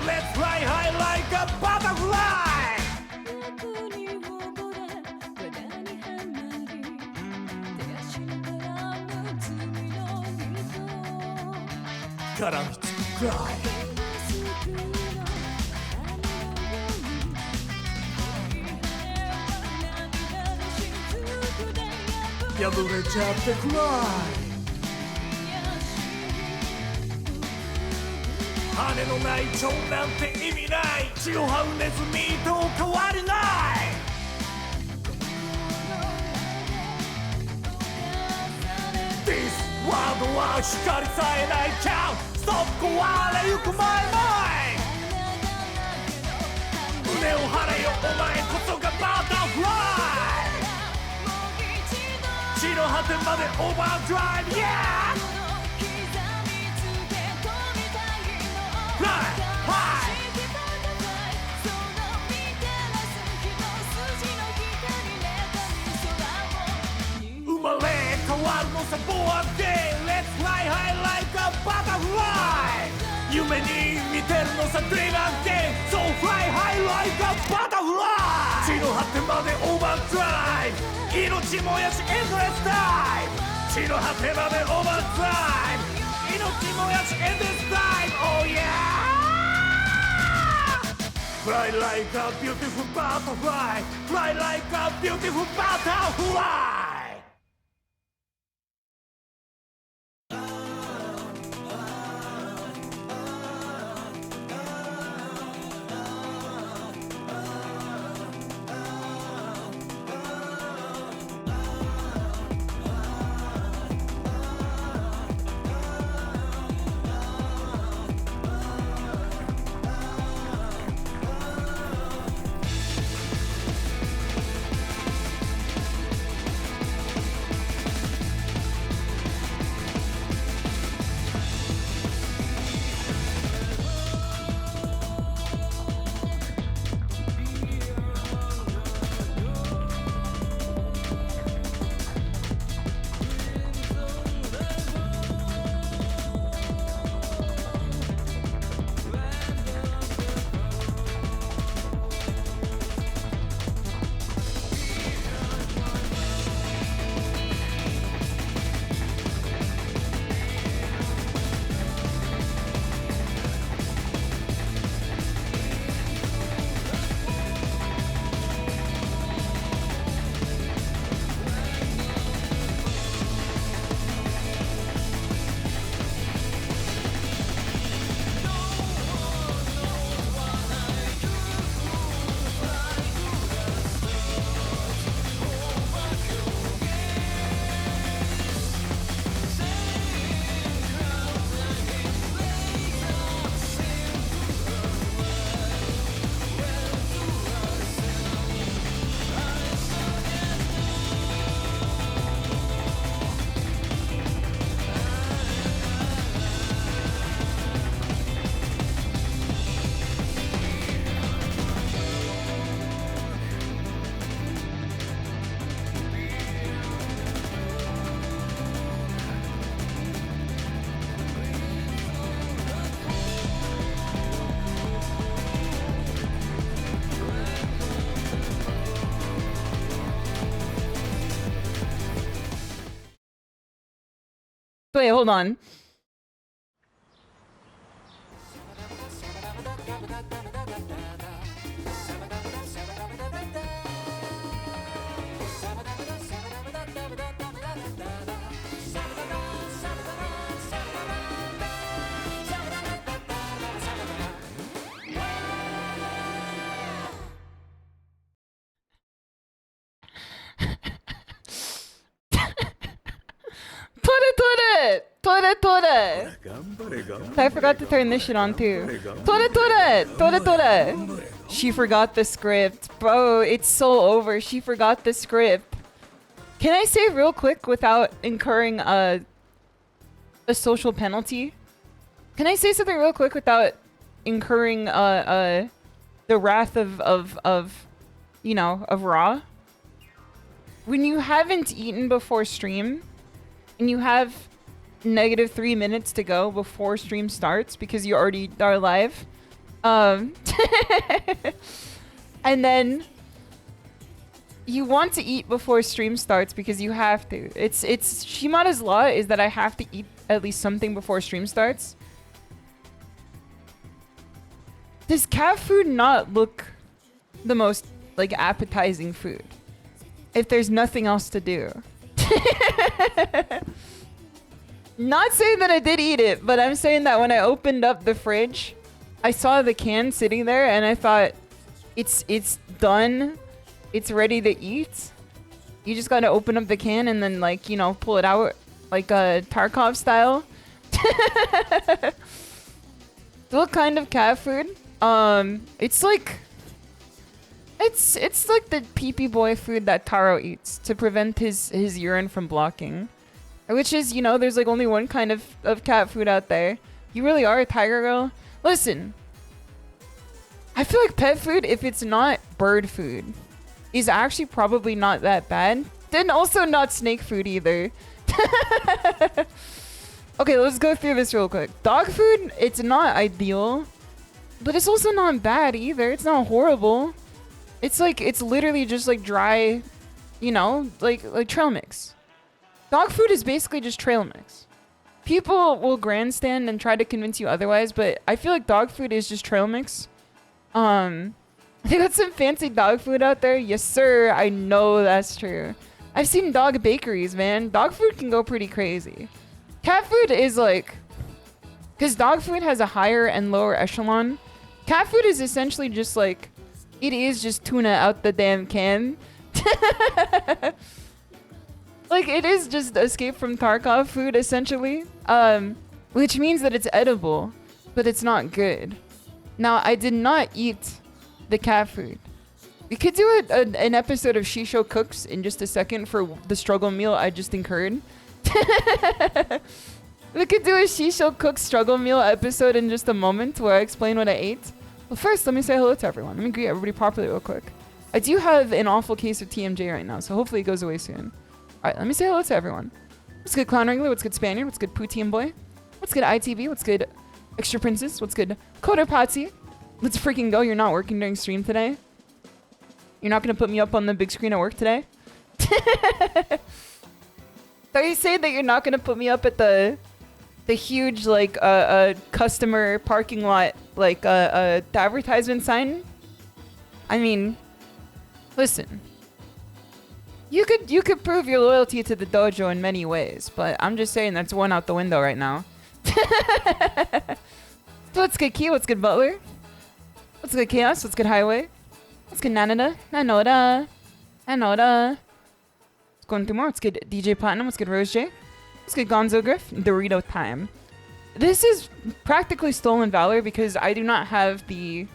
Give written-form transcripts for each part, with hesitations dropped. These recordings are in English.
Let's fly high like a butterfly. 絡みつくくらい破れちゃってくらい羽のない蝶なんて意味ない血を這うネズミと変わりない This world は光さえないちゃうストップ壊れゆく前胸を張れよお前こそがバタフライ地の果てまでオーバードライブ Yeah! Fly high! 生まれ変わるのさ Born again Let's fly high like a butterfly 夢に見てるのさ Dream again So fly high like a butterfly 地の果てまでオーバードライブ命燃やし endless time 地の果てまでオーバードライブ命燃やし endless time Oh yeah Fly like a beautiful butterfly Fly like a beautiful butterfly Wait, hold on. I forgot to turn this shit on too. Tore. She forgot the script. Bro, it's so over. She forgot the script. Can I say real quick without incurring a social penalty? Can I say something real quick without incurring the wrath of you know, of Raw? When you haven't eaten before stream and you have -3 minutes to go before stream starts because you already are live. And then you want to eat before stream starts because you have to. It's Shimada's law is that I have to eat at least something before stream starts. Does cat food not look the most like appetizing food if there's nothing else to do? Not saying that I did eat it, but I'm saying that when I opened up the fridge, I saw the can sitting there and I thought it's done. It's ready to eat. You just gotta open up the can and then, like, you know, pull it out like a Tarkov style. What kind of cat food? It's like the pee-pee boy food that Taro eats to prevent his urine from blocking. Which is, you know, there's like only one kind of cat food out there. You really are a tiger girl. Listen, I feel like pet food, if it's not bird food, is actually probably not that bad. Then also not snake food either. Okay, let's go through this real quick. Dog food, it's not ideal, but it's also not bad either. It's not horrible. It's like, it's literally just like dry, you know, like trail mix. Dog food is basically just trail mix. People will grandstand and try to convince you otherwise, but I feel like dog food is just trail mix. They got some fancy dog food out there. Yes, sir. I know that's true. I've seen dog bakeries, man. Dog food can go pretty crazy. Cat food is like... Because dog food has a higher and lower echelon. Cat food is essentially just like... It is just tuna out the damn can. Like, it is just Escape from Tarkov food, essentially. Which means that it's edible, but it's not good. Now, I did not eat the cat food. We could do an episode of SHISHOU Cooks in just a second for the struggle meal I just incurred. We could do a SHISHOU Cooks struggle meal episode in just a moment where I explain what I ate. But first, let me say hello to everyone. Let me greet everybody properly real quick. I do have an awful case of TMJ right now, so hopefully it goes away soon. Alright, let me say hello to everyone. What's good, Clown Wrangler? What's good, Spaniard? What's good, Poutine Boy? What's good, ITV? What's good, Extra Princess? What's good, Coder Patsy? Let's freaking go. You're not working during stream today? You're not going to put me up on the big screen at work today? So you say that you're not going to put me up at the huge, like, customer parking lot, like, the advertisement sign? I mean, listen. You could prove your loyalty to the dojo in many ways, but I'm just saying that's one out the window right now. So what's good, Key? What's good, Butler? What's good, Chaos? What's good, Highway? What's good, NECO? NikkeiNata? What's going through more? What's good, DJ Platinum? What's good, Rose J? What's good, Gonzo Griff? Dorito time. This is practically stolen valor because I do not have the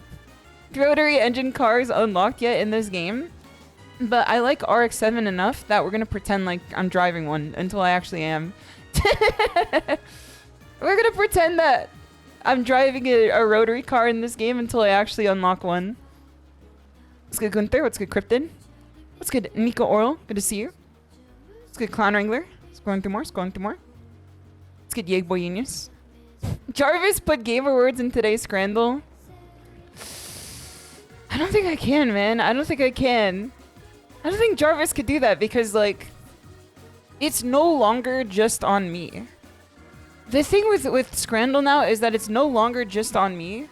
rotary engine cars unlocked yet in this game. But I like RX-7 enough that we're going to pretend like I'm driving one until I actually am. We're going to pretend that I'm driving a rotary car in this game until I actually unlock one. What's good, Gunther? What's good, Cryptid? What's good, Nico Oral? Good to see you. What's good, Clown Wrangler? Scrolling through more, scrolling through more. What's good, Yeg Boy Genius? Jarvis put gamer words in today's Scrandle. I don't think I can, man. I don't think I can. I don't think Jarvis could do that because, like, it's no longer just on me. The thing with Scrandle now is that it's no longer just on me.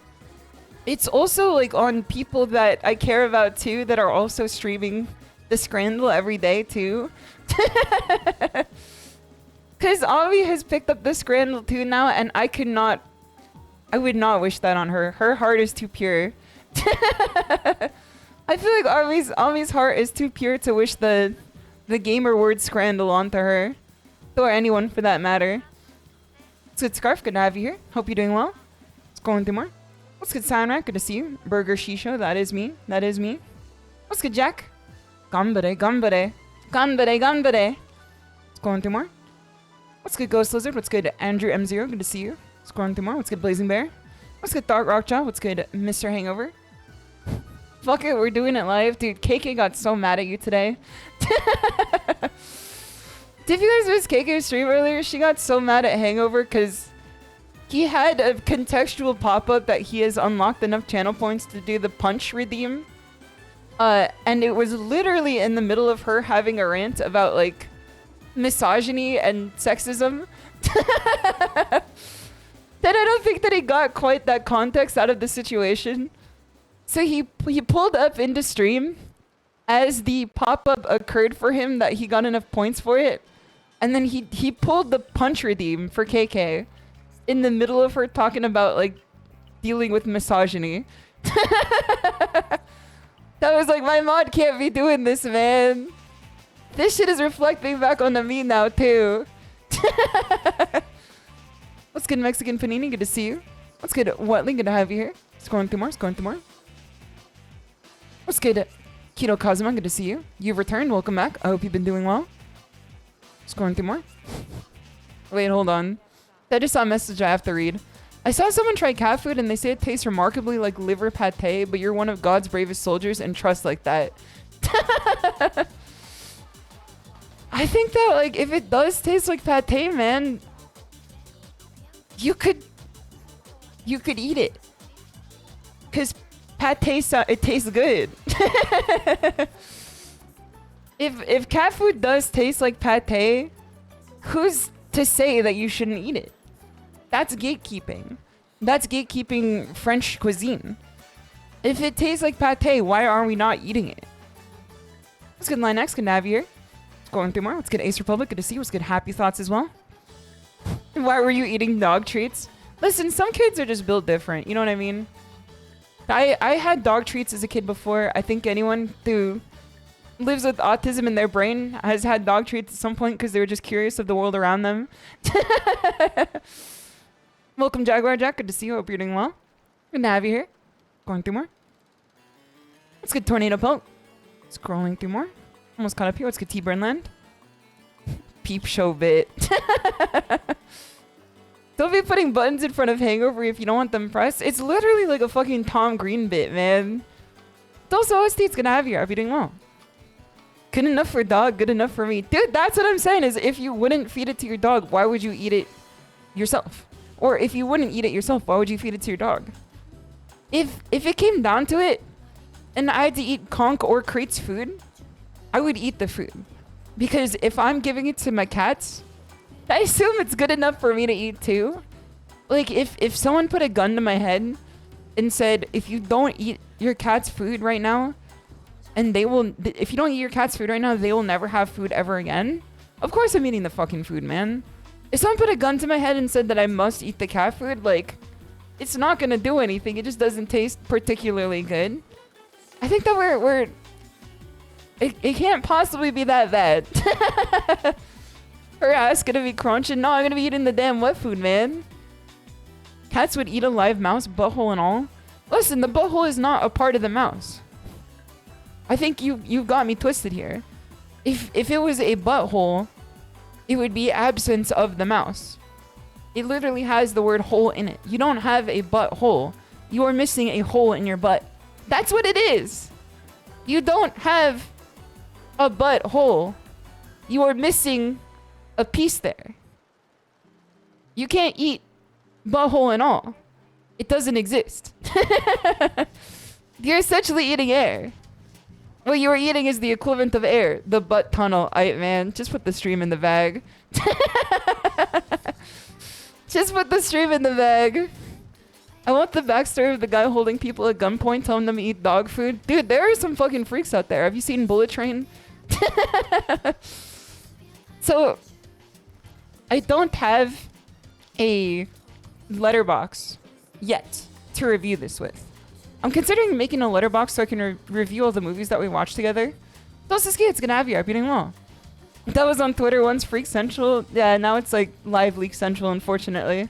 It's also, like, on people that I care about, too, that are also streaming the Scrandle every day, too. Because Avi has picked up the Scrandle, too, now, and I would not wish that on her. Her heart is too pure. I feel like Avi's heart is too pure to wish the gamer word Scrandle onto her. Or anyone, for that matter. What's good, Scarf? Good to have you here. Hope you're doing well. What's going through more? What's good, Sionnach? Good to see you. Burger SHISHOU. That is me. That is me. What's good, Jack? Ganbare, ganbare. Ganbare, ganbare. What's going through more? What's good, Ghost Lizard? What's good, Andrew M0? Good to see you. What's going through more? What's good, Blazing Bear? What's good, Dark Rockjaw? What's good, Mr. Hangover? Fuck it, we're doing it live. Dude, KK got so mad at you today. Did you guys miss KK's stream earlier? She got so mad at Hangover because he had a contextual pop-up that he has unlocked enough channel points to do the punch redeem. And it was literally in the middle of her having a rant about, like, misogyny and sexism. Then I don't think that he got quite that context out of the situation. So he pulled up into stream as the pop-up occurred for him that he got enough points for it. And then he pulled the punch redeem for KK in the middle of her talking about, like, dealing with misogyny. That was like, my mod can't be doing this, man. This shit is reflecting back onto me now, too. What's good, Mexican Panini? Good to see you. What's good, Whatley? Good to have you here. Scrolling through more, scrolling through more. What's good, Keto Kazuma? Good to see you. You've returned. Welcome back. I hope you've been doing well. Scrolling through more. Wait, hold on. I just saw a message I have to read. I saw someone try cat food and they say it tastes remarkably like liver pate, but you're one of God's bravest soldiers and trust like that. I think that, like, if it does taste like pate, man, you could eat it. Cause pate it tastes good. If cat food does taste like pate, who's to say that you shouldn't eat it? That's gatekeeping. That's gatekeeping French cuisine. If it tastes like pate, why are we not eating it? Let's get Line X, good to have you here. Going through more. Let's get Ace Republic, good to see you. Let's get Happy Thoughts as well. Why were you eating dog treats? Listen, some kids are just built different. You know what I mean? I had dog treats as a kid before. I think anyone who lives with autism in their brain has had dog treats at some point because they were just curious of the world around them. Welcome, Jaguar Jack. Good to see you. Hope you're doing well. Good to have you here. Going through more. Let's get Tornado Poke. Scrolling through more. Almost caught up here. Let's get T-Burn Land. Peep show bit. Don't be putting buttons in front of Hangover if you don't want them pressed. It's literally like a fucking Tom Green bit, man. Also, OST, it's gonna have you. I'll be doing well. Good enough for dog, good enough for me. Dude, that's what I'm saying is if you wouldn't feed it to your dog, why would you eat it yourself? Or if you wouldn't eat it yourself, why would you feed it to your dog? If it came down to it, and I had to eat Conk or Crate's food, I would eat the food. Because if I'm giving it to my cats, I assume it's good enough for me to eat too. Like, if someone put a gun to my head and said, if you don't eat your cat's food right now, and if you don't eat your cat's food right now, they will never have food ever again. Of course I'm eating the fucking food, man. If someone put a gun to my head and said that I must eat the cat food, like, it's not gonna do anything. It just doesn't taste particularly good. I think that it can't possibly be that bad. Her ass gonna be crunching. No, I'm gonna be eating the damn wet food, man. Cats would eat a live mouse, butthole and all. Listen, the butthole is not a part of the mouse. I think you've got me twisted here. If it was a butthole, it would be absence of the mouse. It literally has the word hole in it. You don't have a butthole. You are missing a hole in your butt. That's what it is. You don't have a butthole. You are missing a piece there. You can't eat butthole and all. It doesn't exist. You're essentially eating air. What you are eating is the equivalent of air. The butt tunnel. Man, just put the stream in the bag. Just put the stream in the bag. I want the backstory of the guy holding people at gunpoint telling them to eat dog food. Dude, there are some fucking freaks out there. Have you seen Bullet Train? So, I don't have a letterbox yet to review this with. I'm considering making a letterbox so I can review all the movies that we watched together. Dosaski, it's gonna have you. I'm doing well. That was on Twitter once, Freak Central. Yeah, now it's like Live Leak Central, unfortunately.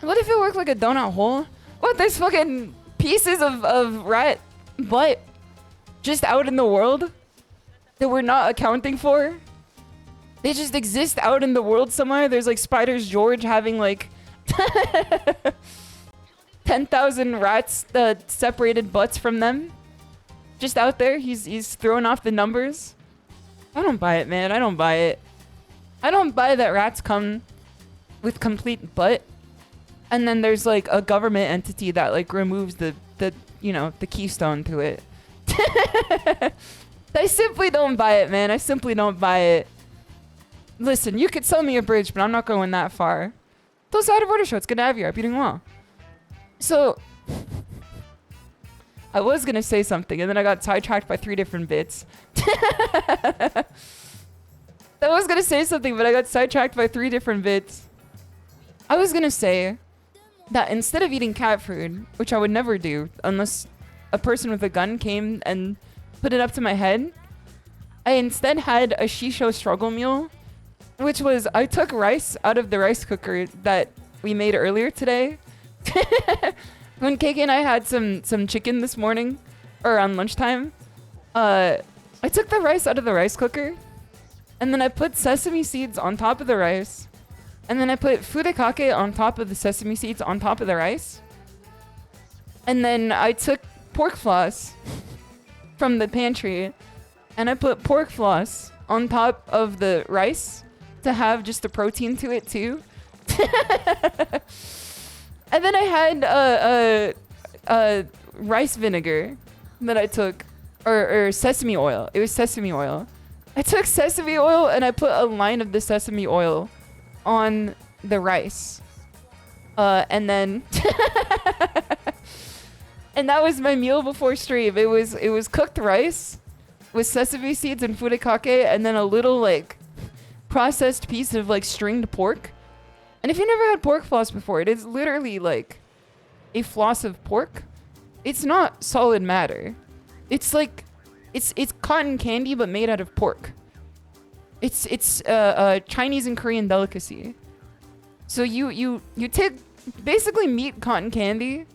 What if it worked like a donut hole? What, there's fucking pieces of rat butt just out in the world that we're not accounting for? They just exist out in the world somewhere. There's like Spiders George having like 10,000 rats separated butts from them. Just out there, he's throwing off the numbers. I don't buy it, man. I don't buy it. I don't buy that rats come with complete butt, and then there's like a government entity that like removes the you know, the keystone to it. I simply don't buy it, man. I simply don't buy it. Listen, you could sell me a bridge, but I'm not going that far. Those out of order show. It's good to have you. I hope you're doing well. So, I was gonna say something, and then I got sidetracked by 3 different bits. I was gonna say something, but I got sidetracked by 3 different bits. I was gonna say that instead of eating cat food, which I would never do unless a person with a gun came and put it up to my head, I instead had a SHISHOU struggle meal, which was I took rice out of the rice cooker that we made earlier today. When KK and I had some chicken this morning, or on lunchtime, I took the rice out of the rice cooker, and then I put sesame seeds on top of the rice, and then I put furikake on top of the sesame seeds on top of the rice, and then I took pork floss from the pantry, and I put pork floss on top of the rice to have just the protein to it too. And then I had rice vinegar that I took, or sesame oil. It was sesame oil. I took sesame oil and I put a line of the sesame oil on the rice. And then and that was my meal before stream. It was cooked rice with sesame seeds and furikake, and then a little like processed piece of like stringed pork. And if you never had pork floss before, it is literally like a floss of pork. It's not solid matter. It's like it's cotton candy but made out of pork. It's a Chinese and Korean delicacy. So you take basically meat cotton candy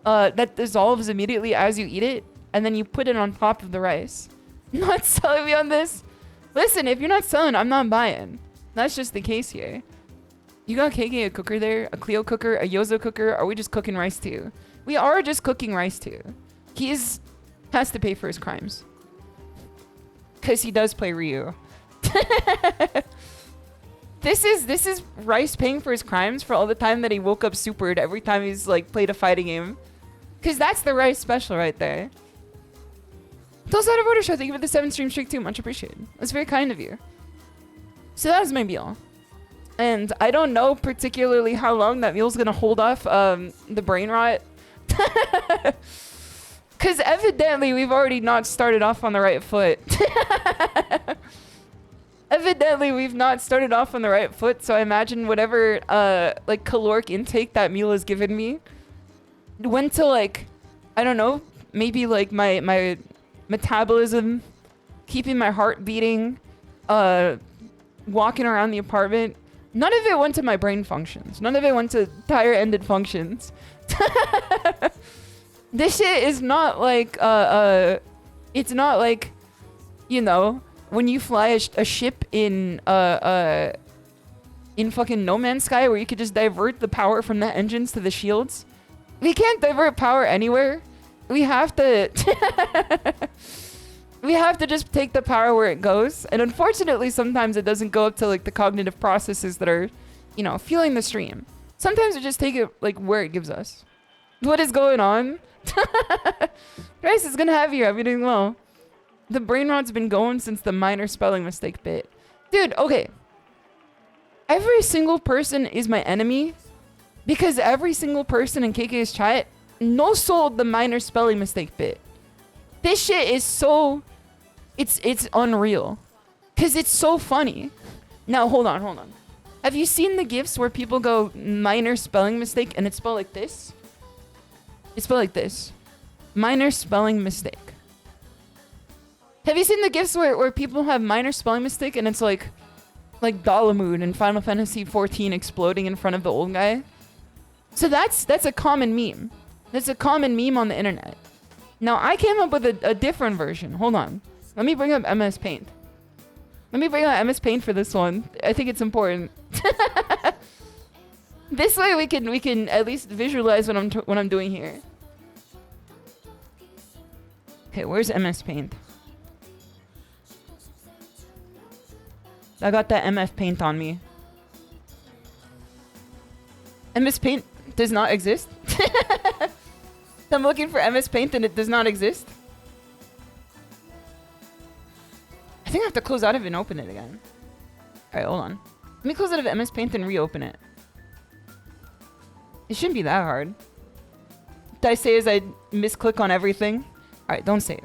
that dissolves immediately as you eat it, and then you put it on top of the rice. Not selling me on this. Listen, if you're not selling, I'm not buying. That's just the case here. You got KK a cooker there, a Clio cooker, a Yozo cooker. Are we just cooking rice too? We are just cooking rice too. He has to pay for his crimes. Cause he does play Ryu. This is Rice paying for his crimes for all the time that he woke up supered every time he's like played a fighting game. Cause that's the Rice special right there. Those out of order show, thank you for the 7 stream streak too. Much appreciated. That's very kind of you. So that was my meal. And I don't know particularly how long that meal's gonna hold off the brain rot. Cause evidently we've already not started off on the right foot. Evidently we've not started off on the right foot, so I imagine whatever like caloric intake that meal has given me went to like, I don't know, maybe like my metabolism, keeping my heart beating, walking around the apartment. None of it went to my brain functions. None of it went to tire-ended functions. This shit is not like, it's not like, you know, when you fly a ship in fucking No Man's Sky where you could just divert the power from the engines to the shields. We can't divert power anywhere. We have to... We have to just take the power where it goes. And unfortunately, sometimes it doesn't go up to like the cognitive processes that are, you know, fueling the stream. Sometimes we just take it like where it gives us. What is going on? Rice is gonna have you. I'm doing well. The brain rot's been going since the minor spelling mistake bit. Dude, okay. Every single person is my enemy because every single person in KK's chat no sold the minor spelling mistake bit. This shit is so... It's unreal. Because it's so funny. Now, hold on. Have you seen the GIFs where people go minor spelling mistake and it's spelled like this? It's spelled like this. Minor spelling mistake. Have you seen the GIFs where people have minor spelling mistake and it's like Dalamud in Final Fantasy XIV exploding in front of the old guy? So that's a common meme. That's a common meme on the internet. Now, I came up with a different version. Hold on. Let me bring up MS Paint. Let me bring up MS Paint for this one. I think it's important. This way we can at least visualize what I'm doing here. Okay, where's MS Paint? I got that MF Paint on me. MS Paint does not exist? I'm looking for MS Paint and it does not exist? I think I have to close out of it and open it again. Alright, hold on. Let me close out of MS Paint and reopen it. It shouldn't be that hard. Did I say as I misclick on everything? Alright, don't save.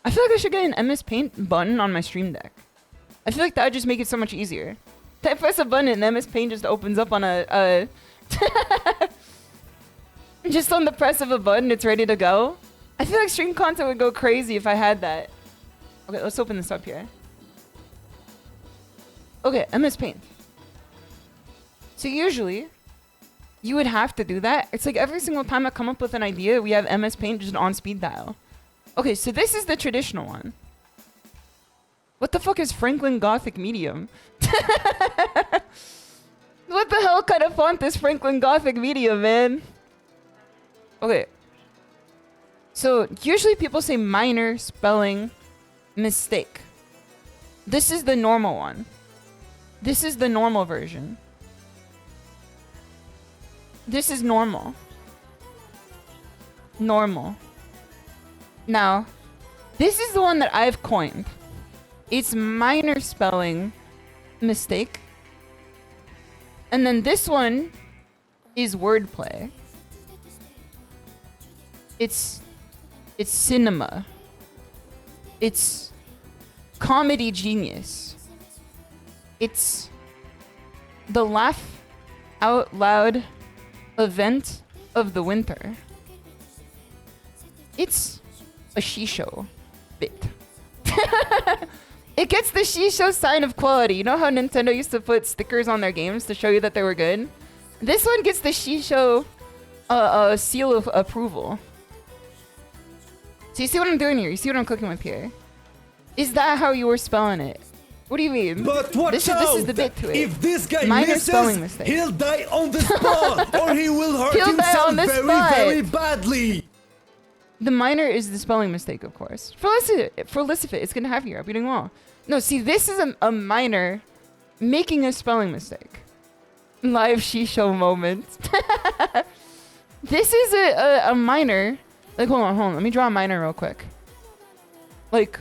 I feel like I should get an MS Paint button on my Stream Deck. I feel like that would just make it so much easier. I press a button and MS Paint just opens up on a just on the press of a button, it's ready to go. I feel like stream content would go crazy if I had that. Okay, let's open this up here. Okay, MS Paint. So usually, you would have to do that. It's like every single time I come up with an idea, we have MS Paint just on speed dial. Okay, so this is the traditional one. What the fuck is Franklin Gothic Medium? What the hell kind of font is Franklin Gothic Medium, man? Okay. So, usually people say minor spelling mistake. This is the normal one. This is the normal version. This is normal. Normal. Now, this is the one that I've coined. It's minor spelling mistake. And then this one is wordplay. It's cinema. It's comedy genius. It's the laugh out loud event of the winter. It's a SHISHOU bit. It gets the SHISHOU sign of quality. You know how Nintendo used to put stickers on their games to show you that they were good? This one gets the SHISHOU seal of approval. So you see what I'm doing here? You see what I'm cooking with here? Is that how you were spelling it? What do you mean? But watch this out! is the bit to it. If this guy Minor misses, spelling mistake. he'll die on the spot, or he will hurt He'll die himself on the very, spot. very badly. The minor is the spelling mistake, of course. For Licifit, it's gonna have here. I'll be doing well. No, see, this is a minor making a spelling mistake. Live SHISHOU moment. This is a minor. Like, hold on. Let me draw a minor real quick. Like,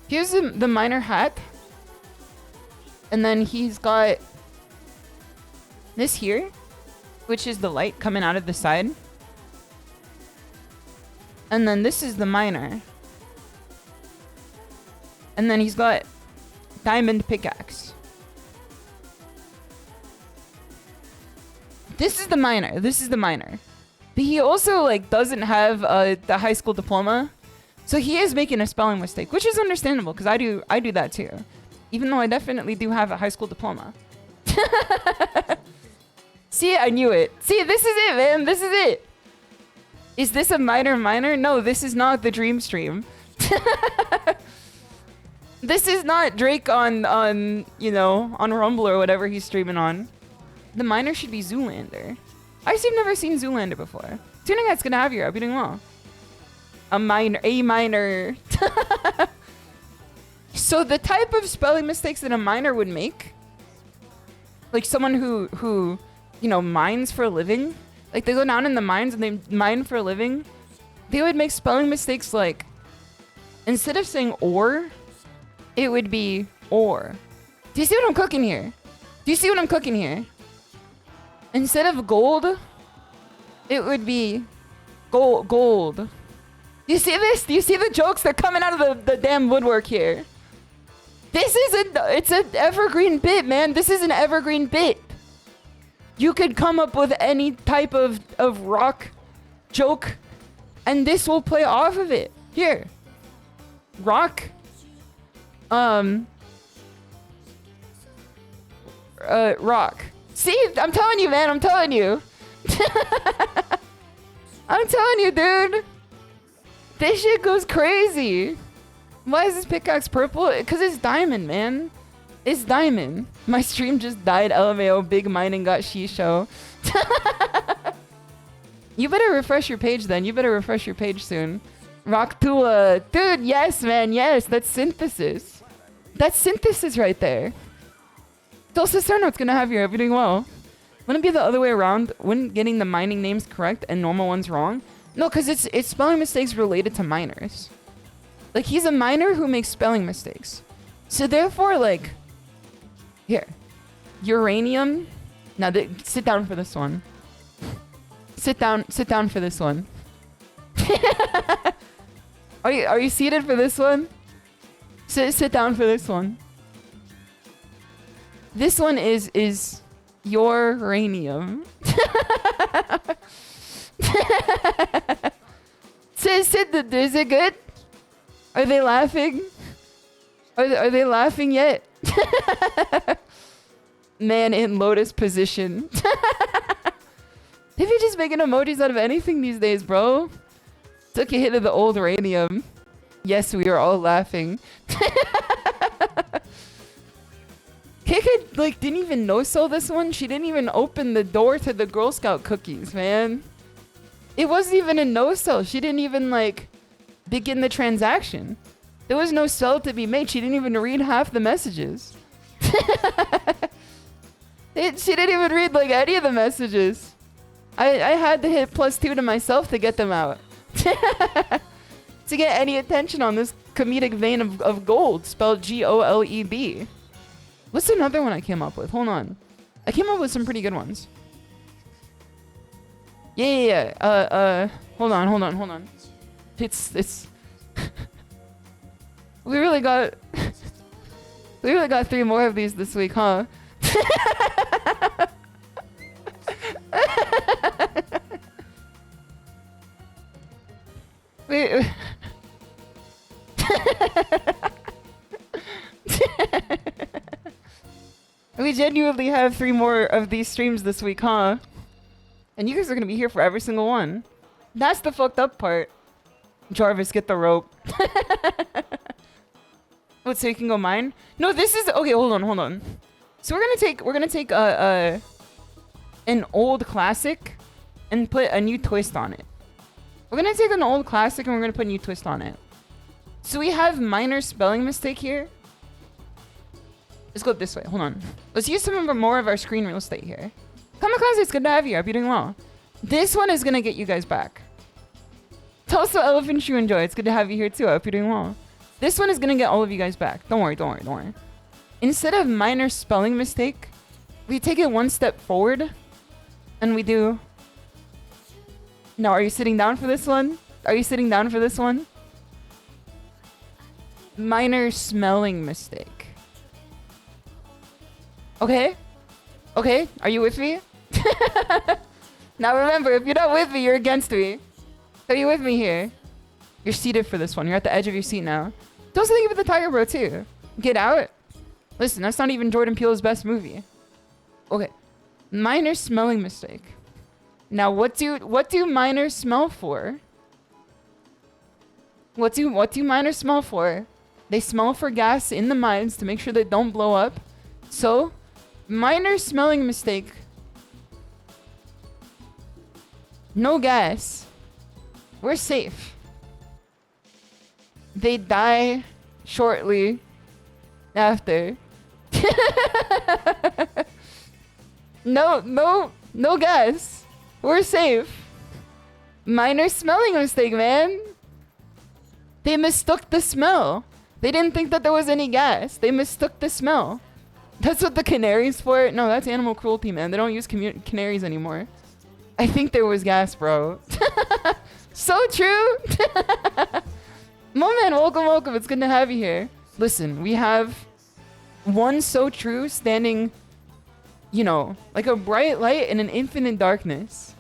here's the minor hat. And then he's got this here, which is the light coming out of the side. And then this is the minor. And then he's got diamond pickaxe. This is the minor. But he also like doesn't have the high school diploma. So he is making a spelling mistake, which is understandable because I do that too. Even though I definitely do have a high school diploma. See, I knew it. See, this is it, man. This is it. Is this a minor? No, this is not the dream stream. This is not Drake on you know, on Rumble or whatever he's streaming on. The minor should be Zoolander. I've never seen Zoolander before. Tuning Head's gonna have you. I'll be doing well. A minor. So the type of spelling mistakes that a minor would make, like someone who you know, mines for a living, like they go down in the mines and they mine for a living, they would make spelling mistakes like, instead of saying or, it would be or. Do you see what I'm cooking here? Instead of gold, it would be gold. Do you see this? Do you see the jokes that are coming out of the damn woodwork here? It's an evergreen bit, man. This is an evergreen bit. You could come up with any type of rock joke, and this will play off of it. Here. Rock. Rock. See, I'm telling you, man. I'm telling you. I'm telling you, dude. This shit goes crazy. Why is this pickaxe purple? Because it's diamond, man. It's diamond. My stream just died. LMAO. Big mining got SHISHOU. You better refresh your page then. You better refresh your page soon. Rock Tula. Dude, yes, man. Yes, that's synthesis. That's synthesis right there. Dulce Cerno's gonna have you. Hope you're doing well. Wouldn't it be the other way around? Wouldn't getting the mining names correct and normal ones wrong? No, because it's spelling mistakes related to miners. Like, he's a miner who makes spelling mistakes. So therefore, like, here, uranium. Now, sit down for this one. Sit down for this one. Are you seated for this one? Sit down for this one. This one is uranium. Is it good? Are they laughing? Are they laughing yet? Man in lotus position. They be just making emojis out of anything these days, bro. Took a hit of the old uranium. Yes, we are all laughing. Kika, like, didn't even no-sell this one. She didn't even open the door to the Girl Scout cookies, man. It wasn't even a no-sell. She didn't even, like, begin the transaction. There was no sell to be made. She didn't even read half the messages. She didn't even read, like, any of the messages. I had to hit +2 to myself to get them out. To get any attention on this comedic vein of gold, spelled GOLEB. What's another one I came up with? Hold on. I came up with some pretty good ones. Yeah. Hold on. It's we really got 3 more of these this week, huh? Wait. We genuinely have 3 more of these streams this week, huh? And you guys are gonna be here for every single one. That's the fucked up part. Jarvis, get the rope. What, so you can go mine? No, this is okay. Hold on. So we're gonna take an old classic and put a new twist on it. We're gonna take an old classic and we're gonna put a new twist on it. So we have minor spelling mistake here. Let's go this way. Hold on. Let's use more of our screen real estate here. Kamikaze, it's good to have you. I hope you're doing well. This one is gonna get you guys back. Tulsa Elephant Shoe Enjoy. It's good to have you here too. I hope you're doing well. This one is gonna get all of you guys back. Don't worry. Instead of minor spelling mistake, we take it one step forward and we do... Now, are you sitting down for this one? Minor smelling mistake. Okay? Are you with me? Now remember, if you're not with me, you're against me. Are you with me here? You're seated for this one. You're at the edge of your seat now. Don't think of the Tiger Bro too. Get out. Listen, that's not even Jordan Peele's best movie. Okay. Minor smelling mistake. Now, what do miners smell for? What do miners smell for? They smell for gas in the mines to make sure they don't blow up. So, minor smelling mistake. No gas. We're safe. They die shortly after. No gas. We're safe. Minor smelling mistake, man. They mistook the smell. They didn't think that there was any gas. They mistook the smell. That's what the canary's for. No, that's animal cruelty, man. They don't use canaries anymore. I think there was gas, bro. So true. Mo man, welcome. It's good to have you here. Listen, we have one so true standing, like a bright light in an infinite darkness.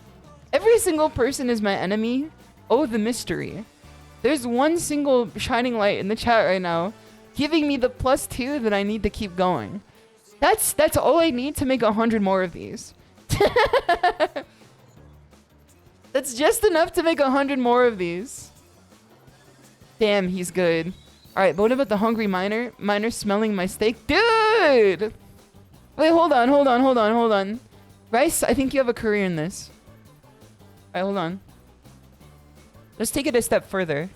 Every single person is my enemy. Oh, the mystery. There's one single shining light in the chat right now, giving me the +2 that I need to keep going. That's all I need to make 100 more of these. That's just enough to make 100 more of these. Damn, he's good. All right, but what about the hungry miner? Miner smelling my steak, dude. Wait, hold on. Rice, I think you have a career in this. All right, hold on. Let's take it a step further.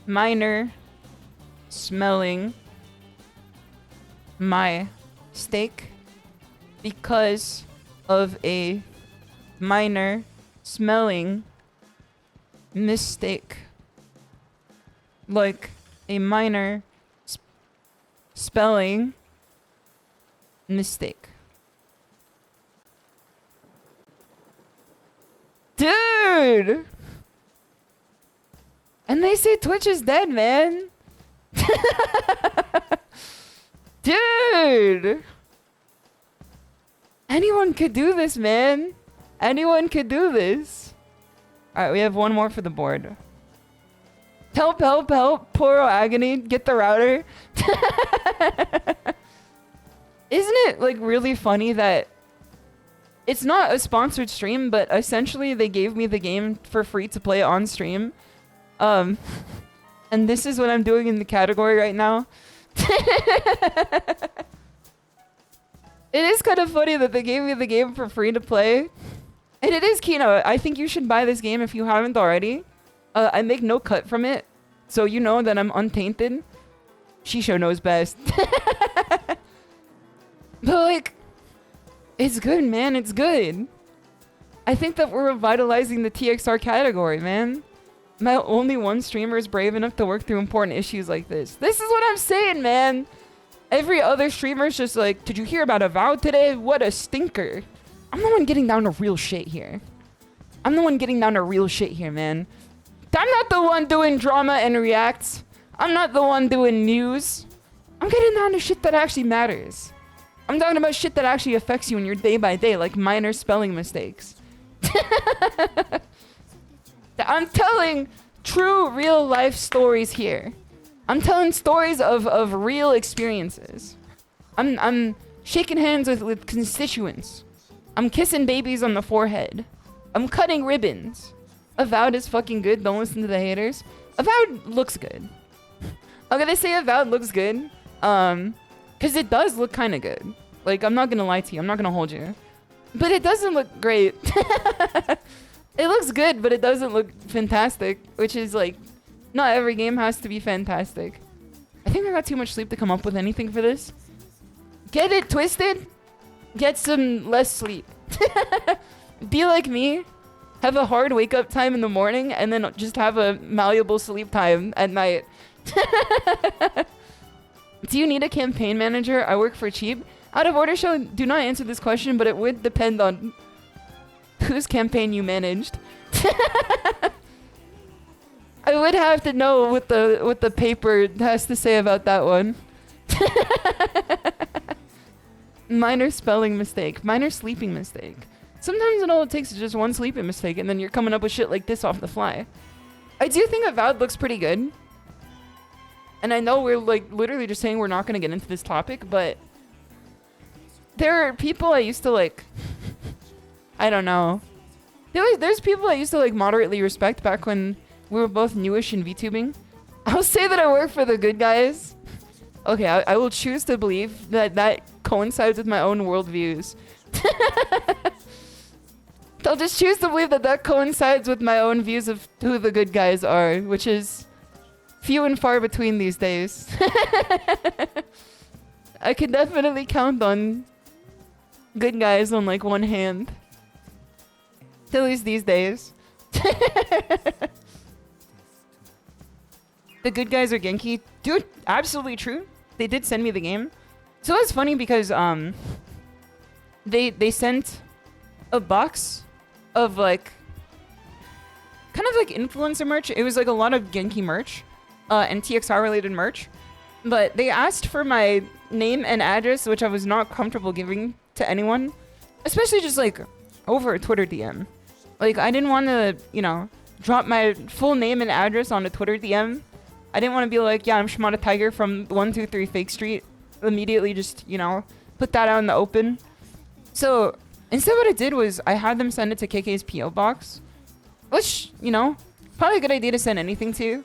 Minor smelling my steak because of a minor smelling mistake. Like a minor spelling mistake. Dude! And they say Twitch is dead, man. Dude! Anyone could do this, man. Anyone could do this. Alright, we have one more for the board. Help, help, help. Poor agony. Get the router. Isn't it like really funny that it's not a sponsored stream, but essentially they gave me the game for free to play on stream. And this is what I'm doing in the category right now. It is kind of funny that they gave me the game for free to play. And it is Kino. I think you should buy this game if you haven't already. I make no cut from it, so you know that I'm untainted. SHISHOU knows best. But like, it's good, man. It's good. I think that we're revitalizing the TXR category, man. Not only one streamer is brave enough to work through important issues like this. This is what I'm saying, man. Every other streamer's just like, did you hear about Avowed today? What a stinker. I'm the one getting down to real shit here. I'm the one getting down to real shit here, man. I'm not the one doing drama and reacts. I'm not the one doing news. I'm getting down to shit that actually matters. I'm talking about shit that actually affects you in your day by day, like minor spelling mistakes. I'm telling true real life stories here. I'm telling stories of real experiences. I'm shaking hands with constituents. I'm kissing babies on the forehead. I'm cutting ribbons. Avowed is fucking good. Don't listen to the haters. Avowed looks good. I'm gonna say Avowed looks good. Cause it does look kind of good. Like, I'm not gonna lie to you. I'm not gonna hold you. But it doesn't look great. It looks good, but it doesn't look fantastic. Which is like, not every game has to be fantastic. I think I got too much sleep to come up with anything for this. Get it twisted. Get some less sleep. Be like me. Have a hard wake up time in the morning and then just have a malleable sleep time at night. Do you need a campaign manager? I work for cheap. Out of order show, do not answer this question, but it would depend on whose campaign you managed. I would have to know what the paper has to say about that one. Minor spelling mistake. Minor sleeping mistake. Sometimes all it takes is just one sleeping mistake and then you're coming up with shit like this off the fly. I do think Avowed looks pretty good. And I know we're like literally just saying we're not going to get into this topic, but there are people I used to like, I don't know. There's people I used to like moderately respect back when we were both newish in VTubing. I'll say that I work for the good guys. Okay, I will choose to believe that coincides with my own worldviews. I'll just choose to believe that coincides with my own views of who the good guys are, which is few and far between these days. I can definitely count on good guys on like one hand. At least these days. The good guys are Genki. Dude, absolutely true. They did send me the game. So it's funny because they sent a box of like kind of like influencer merch. It was like a lot of Genki merch and TXR related merch. But they asked for my name and address, which I was not comfortable giving to anyone, especially just like over a Twitter DM. Like I didn't want to, you know, drop my full name and address on a Twitter DM. I didn't want to be like, yeah, I'm shimadatiger from 123 Fake Street. Immediately just, you know, put that out in the open. So instead what I did was I had them send it to KK's PO box, which, you know, probably a good idea to send anything to.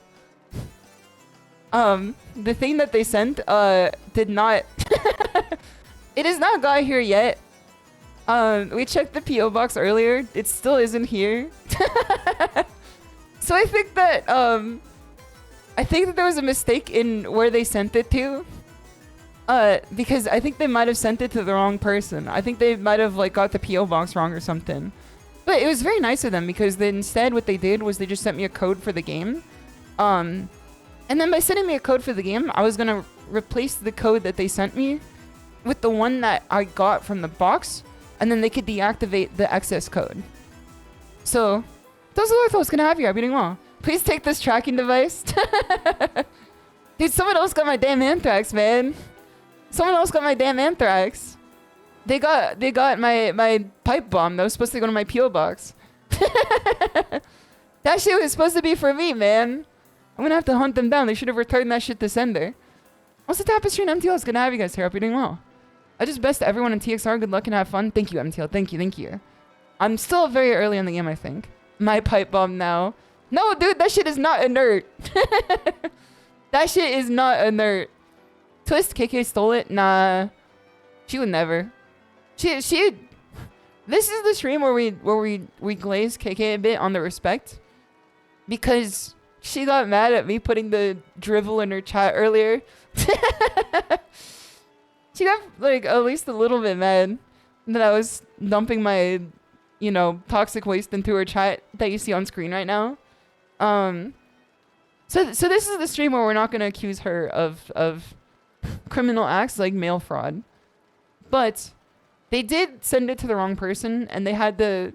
The thing that they sent did not it has not got here yet. We checked the PO box earlier. It still isn't here. So I think that I think that there was a mistake in where they sent it to. Because I think they might have sent it to the wrong person. I think they might have like got the PO box wrong or something. But it was very nice of them because then instead what they did was they just sent me a code for the game. And then by sending me a code for the game, I was gonna replace the code that they sent me with the one that I got from the box, and then they could deactivate the excess code. So, those are thoughts gonna have you. I'm doing well. Please take this tracking device. Dude, someone else got my damn anthrax, man. Someone else got my damn anthrax. They got my pipe bomb that was supposed to go to my PO box. That shit was supposed to be for me, man. I'm gonna have to hunt them down. They should have returned that shit to sender. What's the tapestry and MTL? It's gonna have you guys here. Hope you're doing well. I just best to everyone in TXR. Good luck and have fun. Thank you, MTL. Thank you. I'm still very early in the game, I think. My pipe bomb now. No, dude, that shit is not inert. That shit is not inert. Twist, KK stole it? Nah. She would never. She This is the stream where we glaze KK a bit on the respect. Because she got mad at me putting the drivel in her chat earlier. She got like at least a little bit mad that I was dumping my, you know, toxic waste into her chat that you see on screen right now. So this is the stream where we're not gonna accuse her of criminal acts like mail fraud. But they did send it to the wrong person, and they had to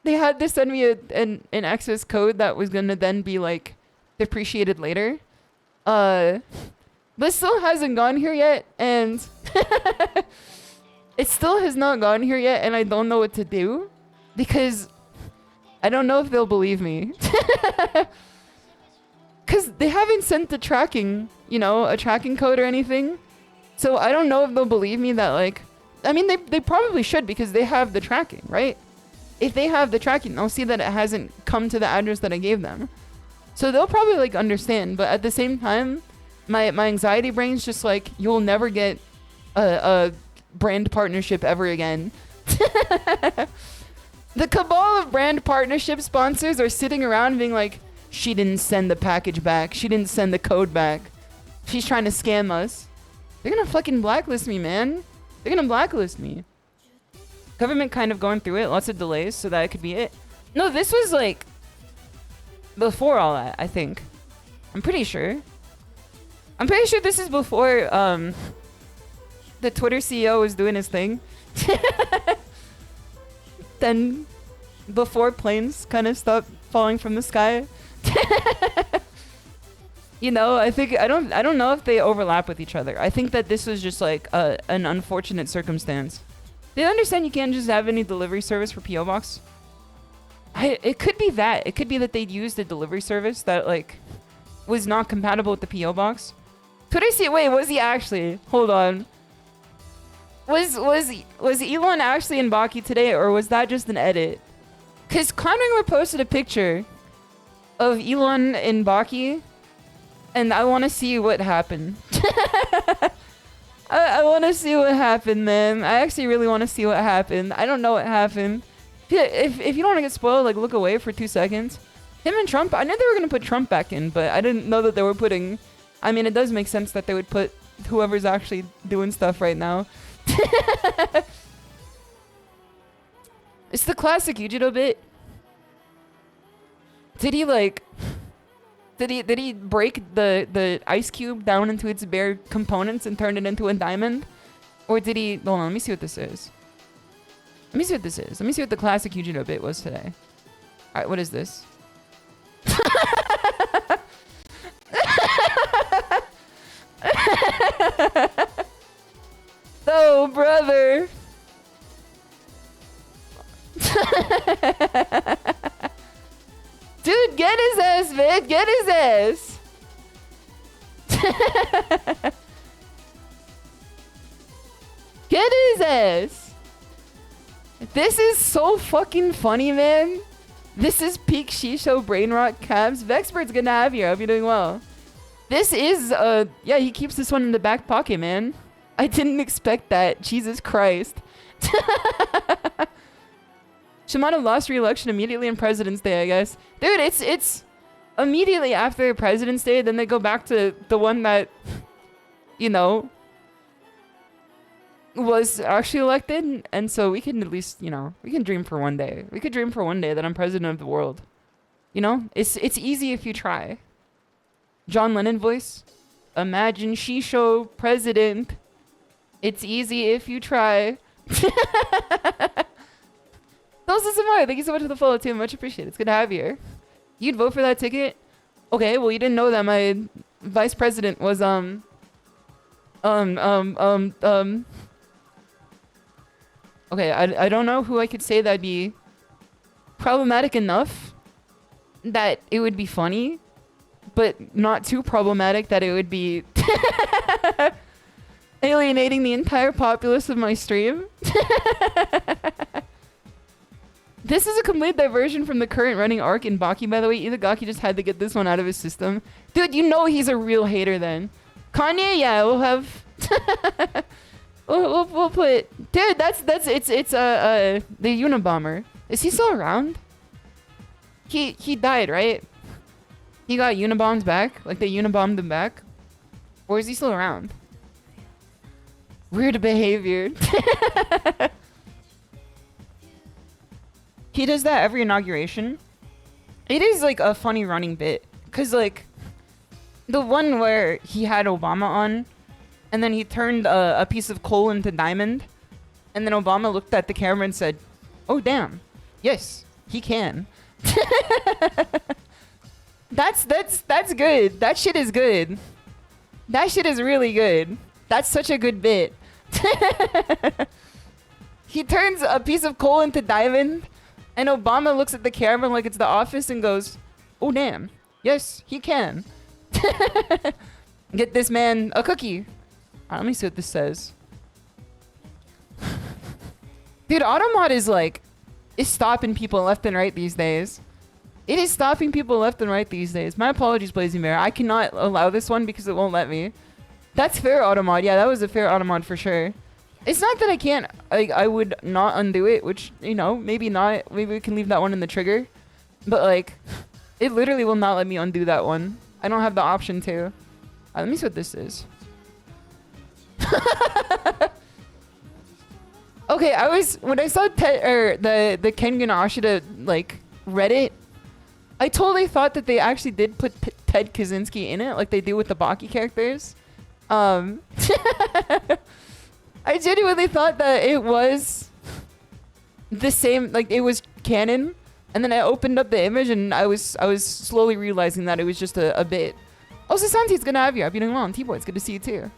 they had to send me an excess code that was gonna then be like depreciated later. But still hasn't gone here yet, and it still has not gone here yet, and I don't know what to do because I don't know if they'll believe me. Because they haven't sent the tracking, you know, a tracking code or anything. So I don't know if they'll believe me that, like, I mean, they probably should because they have the tracking, right? If they have the tracking, they'll see that it hasn't come to the address that I gave them. So they'll probably, like, understand. But at the same time, my anxiety brain's just like, you'll never get a brand partnership ever again. The cabal of brand partnership sponsors are sitting around being like, she didn't send the package back. She didn't send the code back. She's trying to scam us. They're gonna fucking blacklist me, man. They're gonna blacklist me. Government kind of going through it. Lots of delays, so that could be it. No, this was like before all that, I think. I'm pretty sure this is before the Twitter CEO was doing his thing. Then before planes kind of stopped falling from the sky. You know, I don't know if they overlap with each other. I think that this was just like an unfortunate circumstance. They understand you can't just have any delivery service for PO Box. It could be that. It could be that they'd used a delivery service that like was not compatible with the PO Box. Could I see? Wait, was he actually? Hold on. Was Elon actually in Baki today, or was that just an edit? Cause Conringer posted a picture of Elon in Baki, and I want to see what happened. I want to see what happened, man. I actually really want to see what happened. I don't know what happened. If you don't want to get spoiled, like look away for 2 seconds. Him and Trump. I knew they were gonna put Trump back in, but I didn't know that they were putting. I mean, it does make sense that they would put whoever's actually doing stuff right now. It's the classic Yujiro bit. Did he like? Did he break the ice cube down into its bare components and turn it into a diamond, or did he? Hold on, let me see what this is. Let me see what this is. Let me see what the classic Yujiro bit was today. All right, what is this? Oh, brother. Dude, get his ass, man. Get his ass. Get his ass. This is so fucking funny, man. This is peak SHISHOU brain rot cabs. Vexpert's gonna have you. I hope you're doing well. This is, yeah, he keeps this one in the back pocket, man. I didn't expect that. Jesus Christ. Shimada lost re-election immediately on President's Day, I guess. Dude, it's immediately after President's Day, then they go back to the one that, you know, was actually elected. And so we can at least, you know, we can dream for one day. We could dream for one day that I'm president of the world. You know, it's easy if you try. John Lennon voice. Imagine SHISHOU president. It's easy if you try. Those are more. Thank you so much for the follow too. Much appreciated. It's good to have you here. You'd vote for that ticket? Okay, well you didn't know that my vice president was okay, I don't know who I could say that'd be problematic enough that it would be funny, but not too problematic that it would be alienating the entire populace of my stream. This is a complete diversion from the current running arc in Baki, by the way. Itagaki just had to get this one out of his system. Dude, you know he's a real hater then. Kanye, yeah, we'll have... we'll put... Dude, it's the Unabomber. Is he still around? He died, right? He got Unabombed back? Like they Unabombed him back? Or is he still around? Weird behavior. He does that every inauguration. It is like a funny running bit. Cause like the one where he had Obama on and then he turned a piece of coal into diamond. And then Obama looked at the camera and said, "Oh damn, yes, he can." That's good. That shit is good. That shit is really good. That's such a good bit. He turns a piece of coal into diamond, and Obama looks at the camera like it's The Office and goes, "Oh damn, yes, he can." Get this man a cookie. Let me see what this says. Dude, Automod is stopping people left and right these days. It is stopping people left and right these days. My apologies, Blazing Bear. I cannot allow this one because it won't let me. That's fair, Automod. Yeah, that was a fair Automod for sure. It's not that I can't, I would not undo it, which, you know, maybe not. Maybe we can leave that one in the trigger. But, like, it literally will not let me undo that one. I don't have the option to. Let me see what this is. Okay, when I saw the Kengan Ashita, like, Reddit, I totally thought that they actually did put Ted Kaczynski in it, like they do with the Baki characters. I genuinely thought that it was the same, like it was canon, and then I opened up the image and I was slowly realizing that it was just a bit. Also, Santi, it's good to have you. I've been doing well. T-Boy, it's good to see you too.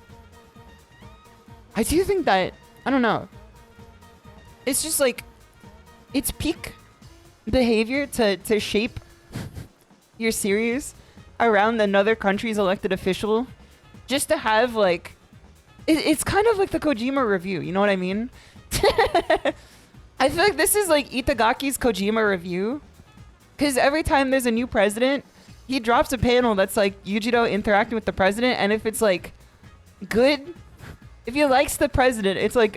I do think that, I don't know. It's just like, it's peak behavior to shape your series around another country's elected official, just to have like, it's kind of like the Kojima review, you know what I mean? I feel like this is like Itagaki's Kojima review, because every time there's a new president, he drops a panel that's like Yujiro interacting with the president, and if it's like good, if he likes the president, it's like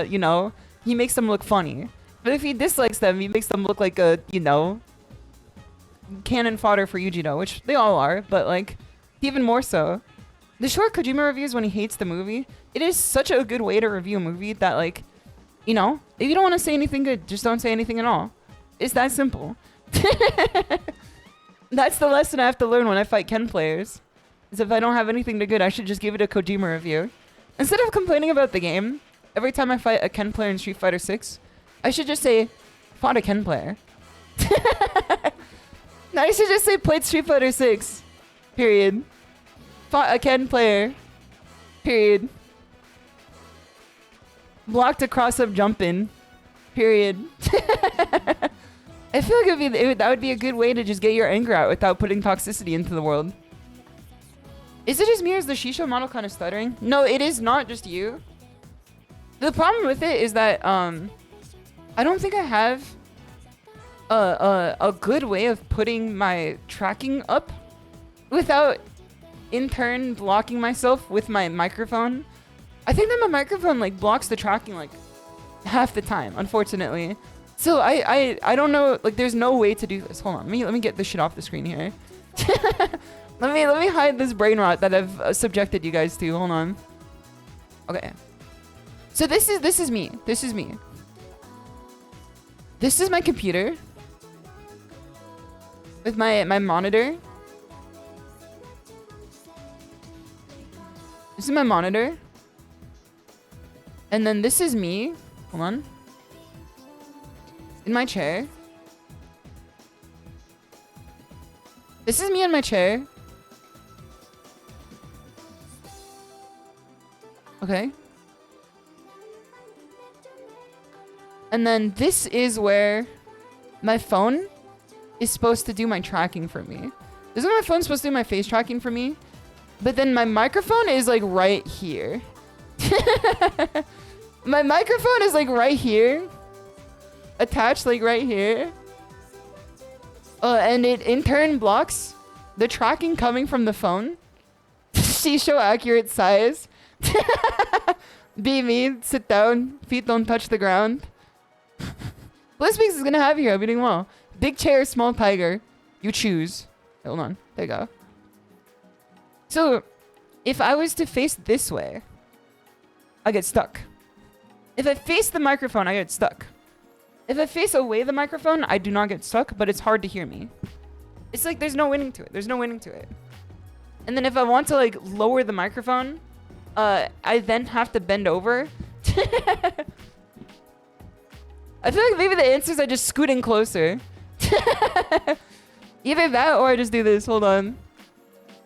you know, he makes them look funny. But if he dislikes them, he makes them look like a, you know, cannon fodder for Yujiro, which they all are, but like even more so. The short Kojima reviews when he hates the movie, it is such a good way to review a movie that, like, you know, if you don't want to say anything good, just don't say anything at all. It's that simple. That's the lesson I have to learn when I fight Ken players. Is if I don't have anything to good, I should just give it a Kojima review. Instead of complaining about the game, every time I fight a Ken player in Street Fighter 6, I should just say, fought a Ken player. No, I should just say, played Street Fighter 6. Period. Fought a Ken player. Period. Blocked a cross-up jump-in. Period. I feel like that would be a good way to just get your anger out without putting toxicity into the world. Is it just me or is the SHISHOU model kind of stuttering? No, it is not just you. The problem with it is that I don't think I have a good way of putting my tracking up without in turn blocking myself with my microphone. I think that my microphone like blocks the tracking like half the time, unfortunately. So I don't know, like there's no way to do this. Hold on, let me get this shit off the screen here. Let me hide this brain rot that I've subjected you guys to. Hold on. Okay. So this is me. This is me. This is my computer with my monitor. This is my monitor. And then this is me. Hold on. In my chair. This is me in my chair. Okay. And then this is where my phone is supposed to do my tracking for me. This is where my phone's supposed to do my face tracking for me. But then my microphone is like right here. My microphone is like right here. Attached like right here. And it in turn blocks the tracking coming from the phone. SHISHOU accurate size. Be me, sit down, feet don't touch the ground. Blitzpeaks is gonna have you here, I'm doing well. Big chair, small tiger. You choose. Hold on, there you go. So, if I was to face this way, I get stuck. If I face the microphone, I get stuck. If I face away the microphone, I do not get stuck, but it's hard to hear me. It's like there's no winning to it. There's no winning to it. And then if I want to like lower the microphone, I then have to bend over. I feel like maybe the answer is I just scoot in closer. Either that or I just do this. Hold on.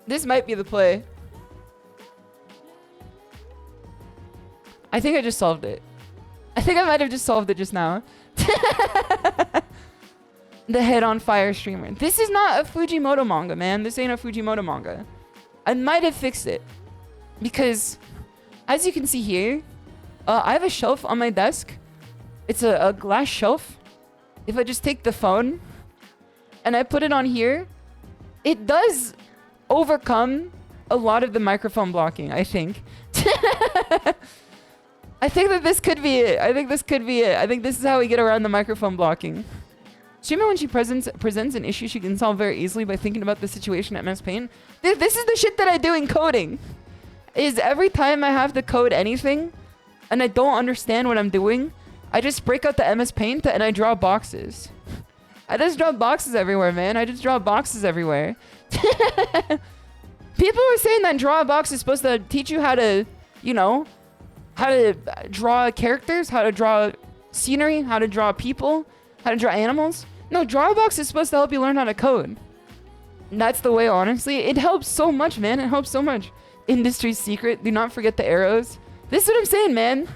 This might be the play. I think I just solved it. I think I might have just solved it just now. The head on fire streamer. This is not a Fujimoto manga, man. This ain't a Fujimoto manga. I might have fixed it. Because, as you can see here, I have a shelf on my desk. It's a glass shelf. If I just take the phone and I put it on here, it does overcome a lot of the microphone blocking, I think. I think that this could be it. I think this could be it. I think this is how we get around the microphone blocking. Shima, when she presents an issue she can solve very easily by thinking about the situation at MS Paint. This is the shit that I do in coding. Is every time I have to code anything and I don't understand what I'm doing, I just break out the MS Paint and I draw boxes. I just draw boxes everywhere, man. I just draw boxes everywhere. People were saying that draw a box is supposed to teach you how to, you know, how to draw characters, how to draw scenery, how to draw people, how to draw animals. No, draw a box is supposed to help you learn how to code. And that's the way, honestly. It helps so much, man. It helps so much. Industry secret. Do not forget the arrows. This is what I'm saying, man.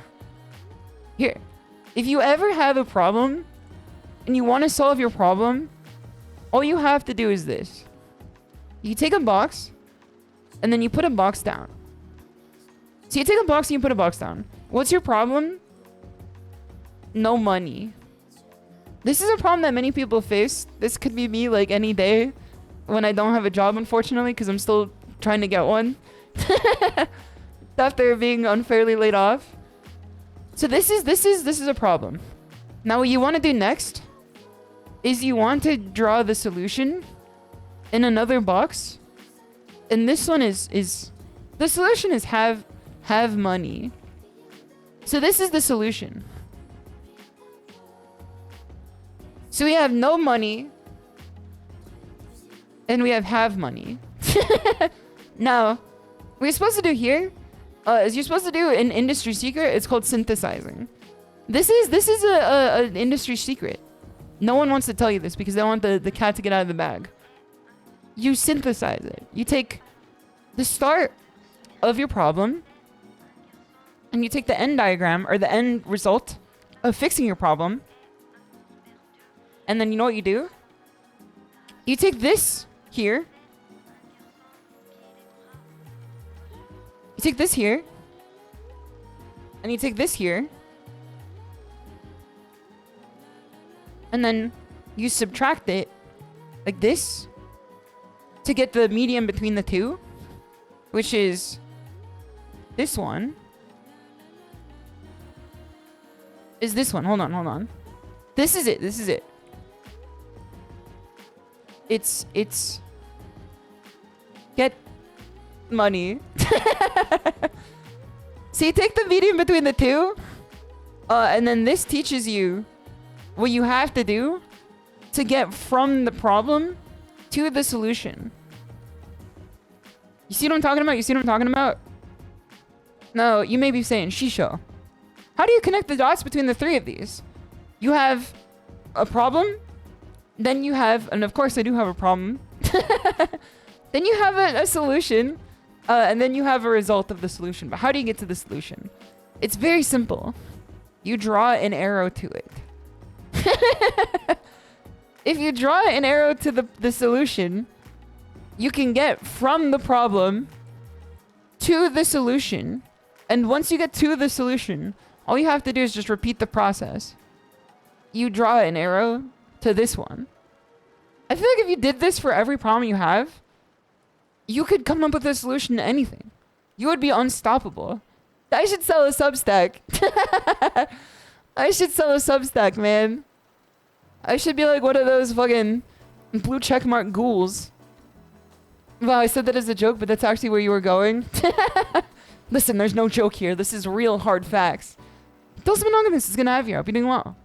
Here. If you ever have a problem and you want to solve your problem, all you have to do is this. You take a box and then you put a box down. So you take a box and you put a box down. What's your problem? No money. This is a problem that many people face. This could be me like any day when I don't have a job, unfortunately, because I'm still trying to get one. After being unfairly laid off. So this is a problem. Now what you want to do next is you want to draw the solution in another box. And this one is the solution is have money. So this is the solution. So we have no money and we have money. Now, what you're supposed to do here is you're supposed to do an industry secret. It's called synthesizing. This is an industry secret. No one wants to tell you this because they want the cat to get out of the bag. You synthesize it. You take the start of your problem and you take the end diagram or the end result of fixing your problem. And then you know what you do? You take this here. You take this here. And you take this here. And then you subtract it like this to get the medium between the two, which is this one. Is this one. Hold on. This is it. It's get money. So you take the median between the two, and then this teaches you what you have to do to get from the problem to the solution. You see what I'm talking about? You see what I'm talking about? No, you may be saying, Shisho, how do you connect the dots between the three of these? You have a problem, then you have, and of course I do have a problem, then you have a solution, and then you have a result of the solution. But how do you get to the solution? It's very simple. You draw an arrow to it. If you draw an arrow to the solution, you can get from the problem to the solution. And once you get to the solution, all you have to do is just repeat the process. You draw an arrow to this one. I feel like if you did this for every problem you have, you could come up with a solution to anything. You would be unstoppable. I should sell a Substack. I should sell a Substack, man. I should be like one of those fucking blue checkmark ghouls. Wow, I said that as a joke, but that's actually where you were going. Listen, there's no joke here. This is real hard facts. Those monogamous is gonna have you. I'll be doing well.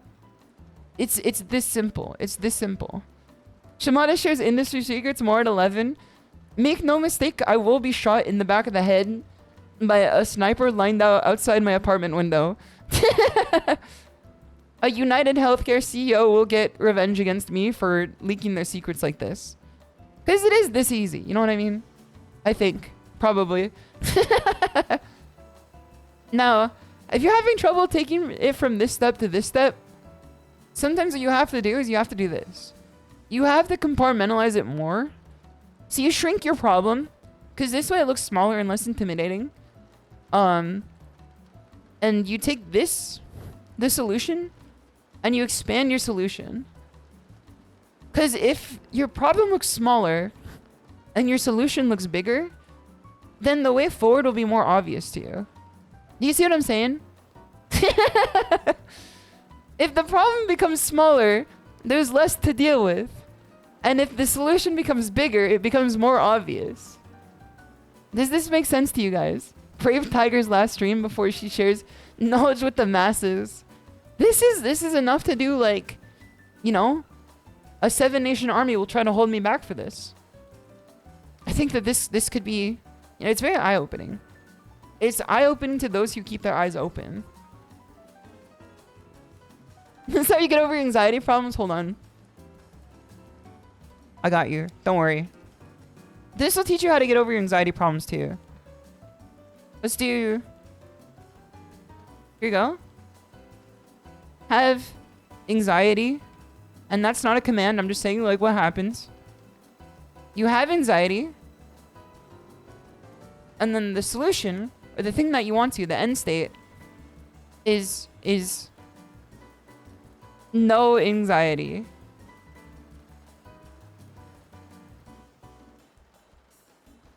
It's this simple. It's this simple. Shimada shares industry secrets more at 11. Make no mistake, I will be shot in the back of the head by a sniper lined out outside my apartment window. A United Healthcare CEO will get revenge against me for leaking their secrets like this. Because it is this easy, you know what I mean? I think. Probably. Now, if you're having trouble taking it from this step to this step, sometimes what you have to do is you have to do this. You have to compartmentalize it more. So you shrink your problem, because this way it looks smaller and less intimidating. And you take the solution, and you expand your solution. Because if your problem looks smaller, and your solution looks bigger, then the way forward will be more obvious to you. Do you see what I'm saying? If the problem becomes smaller, there's less to deal with. And if the solution becomes bigger, it becomes more obvious. Does this make sense to you guys? Brave Tiger's last stream before she shares knowledge with the masses. This is enough to do, like, you know, a 7-nation army will try to hold me back for this. I think that this could be, you know, it's very eye-opening. It's eye-opening to those who keep their eyes open. That's how you get over your anxiety problems? Hold on. I got you. Don't worry. This will teach you how to get over your anxiety problems too. Let's do... Here you go. Have anxiety. And that's not a command. I'm just saying, like, what happens. You have anxiety. And then the solution, or the thing that you want to, the end state, is no anxiety.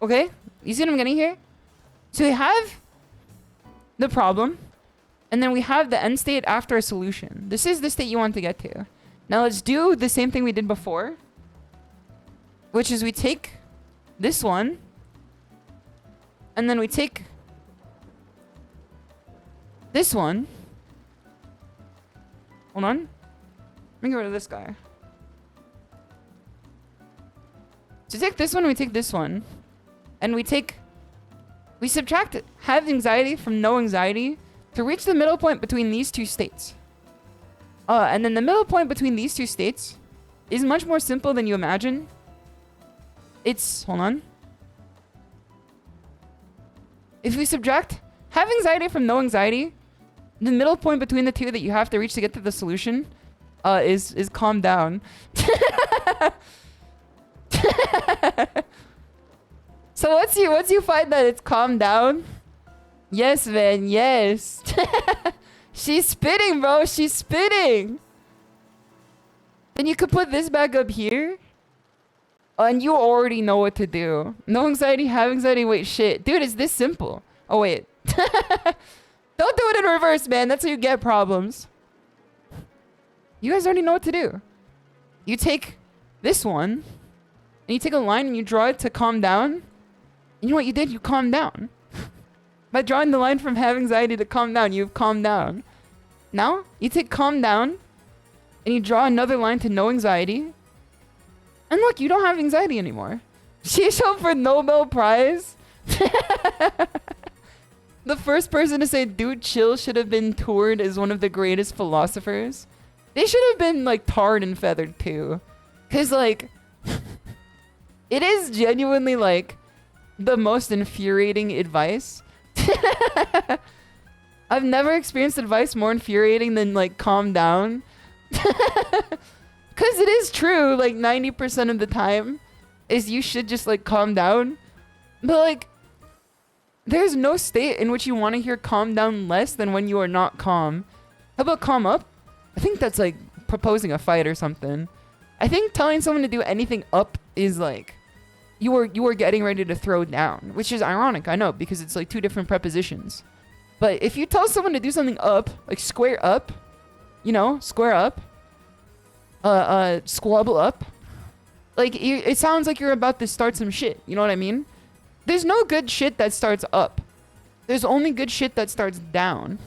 Okay? You see what I'm getting here? So we have the problem, and then we have the end state after a solution. This is the state you want to get to. Now let's do the same thing we did before, which is we take this one, and then we take this one. Hold on. Let me get rid of this guy. So take this one, we take this one. And we subtract have anxiety from no anxiety to reach the middle point between these two states. And then the middle point between these two states is much more simple than you imagine. It's, hold on. If we subtract have anxiety from no anxiety, the middle point between the two that you have to reach to get to the solution is calm down. So once you find that it's calmed down, yes, man, yes. She's spitting, bro. She's spitting. Then you could put this back up here. And you already know what to do. No anxiety, have anxiety. Wait, shit. Dude, it's this simple. Oh, wait. Don't do it in reverse, man. That's how you get problems. You guys already know what to do. You take this one, and you take a line and you draw it to calm down. You know what you did? You calmed down. By drawing the line from have anxiety to calm down, you've calmed down. Now, you take calm down, and you draw another line to no anxiety. And look, you don't have anxiety anymore. SHISHOU for Nobel Prize? The first person to say dude chill should have been toured as one of the greatest philosophers. They should have been like tarred and feathered too. Cause like, it is genuinely like the most infuriating advice. I've never experienced advice more infuriating than like calm down. Cause it is true, like 90% of the time is you should just like calm down. But like, there's no state in which you want to hear calm down less than when you are not calm. How about calm up? I think that's like proposing a fight or something. I think telling someone to do anything up is like you are getting ready to throw down, which is ironic, I know, because it's like two different prepositions. But if you tell someone to do something up, like square up, you know, square up, squabble up, like it sounds like you're about to start some shit. You know what I mean? There's no good shit that starts up. There's only good shit that starts down.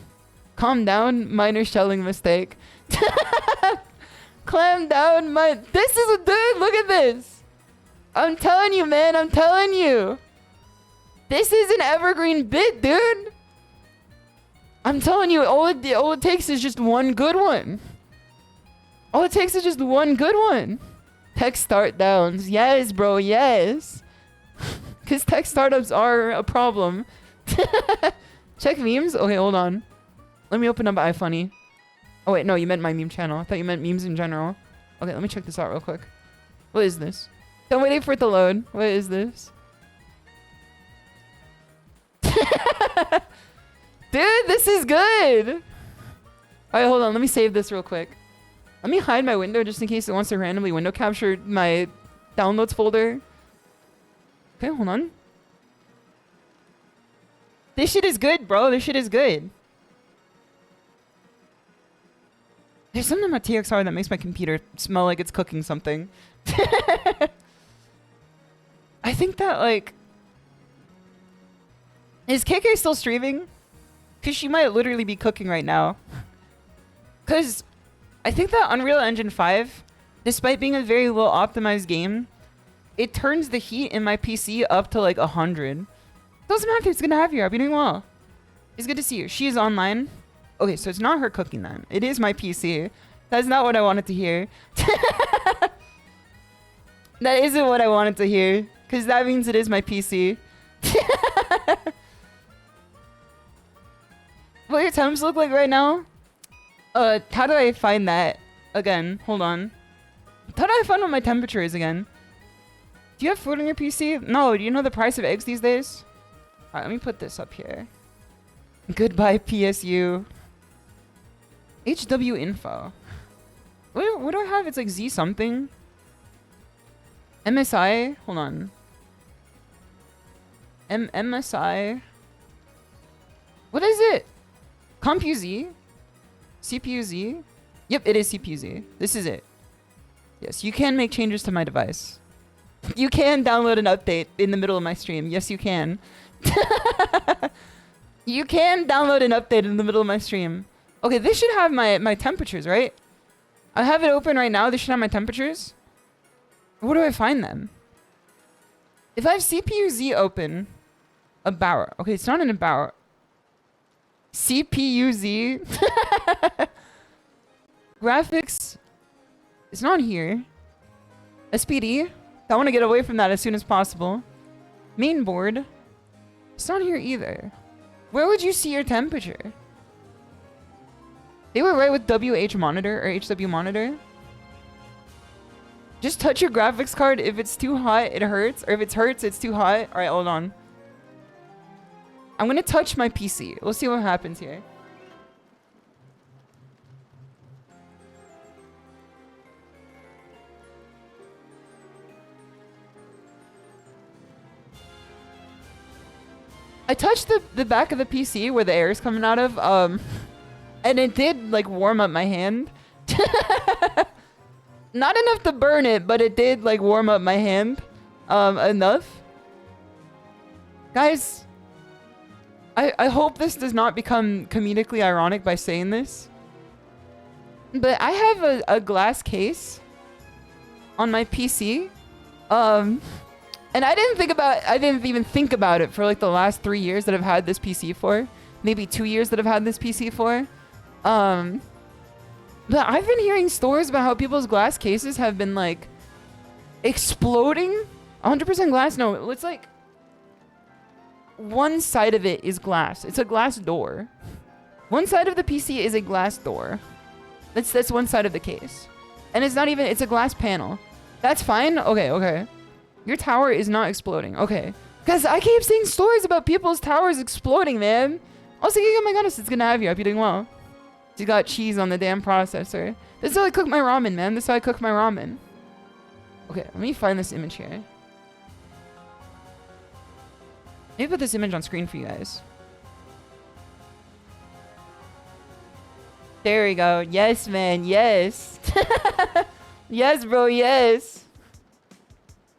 Calm down, minor shelling mistake. Clam down, this is a dude, look at this. I'm telling you, man, I'm telling you. This is an evergreen bit, dude. I'm telling you, all it takes is just one good one. All it takes is just one good one. Tech start downs. Yes, bro, yes. Because tech startups are a problem. Check memes? Okay, hold on. Let me open up iFunny. Oh, wait, no, you meant my meme channel. I thought you meant memes in general. Okay, let me check this out real quick. What is this? Don't wait for it to load. What is this? Dude, this is good. All right, hold on. Let me save this real quick. Let me hide my window just in case it wants to randomly window capture my downloads folder. Okay, hold on. This shit is good, bro. This shit is good. There's something about TXR that makes my computer smell like it's cooking something. I think that, like... Is KK still streaming? Because she might literally be cooking right now. Because I think that Unreal Engine 5, despite being a very low optimized game, it turns the heat in my PC up to like 100. Doesn't matter, it's gonna have you. I'll be doing well. It's good to see you. She is online. Okay, so it's not her cooking then. It is my PC. That's not what I wanted to hear. That isn't what I wanted to hear. Because that means it is my PC. What your temps look like right now? How do I find that? Again, hold on. How do I find what my temperature is again? Do you have food on your PC? No, do you know the price of eggs these days? Alright, let me put this up here. Goodbye, PSU. HW info. What do I have? It's like Z something. MSI? Hold on. MSI. What is it? CompuZ? CPU-Z? Yep, it is CPU-Z. This is it. Yes, you can make changes to my device. You can download an update in the middle of my stream. Yes, you can. You can download an update in the middle of my stream. Okay, this should have my temperatures, right? I have it open right now. This should have my temperatures. Where do I find them? If I have CPU-Z open, about. Okay, it's not an about. CPU-Z. Graphics. It's not here. SPD. I want to get away from that as soon as possible. Main board. It's not here either. Where would you see your temperature? They were right with WH monitor or HW monitor. Just touch your graphics card. If it's too hot, it hurts. Or if it hurts, it's too hot. All right, hold on. I'm going to touch my PC. We'll see what happens here. I touched the back of the PC where the air is coming out of, and it did like warm up my hand. Not enough to burn it, but it did like warm up my hand, enough. Guys, I hope this does not become comedically ironic by saying this. But I have a glass case on my PC. And I didn't even think about it for like the last 3 years that I've had this PC for. Maybe 2 years that I've had this PC for. But I've been hearing stories about how people's glass cases have been like exploding. 100% glass? No, it's like one side of it is glass. It's a glass door. One side of the PC is a glass door. That's one side of the case. And it's not even, it's a glass panel. That's fine? Okay. Your tower is not exploding. Okay. Because I keep seeing stories about people's towers exploding, man. I was thinking, oh my goodness, it's gonna have you. I hope you're doing well. You got cheese on the damn processor. This is how I cook my ramen, man. This is how I cook my ramen. Okay, let me find this image here. Let me put this image on screen for you guys. There we go. Yes, man. Yes. Yes, bro. Yes.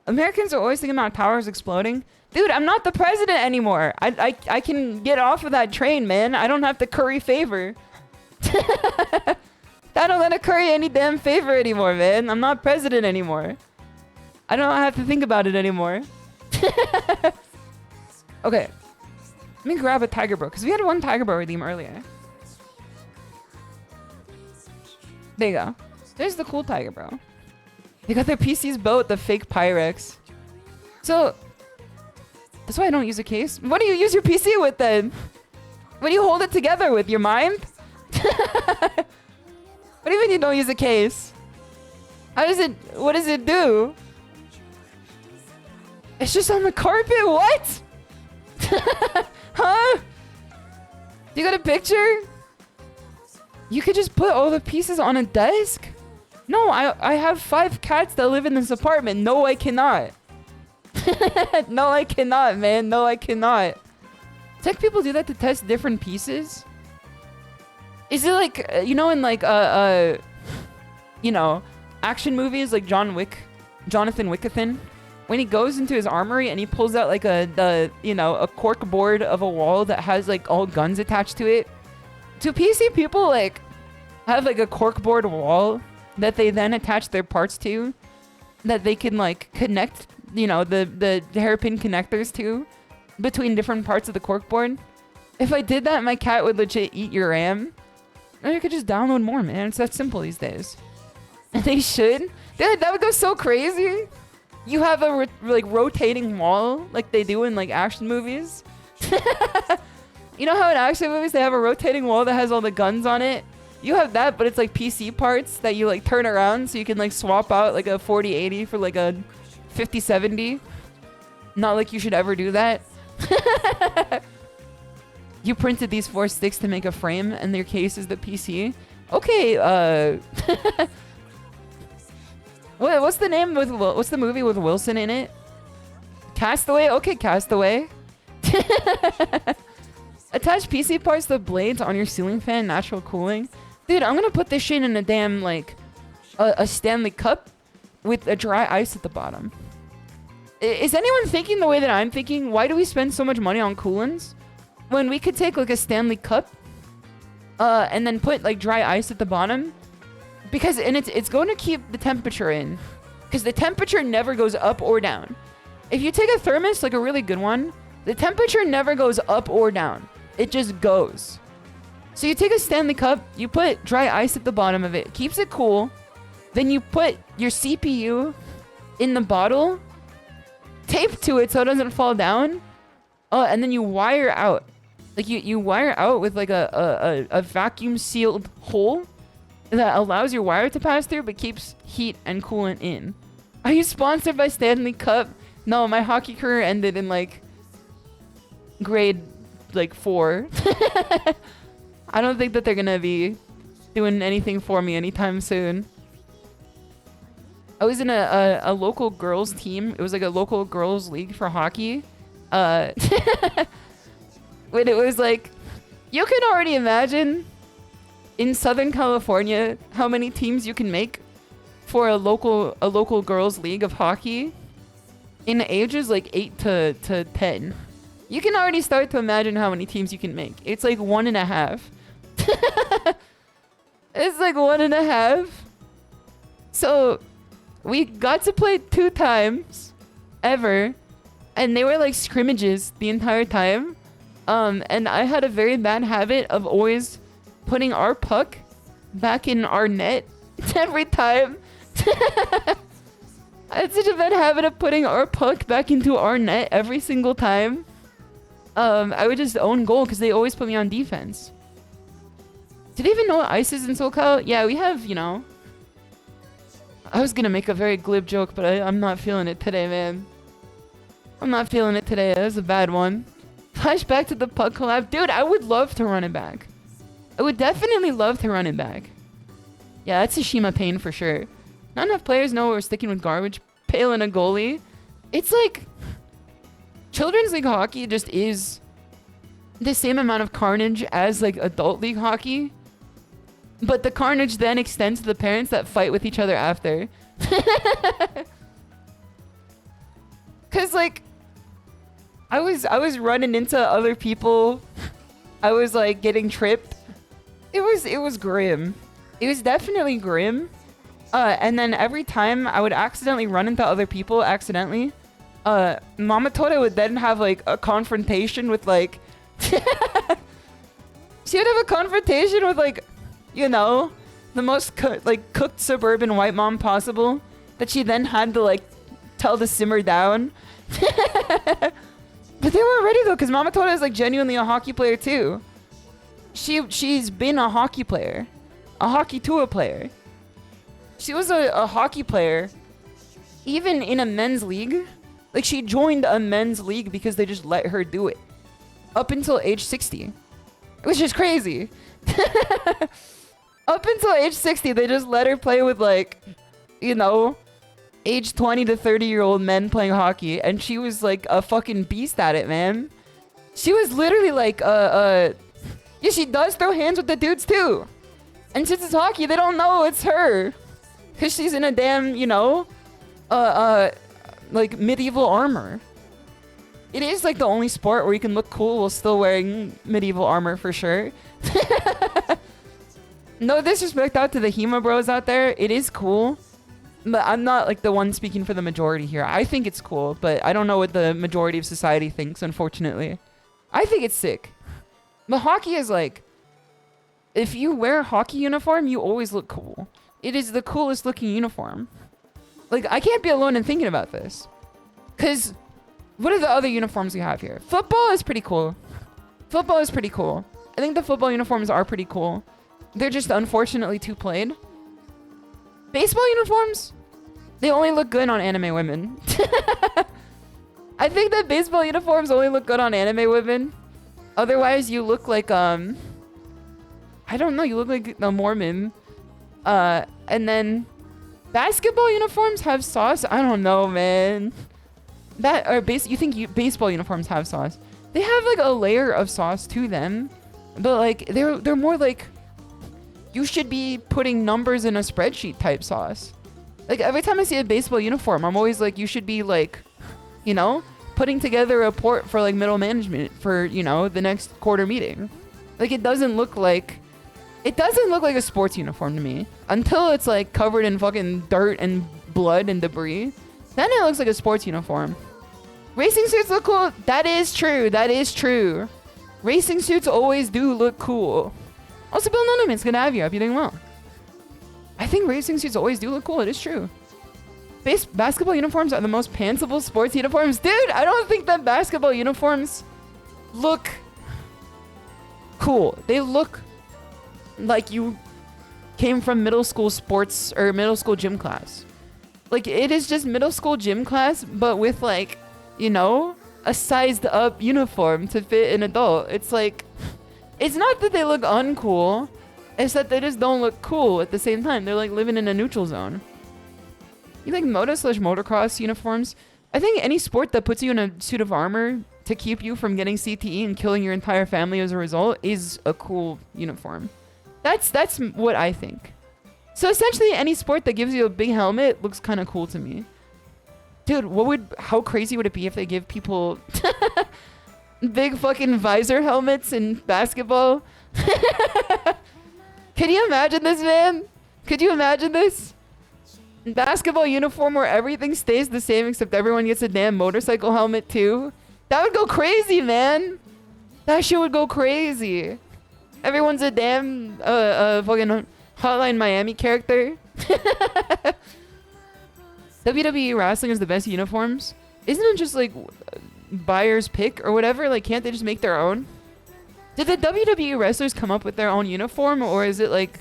Americans are always thinking about towers exploding. Dude, I'm not the president anymore. I can get off of that train, man. I don't have to curry favor. I don't let it curry any damn favor anymore, man. I'm not president anymore. I don't have to think about it anymore. Okay. Let me grab a tiger bro, because we had one tiger bro redeem earlier. There you go. There's the cool tiger bro. They got their PCs built with the fake Pyrex. So, that's why I don't use a case. What do you use your PC with then? What do you hold it together with? Your mind? What do you mean you don't use a case? How does it, what does it do? It's just on the carpet? What? Huh? You got a picture? You could just put all the pieces on a desk? No, I have 5 cats that live in this apartment. No, I cannot. No, I cannot, man. No, I cannot. Tech people do that to test different pieces? Is it like, you know, in like, you know, action movies like Jonathan Wickathan? When he goes into his armory and he pulls out like you know, a cork board of a wall that has like all guns attached to it. Do PC people like have like a cork board wall that they then attach their parts to, that they can like connect, you know, the hairpin connectors to between different parts of the cork board? If I did that, my cat would legit eat your RAM. Or you could just download more, man. It's that simple these days. And they should. Dude, that would go so crazy. You have a like rotating wall like they do in like action movies. You know how in action movies they have a rotating wall that has all the guns on it? You have that, but it's like PC parts that you like turn around so you can like swap out like a 4080 for like a 5070. Not like you should ever do that. You printed these 4 sticks to make a frame and their case is the PC. Okay, what's the name with, what's the movie with Wilson in it? Castaway? Okay, Castaway. Attach PC parts to blades on your ceiling fan, natural cooling. Dude, I'm gonna put this shit in a damn, like, a Stanley cup with a dry ice at the bottom. Is anyone thinking the way that I'm thinking? Why do we spend so much money on coolants when we could take, like, a Stanley cup and then put, like, dry ice at the bottom? Because, and it's going to keep the temperature in. Because the temperature never goes up or down. If you take a thermos, like a really good one, the temperature never goes up or down. It just goes. So you take a Stanley cup, you put dry ice at the bottom of it, keeps it cool. Then you put your CPU in the bottle, tape to it so it doesn't fall down. And then you wire out. Like you wire out with like a vacuum sealed hole that allows your wire to pass through but keeps heat and coolant in. Are you sponsored by Stanley Cup? No, my hockey career ended in like grade like 4. I don't think that they're gonna be doing anything for me anytime soon. I was in a local girls team. It was like a local girls league for hockey. When it was like, you can already imagine in Southern California how many teams you can make for a local girls league of hockey in ages like 8 to 10. You can already start to imagine how many teams you can make. It's like 1.5. It's like 1.5. So we got to play 2 times ever, and they were like scrimmages the entire time. And I had a very bad habit of always putting our puck back in our net every time. I had such a bad habit of putting our puck back into our net every single time. I would just own goal because they always put me on defense. Do they even know what ice is in SoCal? Yeah, we have, you know. I was gonna make a very glib joke, but I'm not feeling it today, man. I'm not feeling it today. That was a bad one. Flashback to the puck collab. Dude, I would love to run it back. I would definitely love to run it back. Yeah, that's a Shima pain for sure. Not enough players know we're sticking with garbage. Pale and a goalie. It's like... Children's League hockey just is the same amount of carnage as like adult league hockey. But the carnage then extends to the parents that fight with each other after. Cause like I was running into other people. I was like getting tripped. It was grim. It was definitely grim. And then every time I would accidentally run into other people accidentally, Mama Toda would then have like a confrontation with like she would have a confrontation with like, you know, the most cooked suburban white mom possible that she then had to like tell to simmer down. But they weren't ready though, because Mama Toda is like genuinely a hockey player too. She's been a hockey player, a hockey tour player. She was a hockey player, even in a men's league. Like she joined a men's league because they just let her do it, up until age 60, which is crazy. Up until age 60, they just let her play with like, you know, age 20 to 30-year-old men playing hockey, and she was like a fucking beast at it, man. She was literally like, yeah, she does throw hands with the dudes too. And since it's hockey, they don't know it's her, cause she's in a damn, you know, like medieval armor. It is like the only sport where you can look cool while still wearing medieval armor for sure. No disrespect out to the Hema bros out there. It is cool. But I'm not like the one speaking for the majority here. I think it's cool, but I don't know what the majority of society thinks, unfortunately. I think it's sick. But hockey is like, if you wear a hockey uniform, you always look cool. It is the coolest looking uniform. Like, I can't be alone in thinking about this. Because what are the other uniforms we have here? Football is pretty cool. Football is pretty cool. I think the football uniforms are pretty cool. They're just unfortunately too plain. Baseball uniforms, they only look good on anime women. I think that baseball uniforms only look good on anime women. Otherwise, you look like, I don't know, you look like a Mormon. And then basketball uniforms have sauce? I don't know, man. You think baseball uniforms have sauce? They have like a layer of sauce to them, but like they're more like, you should be putting numbers in a spreadsheet type sauce. Like every time I see a baseball uniform, I'm always like, you should be like, you know, putting together a report for like middle management for, you know, the next quarter meeting. Like it doesn't look like a sports uniform to me until it's like covered in fucking dirt and blood and debris. Then it looks like a sports uniform. Racing suits look cool. That is true. That is true. Racing suits always do look cool. Also, Bill Nunham, it's good to have you. I hope you're doing well. I think racing suits always do look cool. It is true. Basketball uniforms are the most pantsable sports uniforms. Dude, I don't think that basketball uniforms look cool. They look like you came from middle school sports or middle school gym class. Like, it is just middle school gym class, but with, like, you know, a sized up uniform to fit an adult. It's like, it's not that they look uncool, it's that they just don't look cool at the same time. They're like living in a neutral zone. You like moto/motocross uniforms? I think any sport that puts you in a suit of armor to keep you from getting CTE and killing your entire family as a result is a cool uniform. That's what I think. So essentially any sport that gives you a big helmet looks kind of cool to me. Dude, how crazy would it be if they give people Big fucking visor helmets in basketball. Can you imagine this, man? Could you imagine this? Basketball uniform where everything stays the same except everyone gets a damn motorcycle helmet too. That would go crazy, man. That shit would go crazy. Everyone's a damn fucking Hotline Miami character. WWE wrestling is the best uniforms. Isn't it just like buyer's pick or whatever? Like, can't they just make their own? Did the WWE wrestlers come up with their own uniform, or is it like,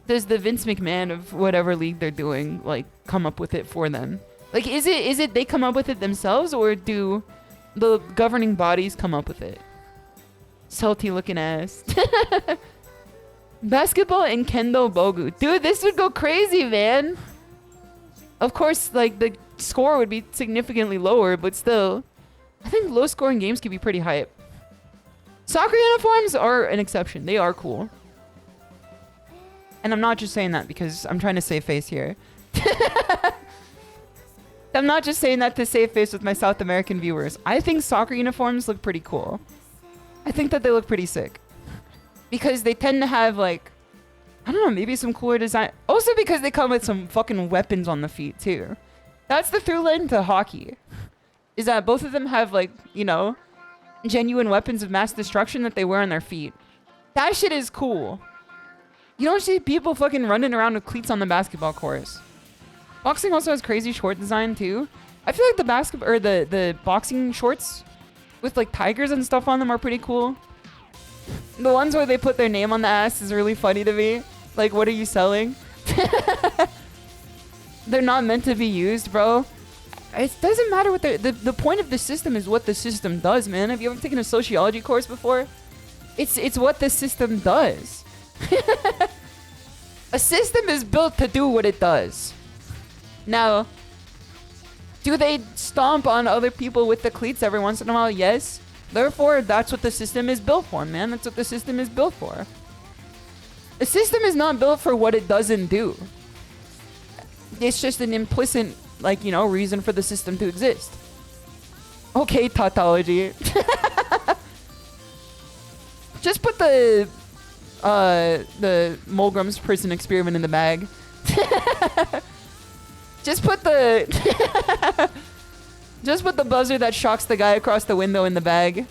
does the Vince McMahon of whatever league they're doing like come up with it for them? Like, is it they come up with it themselves, or do the governing bodies come up with it? Salty looking ass. Basketball and kendo bogu. Dude, this would go crazy, man. Of course, like, the score would be significantly lower, but still, I think low scoring games could be pretty hype. Soccer uniforms are an exception. They are cool. And I'm not just saying that because I'm trying to save face here. I'm not just saying that to save face with my South American viewers. I think soccer uniforms look pretty cool. I think that they look pretty sick. Because they tend to have, like, I don't know, maybe some cooler design. Also because they come with some fucking weapons on the feet, too. That's the through line to hockey. Is that both of them have, like, you know, genuine weapons of mass destruction that they wear on their feet. That shit is cool. You don't see people fucking running around with cleats on the basketball courts. Boxing also has crazy short design, too. I feel like the basketball, or the boxing shorts with, like, tigers and stuff on them are pretty cool. The ones where they put their name on the ass is really funny to me. Like, what are you selling? They're not meant to be used, bro. It doesn't matter what the point of the system is what the system does, man. Have you ever taken a sociology course before? It's what the system does. A system is built to do what it does. Now, do they stomp on other people with the cleats every once in a while? Yes. Therefore, that's what the system is built for, man. That's what the system is built for. The system is not built for what it doesn't do. It's just an implicit, like, you know, reason for the system to exist. Okay, tautology. Just put the Mulgram's prison experiment in the bag. Just put the just put the buzzer that shocks the guy across the window in the bag.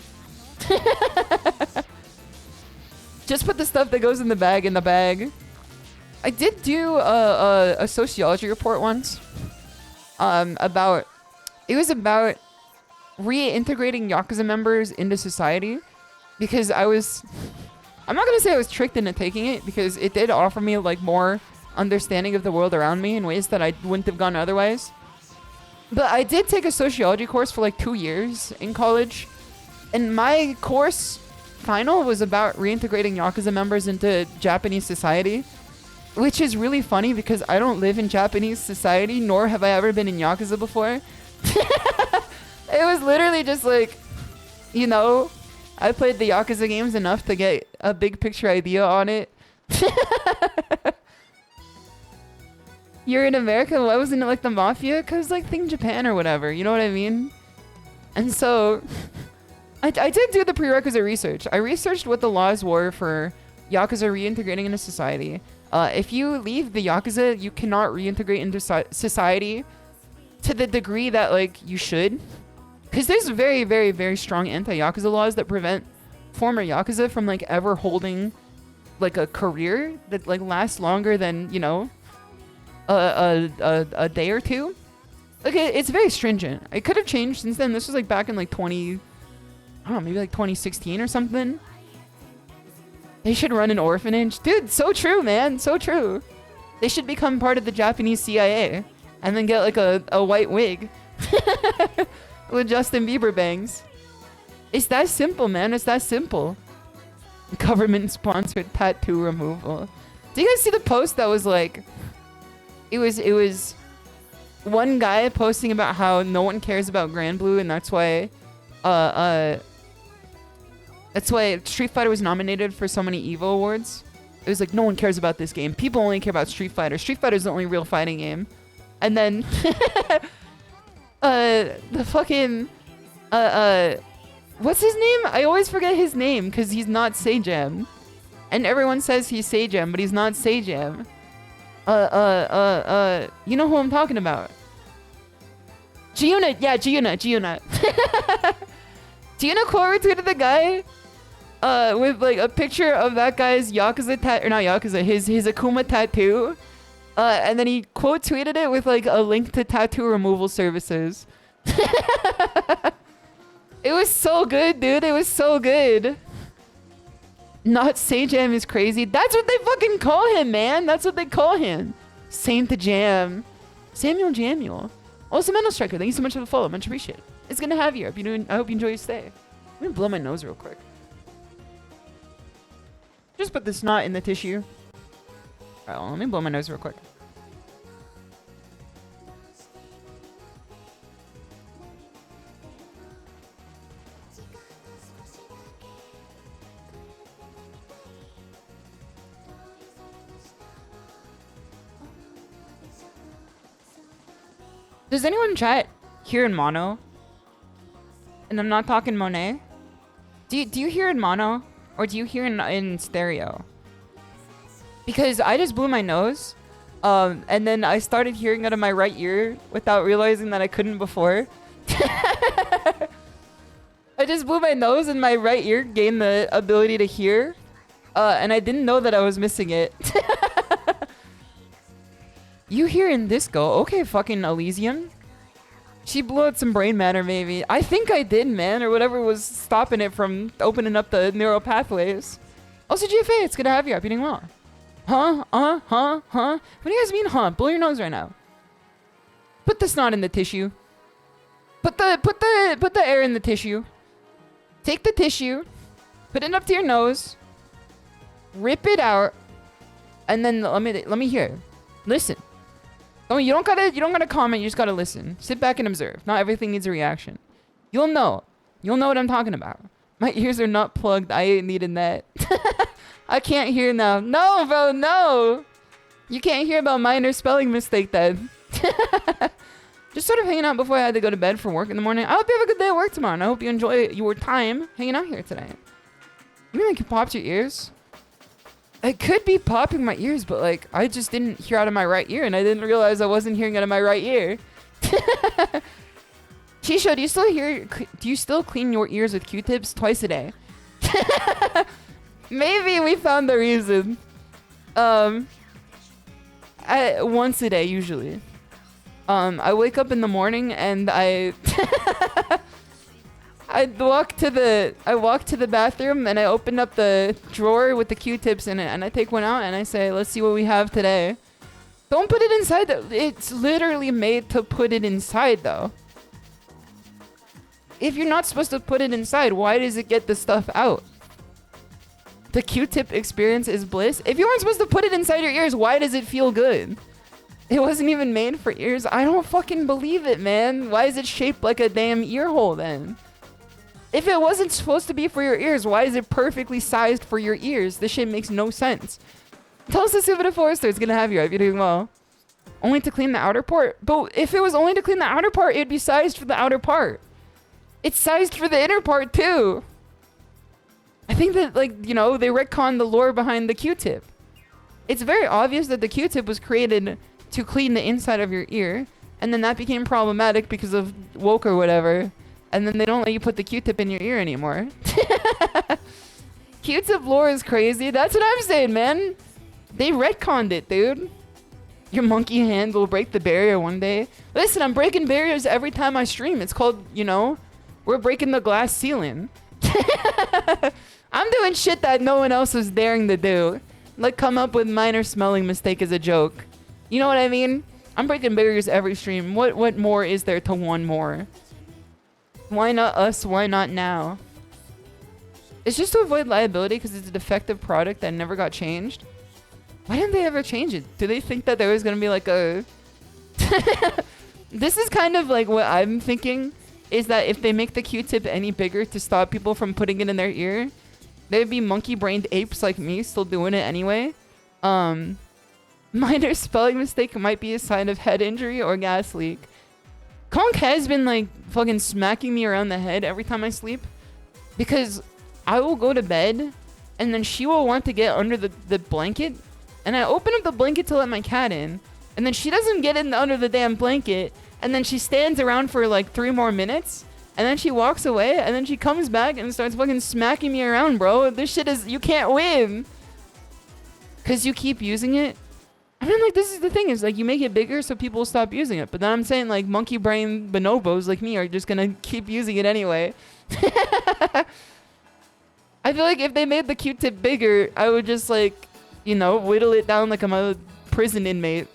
Just put the stuff that goes in the bag. I did do a sociology report once. About reintegrating Yakuza members into society, because I'm not gonna say I was tricked into taking it, because it did offer me like more understanding of the world around me in ways that I wouldn't have gone otherwise. But I did take a sociology course for like 2 years in college, and my course final was about reintegrating Yakuza members into Japanese society, which is really funny because I don't live in Japanese society, nor have I ever been in Yakuza before. It was literally just like, you know, I played the Yakuza games enough to get a big picture idea on it. You're in America? Why wasn't it like the Mafia? Because, like, think Japan or whatever. You know what I mean? And so, I did do the prerequisite research. I researched what the laws were for Yakuza reintegrating into society. If you leave the Yakuza, you cannot reintegrate into society to the degree that, like, you should. Because there's very, very, very strong anti-Yakuza laws that prevent former Yakuza from, like, ever holding, like, a career that, like, lasts longer than, you know, a day or two. Like, it's very stringent. It could have changed since then. This was, like, back in, like, I don't know, maybe, like, 2016 or something. They should run an orphanage. Dude, so true, man. So true. They should become part of the Japanese CIA and then get, like, a white wig with Justin Bieber bangs. It's that simple, man. It's that simple. Government-sponsored tattoo removal. Do you guys see the post that was, like... It was one guy posting about how no one cares about Grand Blue, and that's why Street Fighter was nominated for so many EVO awards. It was like, no one cares about this game. People only care about Street Fighter. Street Fighter is the only real fighting game. And then the fucking What's his name? I always forget his name because he's not Seijam. And everyone says he's Seijam, but he's not Seijam. You know who I'm talking about. Giuna, yeah, Giuna. Giuna quote retweeted the guy with like a picture of that guy's Yakuza tattoo, or not Yakuza, his Akuma tattoo. And then he quote tweeted it with like a link to tattoo removal services. It was so good, dude. It was so good. Not Seijam is crazy. That's what they fucking call him, man. That's what they call him. Saint Jam. Samuel Jamuel. Also, Mental Striker, thank you so much for the follow. Much appreciated. It's good to have you. I hope you enjoy your stay. Let me blow my nose real quick. Just put the snot in the tissue. Alright, well, let me blow my nose real quick. Does anyone chat hear in mono? And I'm not talking Monet. Do you hear in mono? Or do you hear in stereo? Because I just blew my nose. And then I started hearing out of my right ear without realizing that I couldn't before. I just blew my nose and my right ear gained the ability to hear. And I didn't know that I was missing it. You hear in disco? Okay, fucking Elysium. She blew out some brain matter, maybe. I think I did, man, or whatever was stopping it from opening up the neural pathways. Also, GFA, it's good to have you. Hope you're doing well. Huh? What do you guys mean, huh? Blow your nose right now. Put the snot in the tissue. Put the air in the tissue. Take the tissue. Put it up to your nose. Rip it out. And then let me hear. Listen. Oh, you don't gotta comment, you just gotta listen. Sit back and observe. Not everything needs a reaction. You'll know what I'm talking about. My ears are not plugged. I ain't needing that. I can't hear now. No, bro, no. You can't hear about minor spelling mistake then. Just sort of hanging out before I had to go to bed for work in the morning. I hope you have a good day at work tomorrow, and I hope you enjoy your time hanging out here tonight. You mean like you popped your ears? I could be popping my ears, but like I just didn't hear out of my right ear, and I didn't realize I wasn't hearing out of my right ear. Shisho, do you still clean your ears with Q-tips twice a day? Maybe we found the reason. Once a day usually. I wake up in the morning and I walk to the bathroom and I open up the drawer with the Q-tips in it and I take one out and I say, let's see what we have today. Don't put it inside. It's literally made to put it inside though. If you're not supposed to put it inside, why does it get the stuff out? The Q-tip experience is bliss. If you weren't supposed to put it inside your ears, why does it feel good? It wasn't even made for ears. I don't fucking believe it, man. Why is it shaped like a damn ear hole then? If it wasn't supposed to be for your ears, why is it perfectly sized for your ears? This shit makes no sense. Tell us to see what a Forester is gonna have you. I hope you're doing well. Only to clean the outer part? But if it was only to clean the outer part, it'd be sized for the outer part. It's sized for the inner part too. I think that, like, you know, they retconned the lore behind the Q-tip. It's very obvious that the Q-tip was created to clean the inside of your ear, and then that became problematic because of woke or whatever, and then they don't let you put the Q-tip in your ear anymore. Q-tip lore is crazy. That's what I'm saying, man. They retconned it, dude. Your monkey hand will break the barrier one day. Listen, I'm breaking barriers every time I stream. It's called, you know, we're breaking the glass ceiling. I'm doing shit that no one else was daring to do. Like come up with minor smelling mistake as a joke. You know what I mean? I'm breaking barriers every stream. What more is there to one more? Why not us? Why not now? It's just to avoid liability because it's a defective product that never got changed. Why didn't they ever change it? Do they think that there was going to be like a... This is kind of like what I'm thinking, is that if they make the Q-tip any bigger to stop people from putting it in their ear, they'd be monkey-brained apes like me still doing it anyway. Minor spelling mistake might be a sign of head injury or gas leak. Conk has been like fucking smacking me around the head every time I sleep. because I will go to bed and then she will want to get under the blanket, and I open up the blanket to let my cat in, and then she doesn't get in under the damn blanket, and then she stands around for like 3 more minutes, and then she walks away, and then she comes back and starts fucking smacking me around, bro. This shit is, you can't win. Cause you keep using it. I mean, like, this is the thing, is like, you make it bigger so people will stop using it. But then I'm saying, like, monkey brain bonobos like me are just gonna keep using it anyway. I feel like if they made the Q-tip bigger, I would just, like, you know, whittle it down like I'm a prison inmate.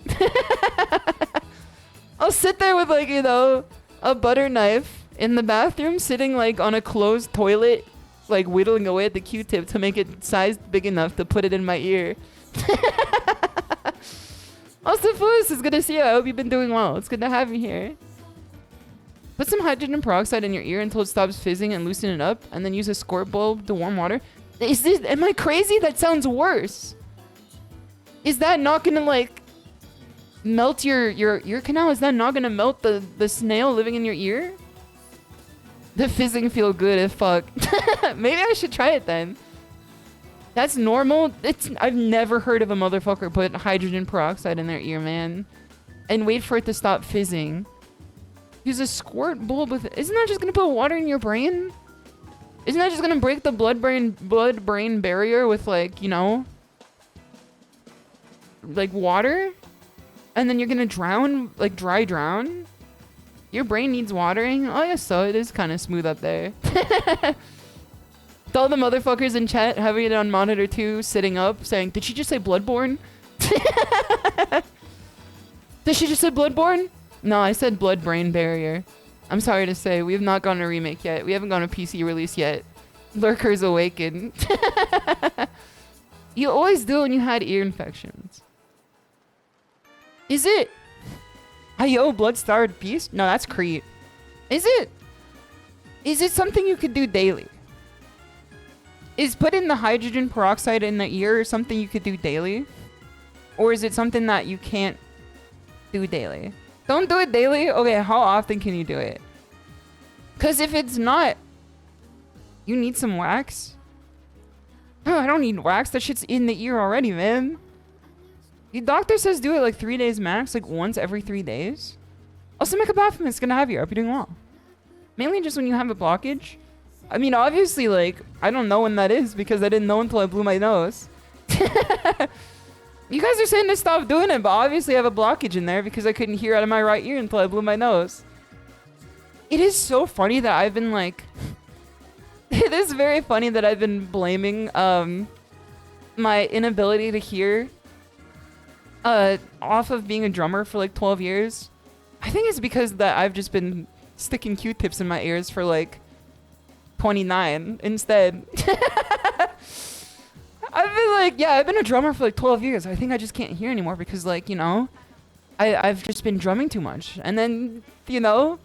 I'll sit there with, like, you know, a butter knife in the bathroom, sitting, like, on a closed toilet, like, whittling away at the Q-tip to make it sized big enough to put it in my ear. Also, Fulis, it's good to see you. I hope you've been doing well. It's good to have you here. Put some hydrogen peroxide in your ear until it stops fizzing and loosen it up, and then use a squirt bulb to warm water. Am I crazy? That sounds worse. Is that not gonna, like, melt your ear canal? Is that not gonna melt the snail living in your ear? The fizzing feel good as fuck. Maybe I should try it then. That's normal. I've never heard of a motherfucker put hydrogen peroxide in their ear, man, and wait for it to stop fizzing. Use a squirt bulb with it. Isn't that just gonna put water in your brain? Isn't that just gonna break the blood-brain barrier with, like, you know, like, water? And then you're gonna drown, like, dry drown? Your brain needs watering? Oh, yes, so it is kind of smooth up there. All the motherfuckers in chat having it on monitor 2, sitting up, saying, did she just say Bloodborne? Did she just say Bloodborne? No, I said blood-brain barrier. I'm sorry to say, we have not gone a remake yet. We haven't gone a PC release yet. Lurkers awaken. You always do when you had ear infections. Is it? Yo, blood-starved beast? No, that's Crete. Is it? Is it something you could do daily? Is putting the hydrogen peroxide in the ear something you could do daily? Or is it something that you can't do daily? Don't do it daily? Okay, how often can you do it? Because if it's not, you need some wax. Oh, I don't need wax. That shit's in the ear already, man. Your doctor says do it like 3 days max, like once every 3 days. Also, make a bathroom. It's gonna have you. I hope you're doing well. Mainly just when you have a blockage. I mean, obviously, like, I don't know when that is because I didn't know until I blew my nose. You guys are saying to stop doing it, but obviously I have a blockage in there because I couldn't hear out of my right ear until I blew my nose. It is so funny that I've been, like... It is very funny that I've been blaming my inability to hear off of being a drummer for, like, 12 years. I think it's because that I've just been sticking Q-tips in my ears for, like, 29 instead. I've been like, yeah, I've been a drummer for like 12 years. I think I just can't hear anymore because, like, you know, I've just been drumming too much. And then, you know,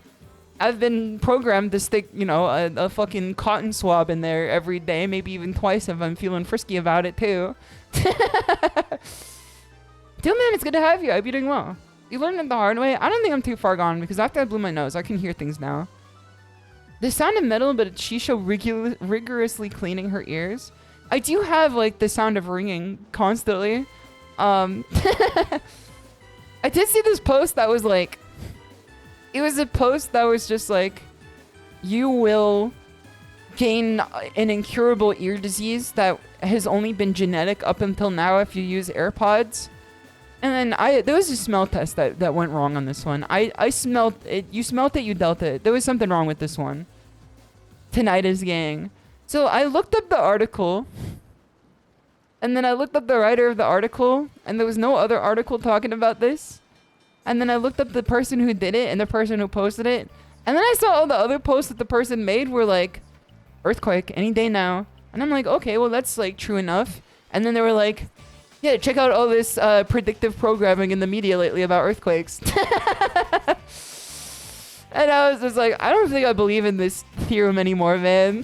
I've been programmed to stick, you know, a fucking cotton swab in there every day, maybe even twice if I'm feeling frisky about it too. Dude, man, it's good to have you. I hope you're doing well. You learned it the hard way. I don't think I'm too far gone because after I blew my nose, I can hear things now. They sounded metal, but it's SHISHOU rigorously cleaning her ears. I do have, like, the sound of ringing constantly. I did see this post that was, like... It was a post that was just, like... You will gain an incurable ear disease that has only been genetic up until now if you use AirPods. And then there was a smell test that went wrong on this one. I smelled it. You smelled it, you dealt it. There was something wrong with this one. Tinnitus gang. So I looked up the article, and then I looked up the writer of the article, and there was no other article talking about this. And then I looked up the person who did it and the person who posted it. And then I saw all the other posts that the person made were like, earthquake, any day now. And I'm like, okay, well, that's like true enough. And then they were like, yeah, check out all this predictive programming in the media lately about earthquakes. And I was just like, I don't think I believe in this theorem anymore, man.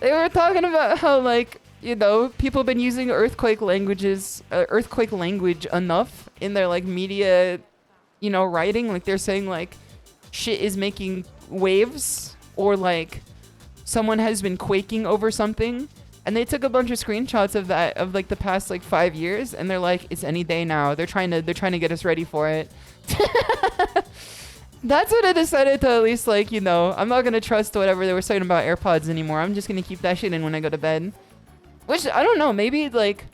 They were talking about how, like, you know, people have been using earthquake language enough in their, like, media, you know, writing. Like, they're saying, like, shit is making waves or like someone has been quaking over something, and they took a bunch of screenshots of that of like the past like 5 years, and they're like, it's any day now. They're trying to get us ready for it. That's what I decided to at least like, you know, I'm not gonna trust whatever they were saying about AirPods anymore. I'm just gonna keep that shit in when I go to bed. Which I don't know, maybe like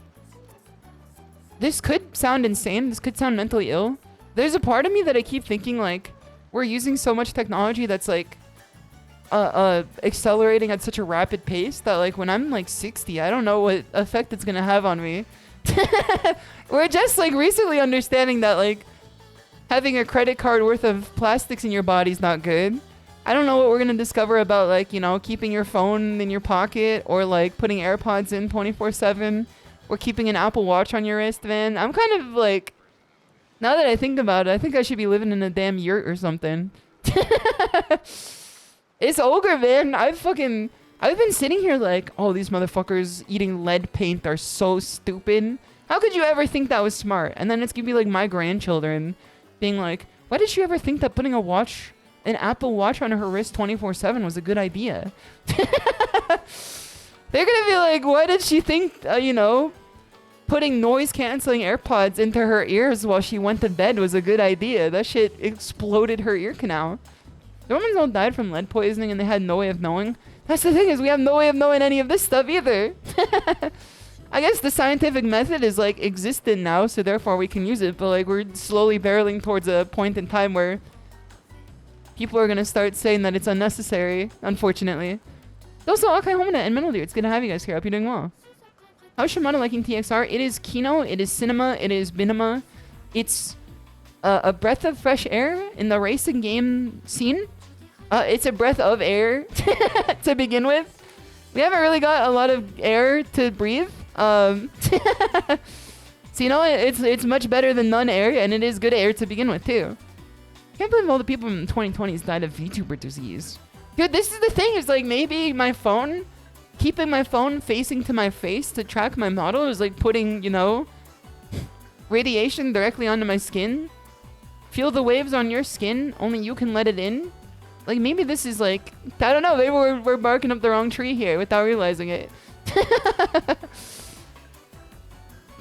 this could sound insane. This could sound mentally ill. There's a part of me that I keep thinking like we're using so much technology that's like accelerating at such a rapid pace that like when I'm like 60, I don't know what effect it's gonna have on me. We're just like recently understanding that like having a credit card worth of plastics in your body is not good. I don't know what we're gonna discover about like, you know, keeping your phone in your pocket or like putting AirPods in 24/7 or keeping an Apple Watch on your wrist, man. I'm kind of like, now that I think about it, I think I should be living in a damn yurt or something. It's ogre, man. I've been sitting here like, oh, these motherfuckers eating lead paint are so stupid. How could you ever think that was smart? And then it's gonna be like my grandchildren being like, why did she ever think that putting an Apple Watch on her wrist 24/7 was a good idea? They're gonna be like, why did she think, you know, putting noise-canceling AirPods into her ears while she went to bed was a good idea? That shit exploded her ear canal. The Romans all died from lead poisoning and they had no way of knowing. That's the thing, is we have no way of knowing any of this stuff either. I guess the scientific method is like existent now, so therefore we can use it, but like we're slowly barreling towards a point in time where people are gonna start saying that it's unnecessary, unfortunately. Also, okay, Homina and Mental Deer, it's good to have you guys here. Hope you're doing well. How's Shimada liking TXR? It is Kino, it is cinema, it is binema. It's a breath of fresh air in the racing game scene. It's a breath of air to begin with. We haven't really got a lot of air to breathe. So you know, it's much better than none air, and it is good air to begin with too. Can't believe all the people in the 2020s died of VTuber disease. Dude, this is the thing, is like maybe my phone, keeping my phone facing to my face to track my model is like putting, you know, radiation directly onto my skin. Feel the waves on your skin, only you can let it in. Like maybe this is like, I don't know, maybe we're barking up the wrong tree here without realizing it.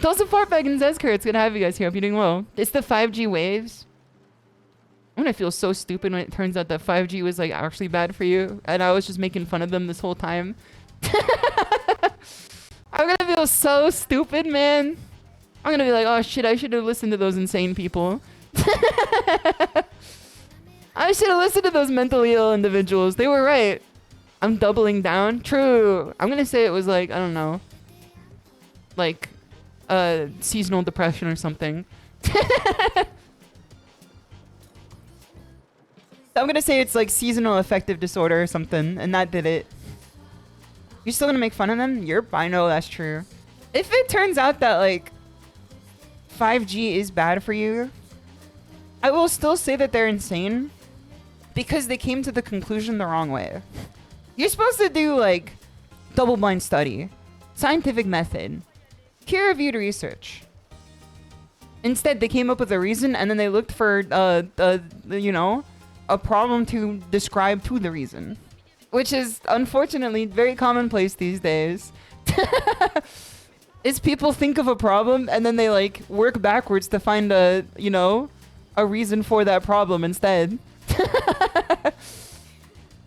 Tulsa Fartback and Zezker, it's good to have you guys here. Hope you're doing well. It's the 5G waves. I'm gonna feel so stupid when it turns out that 5G was like actually bad for you and I was just making fun of them this whole time. I'm gonna feel so stupid, man. I'm gonna be like, oh shit, I should have listened to those insane people. I should have listened to those mentally ill individuals. They were right. I'm doubling down. True. I'm gonna say it was like, I don't know, like seasonal depression or something. I'm gonna say it's like seasonal affective disorder or something, and that did it. You're still gonna make fun of them? Yerp, I know that's true. If it turns out that like 5G is bad for you, I will still say that they're insane because they came to the conclusion the wrong way. You're supposed to do like double-blind study, scientific method, peer-reviewed research. Instead, they came up with a reason and then they looked for, you know, a problem to describe to the reason, which is unfortunately very commonplace these days. Is people think of a problem and then they like work backwards to find a, you know, a reason for that problem instead.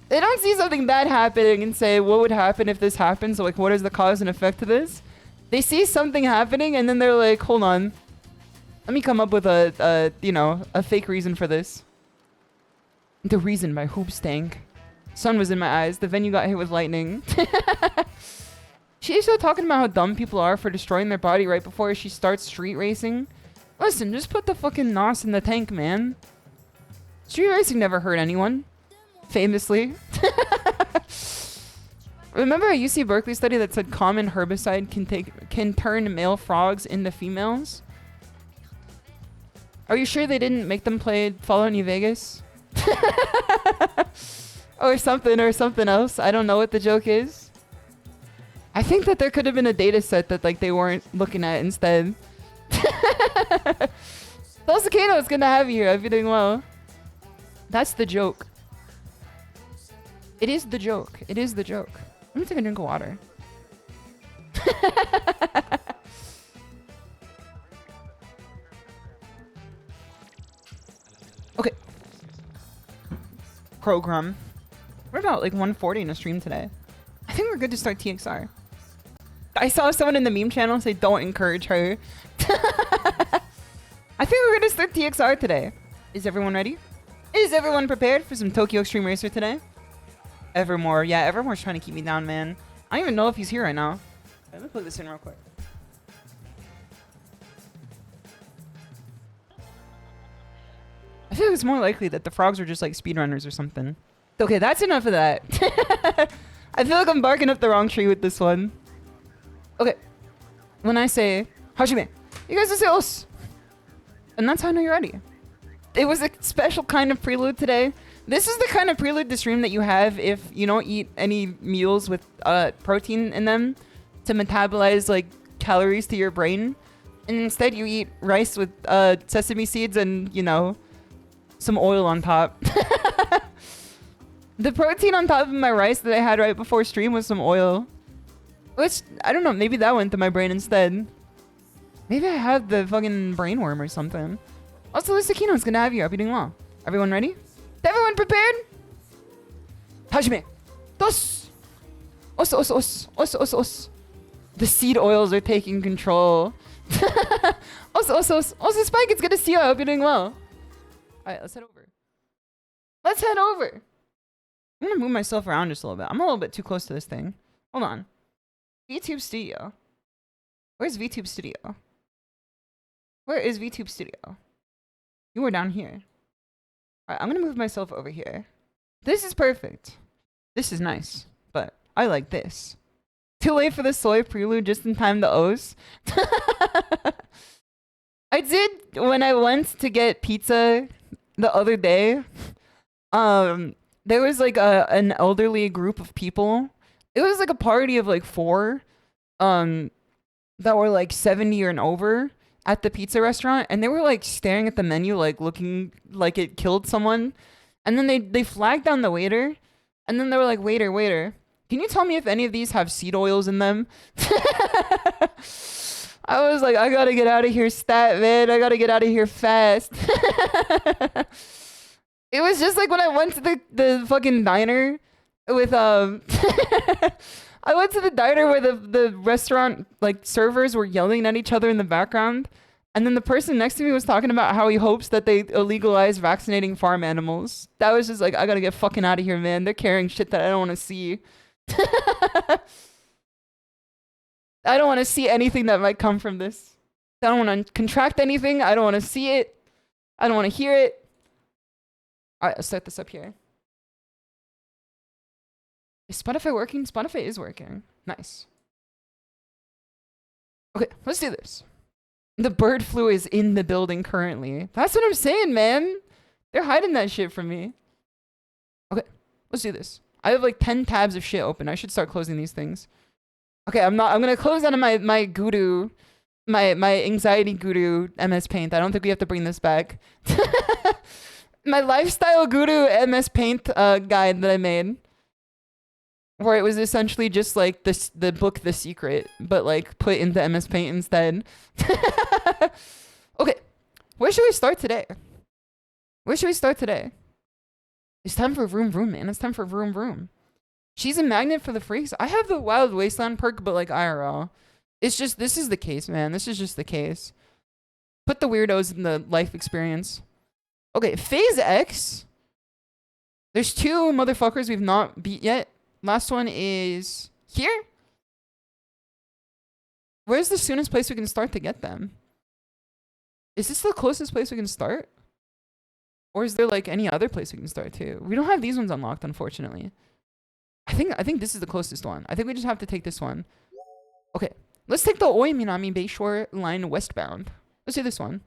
They don't see something bad happening and say, what would happen if this happens? Like, what is the cause and effect to this? They see something happening and then they're like, hold on, let me come up with a you know, a fake reason for this. The reason my hoops stank. Sun was in my eyes. The venue got hit with lightning. She's still talking about how dumb people are for destroying their body right before she starts street racing. Listen, just put the fucking NOS in the tank, man. Street racing never hurt anyone. Famously. Remember a UC Berkeley study that said common herbicide can turn male frogs into females? Are you sure they didn't make them play Fallout New Vegas? or something else. I don't know what the joke is. I think that there could have been a data set that like they weren't looking at instead. Volcano, it's good to have you here. Hope you're doing well. That's the joke. It is the joke. It is the joke. Let me take a drink of water. Okay. Program. We're about like 140 in a stream today. I think we're good to start TXR. I saw someone in the meme channel say don't encourage her. I think we're gonna start TXR today. Is everyone ready? Is everyone prepared for some Tokyo Extreme Racer today? Evermore. Yeah, Evermore's trying to keep me down, man. I don't even know if he's here right now. Let me plug this in real quick. I feel like it's more likely that the frogs are just like speedrunners or something. Okay, that's enough of that. I feel like I'm barking up the wrong tree with this one. Okay. When I say Hajime, you guys will say os. And that's how I know you're ready. It was a special kind of prelude today. This is the kind of prelude to stream that you have if you don't eat any meals with protein in them to metabolize like calories to your brain. And instead you eat rice with sesame seeds and, you know, some oil on top. The protein on top of my rice that I had right before stream was some oil. Which, I don't know, maybe that went to my brain instead. Maybe I had the fucking brain worm or something. Also, this Akino's gonna have you. Hope you're doing well. Everyone ready? Everyone prepared? Hajime. Dos. Os, os, os. Os, os, os. The seed oils are taking control. Os, os, os. Os, Spike, it's good to see you. I hope you're doing well. Alright, let's head over. Let's head over. I'm gonna move myself around just a little bit. I'm a little bit too close to this thing. Hold on. VTube Studio. Where's VTube Studio? Where is VTube Studio? You were down here. Alright, I'm gonna move myself over here. This is perfect. This is nice. But I like this. Too late for the soy prelude, just in time to O's. I did, when I went to get pizza the other day, there was like an elderly group of people. It was like a party of like 4 that were like 70 or and over at the pizza restaurant, and they were like staring at the menu like looking like it killed someone. And then they flagged down the waiter, and then they were like, waiter, can you tell me if any of these have seed oils in them? I was like, I gotta get out of here stat, man. I gotta get out of here fast. It was just like when I went to the fucking diner with I went to the diner where the restaurant like servers were yelling at each other in the background, and then the person next to me was talking about how he hopes that they illegalize vaccinating farm animals. That was just like, I gotta get fucking out of here, man. They're carrying shit that I don't want to see. I don't want to see anything that might come from this. I don't want to contract anything. I don't want to see it. I don't want to hear it. All right, let's start this up here. Is Spotify working? Spotify is working. Nice. Okay, let's do this. The bird flu is in the building currently. That's what I'm saying, man. They're hiding that shit from me. Okay, let's do this. I have like 10 tabs of shit open. I should start closing these things. Okay, I'm gonna close out of my guru, my anxiety guru MS Paint. I don't think we have to bring this back. My lifestyle guru MS Paint guide that I made, where it was essentially just like the book The Secret, but like put into MS Paint instead. Okay, where should we start today? It's time for vroom vroom, man. It's time for vroom vroom. She's a magnet for the freaks. I have the Wild Wasteland perk, but like IRL. It's just, this is the case, man. This is just the case. Put the weirdos in the life experience. Okay, Phase X. There's 2 motherfuckers we've not beat yet. Last one is here. Where's the soonest place we can start to get them? Is this the closest place we can start? Or is there like any other place we can start too? We don't have these ones unlocked, unfortunately. I think this is the closest one. I think we just have to take this one. Okay, let's take the Oi Minami Bayshore line westbound. Let's do this one.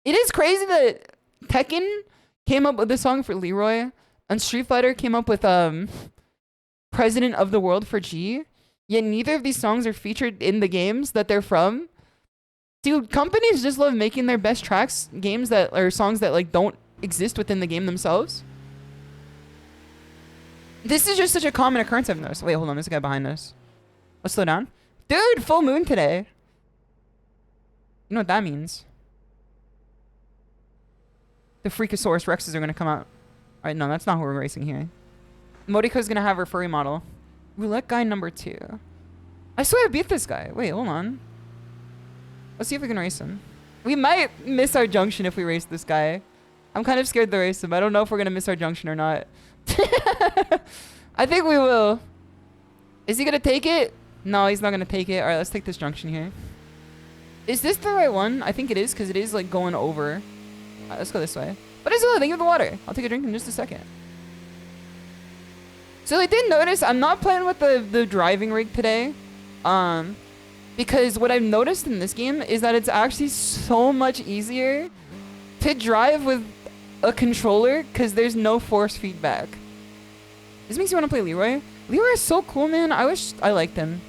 It is crazy that Tekken came up with this song for Leroy, and Street Fighter came up with President of the World for G, yet neither of these songs are featured in the games that they're from. Dude, companies just love making their best tracks games that are songs that like don't exist within the game themselves. This is just such a common occurrence I've noticed. Wait, hold on. There's a guy behind us. Let's slow down. Dude, full moon today. You know what that means? The Freakosaurus Rexes are going to come out. Alright, no, that's not who we're racing here. Modiko's going to have her furry model. Roulette guy number 2. I swear I beat this guy. Wait, hold on. Let's see if we can race him. We might miss our junction if we race this guy. I'm kind of scared to race him. I don't know if we're going to miss our junction or not. I think we will. Is he going to take it? No, he's not going to take it. Alright, let's take this junction here. Is this the right one? I think it is, because it is like going over. Alright, let's go this way. But as well, thank you for the water. I'll take a drink in just a second. So I did notice I'm not playing with the driving rig today. Because what I've noticed in this game is that it's actually so much easier to drive with a controller because there's no force feedback. This makes you want to play Leroy. Leroy is so cool, man. I wish I liked him.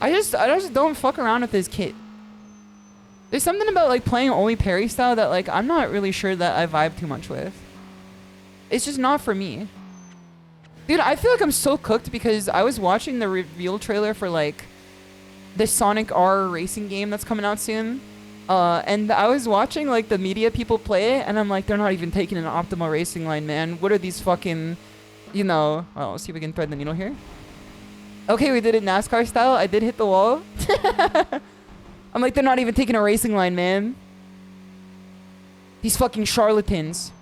I just don't fuck around with his kit. There's something about like playing only parry style that like I'm not really sure that I vibe too much with. It's just not for me. Dude, I feel like I'm so cooked because I was watching the reveal trailer for like the Sonic R racing game that's coming out soon. And I was watching like the media people play it and I'm like, they're not even taking an optimal racing line, man. What are these fucking, you know, well, let's see if we can thread the needle here. Okay, we did it NASCAR style. I did hit the wall. I'm like, they're not even taking a racing line, man. These fucking charlatans.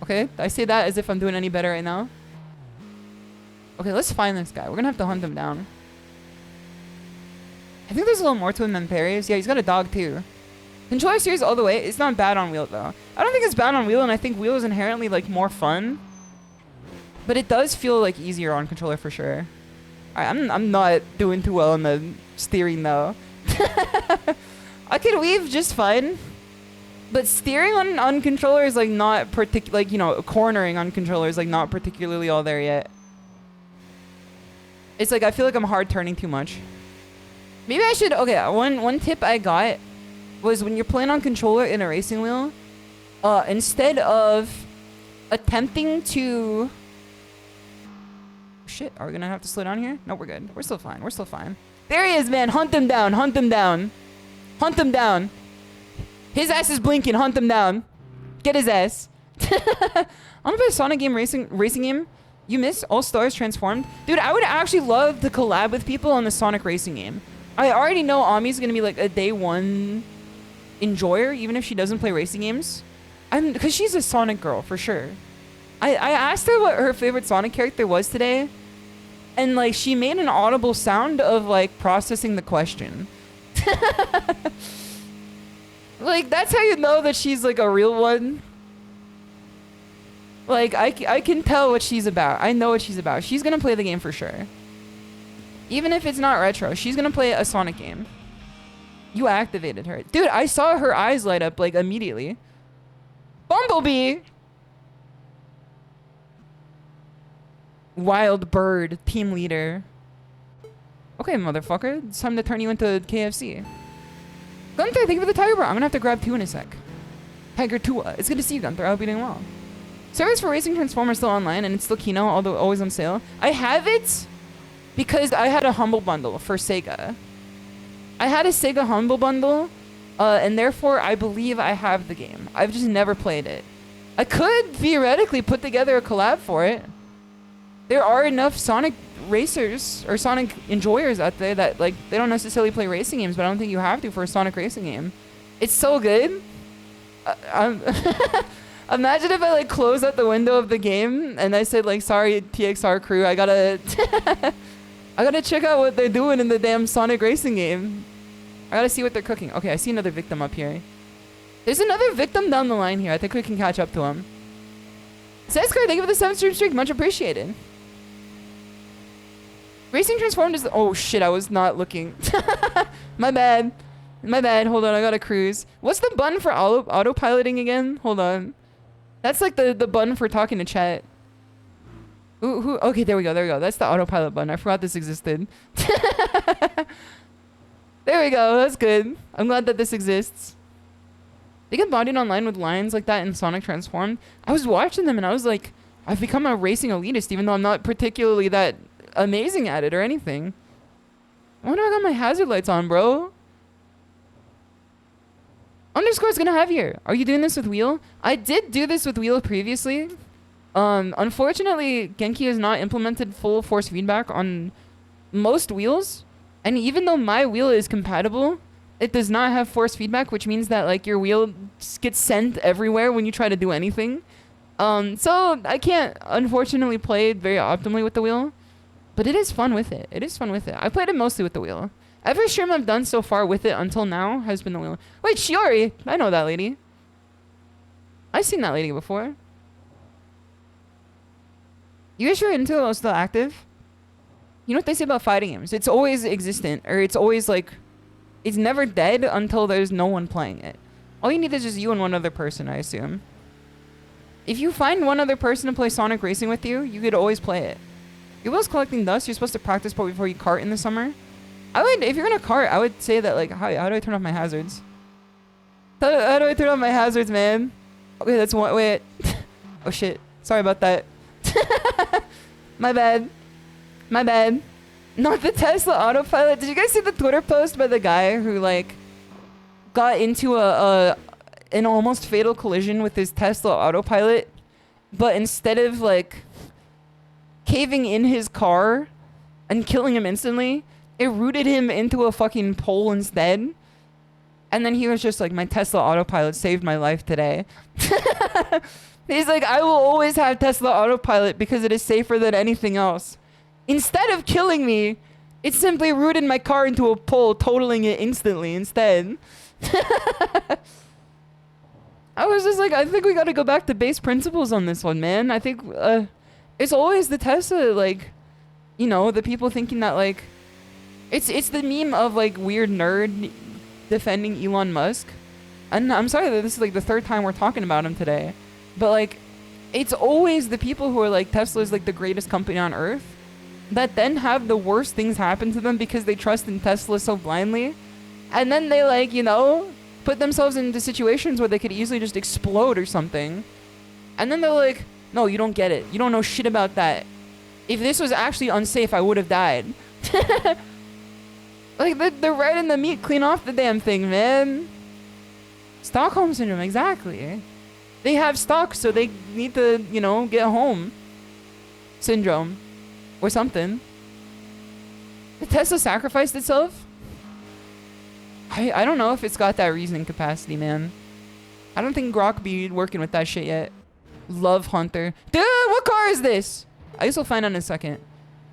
Okay, I say that as if I'm doing any better right now. Okay, let's find this guy. We're gonna have to hunt him down. I think there's a little more to him than parries. Yeah, he's got a dog too. Controller series all the way. It's not bad on wheel though. I don't think it's bad on wheel, and I think wheel is inherently like more fun. But it does feel like easier on controller for sure. I'm not doing too well on the steering though. I could weave just fine. But steering on controller is like not like, you know, cornering on controller is like not particularly all there yet. It's like I feel like I'm hard turning too much. Maybe I should, okay, one tip I got was when you're playing on controller in a racing wheel, instead of attempting to... Shit, are we gonna have to slow down here? No, we're good. We're still fine. We're still fine. There he is, man. Hunt him down. Hunt him down. Hunt him down. His ass is blinking. Hunt him down. Get his ass. I want to play a Sonic game racing game. You miss All Stars Transformed? Dude, I would actually love to collab with people on the Sonic racing game. I already know Ami's going to be like a day one enjoyer, even if she doesn't play racing games. Because she's a Sonic girl, for sure. I asked her what her favorite Sonic character was today. And, like, she made an audible sound of, like, processing the question. Like, that's how you know that she's, like, a real one. Like, I can tell what she's about. I know what she's about. She's gonna play the game for sure. Even if it's not retro, she's gonna play a Sonic game. You activated her. Dude, I saw her eyes light up, like, immediately. Bumblebee! Wild Bird, team leader. Okay, motherfucker. It's time to turn you into KFC. Gunther, thank you for the tiger bro. I'm gonna have to grab 2 in a sec. Tiger 2. It's good to see you, Gunther. I hope you're doing well. Service for Racing Transformer is still online, and it's still Kino, although always on sale. I have it because I had a Humble Bundle for Sega. I had a Sega Humble Bundle, and therefore I believe I have the game. I've just never played it. I could theoretically put together a collab for it. There are enough Sonic racers or Sonic enjoyers out there that like they don't necessarily play racing games, but I don't think you have to for a Sonic racing game. It's so good. Imagine if I like closed out the window of the game and I said like, sorry TXR crew, I gotta I gotta check out what they're doing in the damn Sonic racing game. I gotta see what they're cooking. Okay, I see another victim up here. There's another victim down the line here. I think we can catch up to him. Seskar, thank you for the 7th stream streak. Much appreciated. Racing Transformed is... Oh, shit. I was not looking. My bad. My bad. Hold on. I gotta cruise. What's the button for autopiloting again? Hold on. That's like the button for talking to chat. Ooh, okay, there we go. There we go. That's the autopilot button. I forgot this existed. There we go. That's good. I'm glad that this exists. They get bodied online with lines like that in Sonic Transformed. I was watching them and I was like, I've become a racing elitist, even though I'm not particularly that amazing at it or anything. I wonder if I got my hazard lights on, bro. Underscore's gonna have here. Are you doing this with wheel? I did do this with wheel previously. Unfortunately, Genki has not implemented full force feedback on most wheels. And even though my wheel is compatible, it does not have force feedback, which means that like your wheel gets sent everywhere when you try to do anything. So I can't unfortunately play it very optimally with the wheel, but it is fun with it. It is fun with it. I played it mostly with the wheel. Every stream I've done so far with it until now has been the wheel. Wait, Shiori! I know that lady. I've seen that lady before. You guys sure Intel is still active? You know what they say about fighting games? It's always existent, or it's always like, it's never dead until there's no one playing it. All you need is just you and one other person, I assume. If you find one other person to play Sonic Racing with you, you could always play it. Your wheel's collecting dust. You're supposed to practice before you kart in the summer. I would, if you're gonna kart, I would say that like, how do I turn off my hazards? How do I turn off my hazards, man? Okay, that's one. Wait. Oh shit. Sorry about that. My bad. My bad. Not the Tesla autopilot. Did you guys see the Twitter post by the guy who like got into an almost fatal collision with his Tesla autopilot, but instead of like caving in his car and killing him instantly, it rooted him into a fucking pole instead. And then he was just like, my Tesla autopilot saved my life today. He's like, I will always have Tesla autopilot because it is safer than anything else. Instead of killing me, it simply rooted my car into a pole, totaling it instantly instead. I was just like, I think we gotta go back to base principles on this one, man. I think it's always the Tesla, like, you know, the people thinking that, like, it's the meme of, like, weird nerd defending Elon Musk. And I'm sorry that this is, like, the third time we're talking about him today. But, like, it's always the people who are, like, Tesla's, like, the greatest company on Earth that then have the worst things happen to them because they trust in Tesla so blindly. And then they, like, you know, put themselves into situations where they could easily just explode or something. And then they're like, no, you don't get it. You don't know shit about that. If this was actually unsafe, I would have died. Like, they're right in the meat. Clean off the damn thing, man. Stockholm Syndrome, exactly. They have stock, so they need to, you know, get home. Syndrome. Or something. The Tesla sacrificed itself? I don't know if it's got that reasoning capacity, man. I don't think Grok be working with that shit yet. Love Hunter. Dude, what car is this? I guess we'll find out in a second.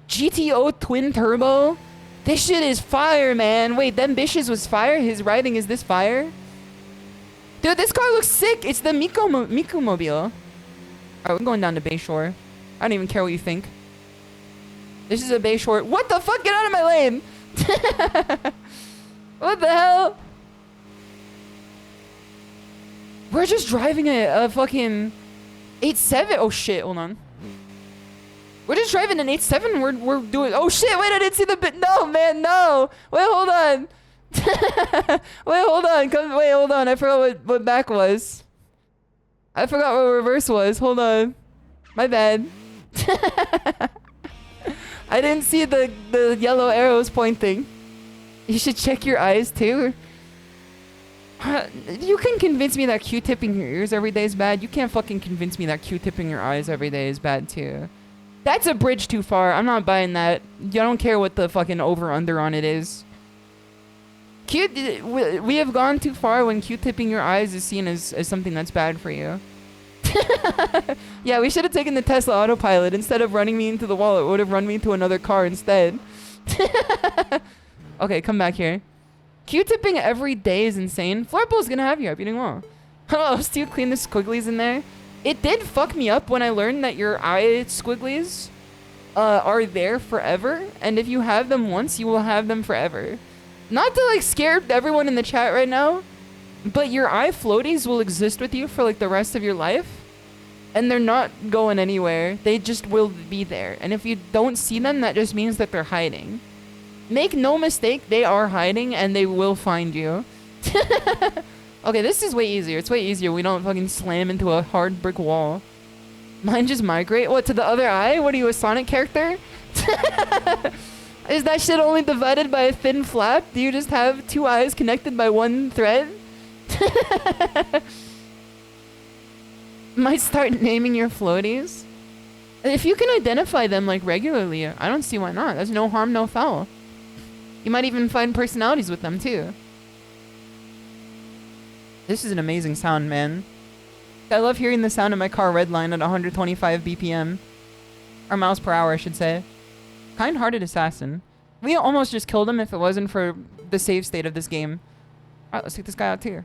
GTO Twin Turbo? This shit is fire, man. Wait, them bitches was fire? His riding is this fire? Dude, this car looks sick. It's the Miku Mobile. Alright, we're going down to Bayshore. I don't even care what you think. This is a Bayshore. What the fuck? Get out of my lane! What the hell? We're just driving a fucking 8.7. Oh shit, hold on. We're just driving an 8.7. We're doing. Oh shit, wait, I didn't see the bit. No, man, no. Wait, hold on. Wait, hold on. Wait, hold on. I forgot what back was. I forgot what reverse was. Hold on. My bad. I didn't see the yellow arrows pointing. You should check your eyes too. You can convince me that Q-tipping your ears every day is bad. You can't fucking convince me that Q-tipping your eyes every day is bad too. That's a bridge too far. I'm not buying that. I don't care what the fucking over-under on it is. We have gone too far when Q-tipping your eyes is seen as something that's bad for you. Yeah, we should have taken the Tesla autopilot. Instead of running me into the wall, it would have run me into another car instead. Okay, come back here. Q-tipping every day is insane. Florpool's gonna have you up. You're doing well. Hello, Stu, clean the squigglies in there. It did fuck me up when I learned that your eye squigglies are there forever. And if you have them once, you will have them forever. Not to like scare everyone in the chat right now, but your eye floaties will exist with you for like the rest of your life. And they're not going anywhere. They just will be there. And if you don't see them, that just means that they're hiding. Make no mistake, they are hiding and they will find you. Okay, this is way easier. It's way easier. We don't fucking slam into a hard brick wall. Mine just migrate? What, to the other eye? What are you, a Sonic character? Is that shit only divided by a thin flap? Do you just have two eyes connected by one thread? Might start naming your floaties. If you can identify them like regularly, I don't see why not. There's no harm, no foul. You might even find personalities with them too. This is an amazing sound, man. I love hearing the sound of my car redline at 125 BPM. Or miles per hour, I should say. Kind-hearted assassin. We almost just killed him if it wasn't for the save state of this game. Alright, let's take this guy out too.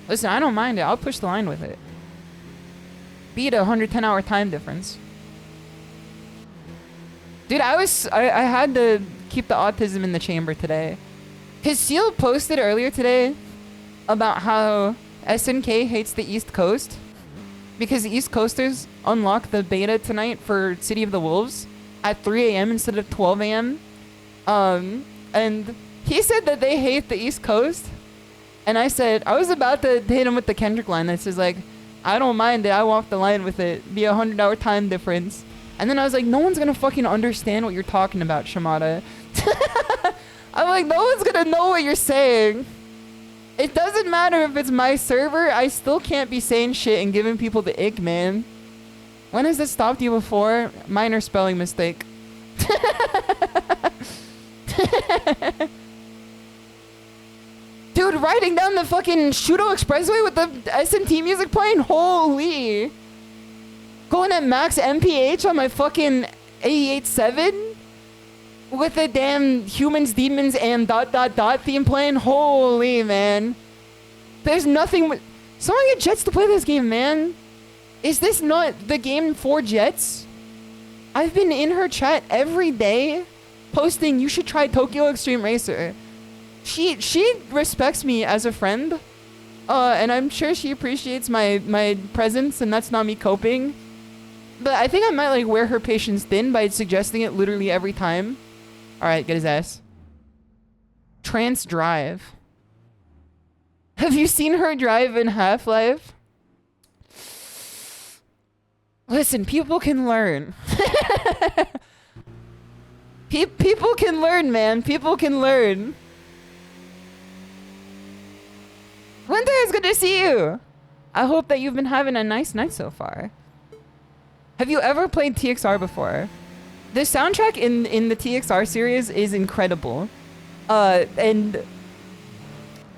Listen, I don't mind it. I'll push the line with it. Beat a 110-hour time difference. Dude, I had to keep the autism in the chamber today. His Seal posted earlier today about how SNK hates the East Coast because the East Coasters unlock the beta tonight for City of the Wolves at 3 a.m. instead of 12 a.m. And he said that they hate the East Coast. And I said, I was about to hit him with the Kendrick line that says like, I don't mind it, I walk the line with it. Be a 100-hour time difference. And then I was like, no one's gonna fucking understand what you're talking about, Shimada. I'm like, no one's gonna know what you're saying. It doesn't matter if it's my server, I still can't be saying shit and giving people the ick, man. When has this stopped you before? Minor spelling mistake. Dude, riding down the fucking Shudo Expressway with the SNT music playing? Holy. Going at max MPH on my fucking 88.7? With the damn humans, demons, and ... theme playing? Holy, man. There's nothing... Someone get Jets to play this game, man. Is this not the game for Jets? I've been in her chat every day posting, you should try Tokyo Extreme Racer. She respects me as a friend. And I'm sure she appreciates my presence, and that's not me coping. But I think I might like wear her patience thin by suggesting it literally every time. Alright, get his ass. Trance Drive. Have you seen her drive in Half-Life? Listen, people can learn. People can learn, man. People can learn. Winter, it's good to see you. I hope that you've been having a nice night so far. Have you ever played TXR before? The soundtrack in the TXR series is incredible. And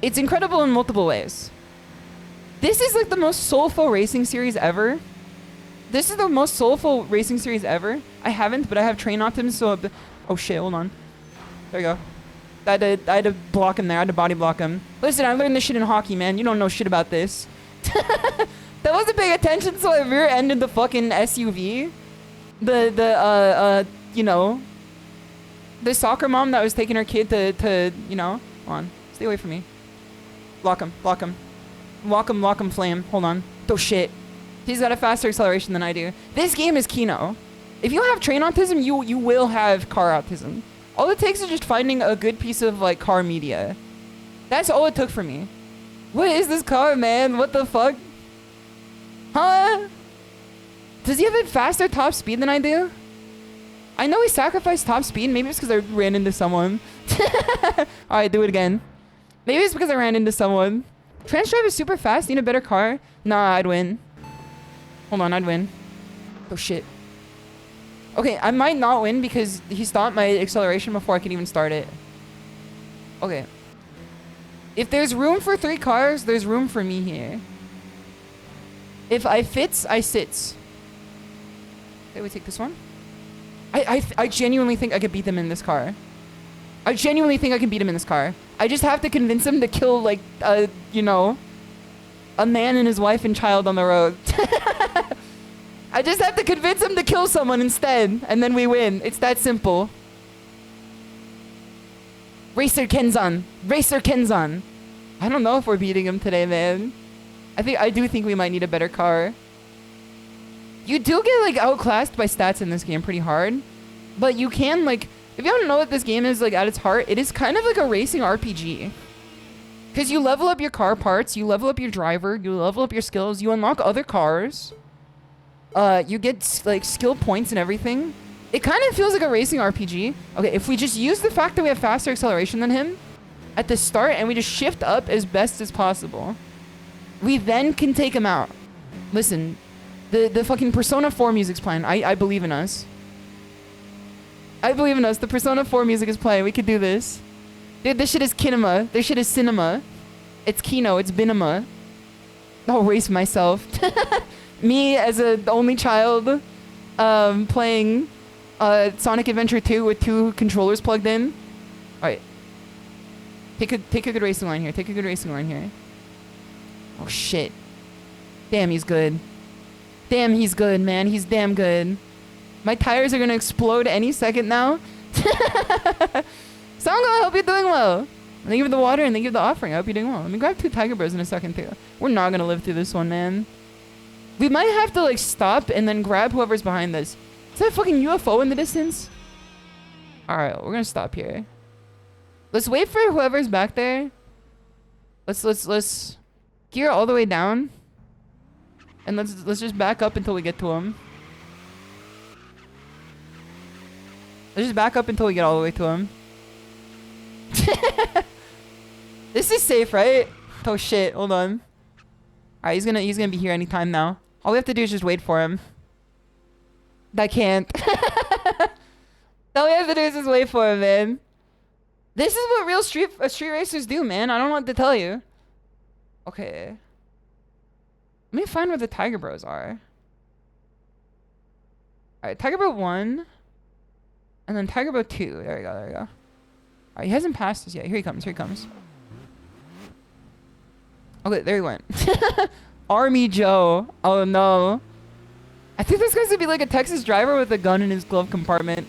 it's incredible in multiple ways. This is like the most soulful racing series ever. This is the most soulful racing series ever. I haven't, but I have Train Optimus, so... Oh shit, hold on. There you go. I had to block him there. I had to body block him. Listen, I learned this shit in hockey, man. You don't know shit about this. That wasn't paying attention, so I rear-ended the fucking SUV. You know, the soccer mom that was taking her kid to you know, hold on. Stay away from me. Block him, block him. Lock him, flame. Hold on. Oh shit. He's got a faster acceleration than I do. This game is Kino. If you have train autism, you will have car autism. All it takes is just finding a good piece of like car media. That's all it took for me. What is this car, man? What the fuck? Huh? Does he have a faster top speed than I do? I know he sacrificed top speed. Maybe it's because I ran into someone. Alright, do it again. Maybe it's because I ran into someone. Trans Drive is super fast. Need a better car? Nah, I'd win. Hold on, I'd win. Oh shit. Okay, I might not win because he stopped my acceleration before I could even start it. Okay. If there's room for 3 cars, there's room for me here. If I fits, I sits. Okay, we take this one. I genuinely think I could beat them in this car. I genuinely think I can beat him in this car. I just have to convince him to kill, like, you know, a man and his wife and child on the road. I just have to convince him to kill someone instead, and then we win. It's that simple. Racer Kenzan. Racer Kenzan. I don't know if we're beating him today, man. I do think we might need a better car. You do get, like, outclassed by stats in this game pretty hard. But you can, like... If you don't know what this game is, like, at its heart, it is kind of like a racing RPG. Because you level up your car parts, you level up your driver, you level up your skills, you unlock other cars. You get like skill points and everything. It kind of feels like a racing RPG. Okay, if we just use the fact that we have faster acceleration than him at the start and we just shift up as best as possible, we then can take him out. Listen, the fucking Persona 4 music's playing. I believe in us. I believe in us. The Persona 4 music is playing. We could do this. Dude, this shit is kinema. This shit is cinema. It's kino. It's binema. I'll race myself. Me as a only child playing Sonic Adventure 2 with 2 controllers plugged in. Alright. Take a good racing line here. Take a good racing line here. Oh shit. Damn, he's good. Damn, he's good, man. He's damn good. My tires are gonna explode any second now. Songo, I hope you're doing well. Thank you for the water and thank you for the offering. I hope you're doing well. Let me grab 2 tiger bros in a second too. We're not gonna live through this one, man. We might have to like stop and then grab whoever's behind us. Is that a fucking UFO in the distance? Alright, we're gonna stop here. Let's wait for whoever's back there. Let's gear all the way down. And let's just back up until we get to him. Let's just back up until we get all the way to him. This is safe, right? Oh shit, hold on. Alright, he's gonna be here anytime now. All we have to do is just wait for him. I can't. All we have to do is just wait for him, man. This is what real street racers do, man. I don't know what to tell you. Okay. Let me find where the Tiger Bros are. Alright, Tiger Bro 1. And then Tiger Bro 2. There we go, there we go. Alright, he hasn't passed us yet. Here he comes, here he comes. Okay, there he went. Army Joe. Oh no. I think this guy's gonna be like a Texas driver with a gun in his glove compartment.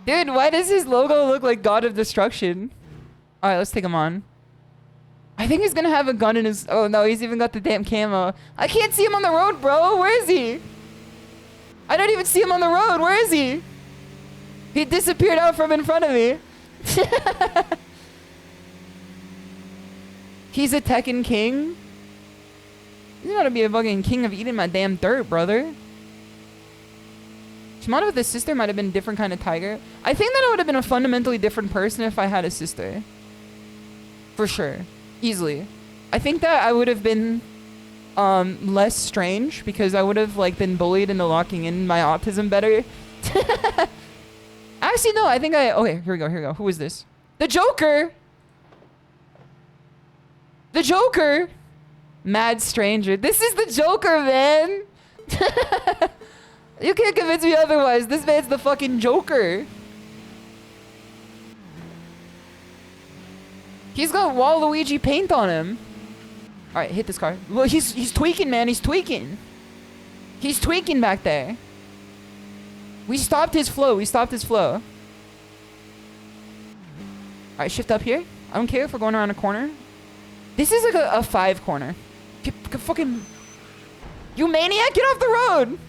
Dude, why does his logo look like God of Destruction? Alright, let's take him on. I think he's gonna have a gun in his... Oh no, he's even got the damn camo. I can't see him on the road, bro. Where is he? I don't even see him on the road. Where is he? He disappeared out from in front of me. He's a Tekken king? You gotta be a fucking king of eating my damn dirt, brother. Shimada with his sister might have been a different kind of tiger. I think that I would have been a fundamentally different person if I had a sister. For sure. Easily. I think that I would have been less strange because I would have like been bullied into locking in my autism better. Actually, no, I think okay, here we go, here we go. Who is this? The Joker! The Joker! Mad stranger. This is the Joker, man! You can't convince me otherwise. This man's the fucking Joker. He's got Waluigi paint on him. Alright, hit this car. Well, he's tweaking, man. He's tweaking. He's tweaking back there. We stopped his flow. We stopped his flow. Alright, shift up here. I don't care if we're going around a corner. This is like a 5 corner. Get fucking... You maniac, get off the road!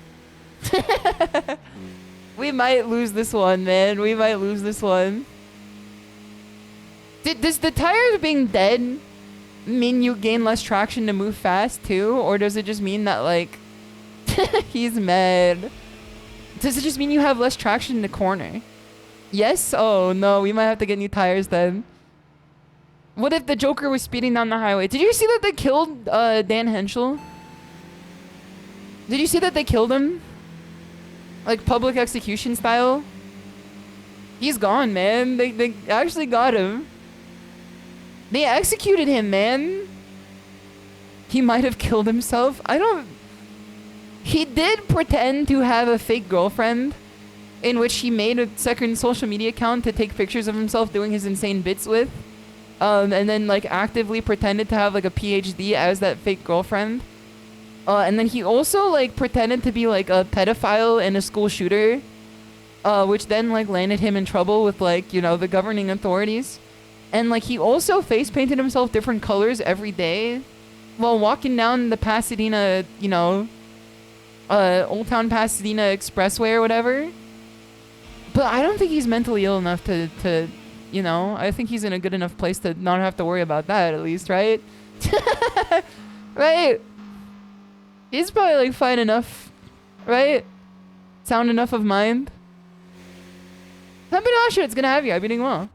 We might lose this one, man. We might lose this one. Does the tires being dead mean you gain less traction to move fast too? Or does it just mean that like... He's mad. Does it just mean you have less traction in the corner? Yes? Oh no, we might have to get new tires then. What if the Joker was speeding down the highway? Did you see that they killed Dan Henschel? Did you see that they killed him? Like public execution style? He's gone, man. They actually got him. They executed him, man. He might have killed himself. I don't... He did pretend to have a fake girlfriend in which he made a second social media account to take pictures of himself doing his insane bits with. And then like actively pretended to have like a PhD as that fake girlfriend. And then he also like pretended to be like a pedophile and a school shooter. Which then like landed him in trouble with like, you know, the governing authorities. And like he also face painted himself different colors every day while walking down the Pasadena, you know, Old Town Pasadena Expressway or whatever. But I don't think he's mentally ill enough to You know, I think he's in a good enough place to not have to worry about that, at least, right? Right? He's probably like fine enough, right? Sound enough of mind. It's gonna have you. I've been doing well.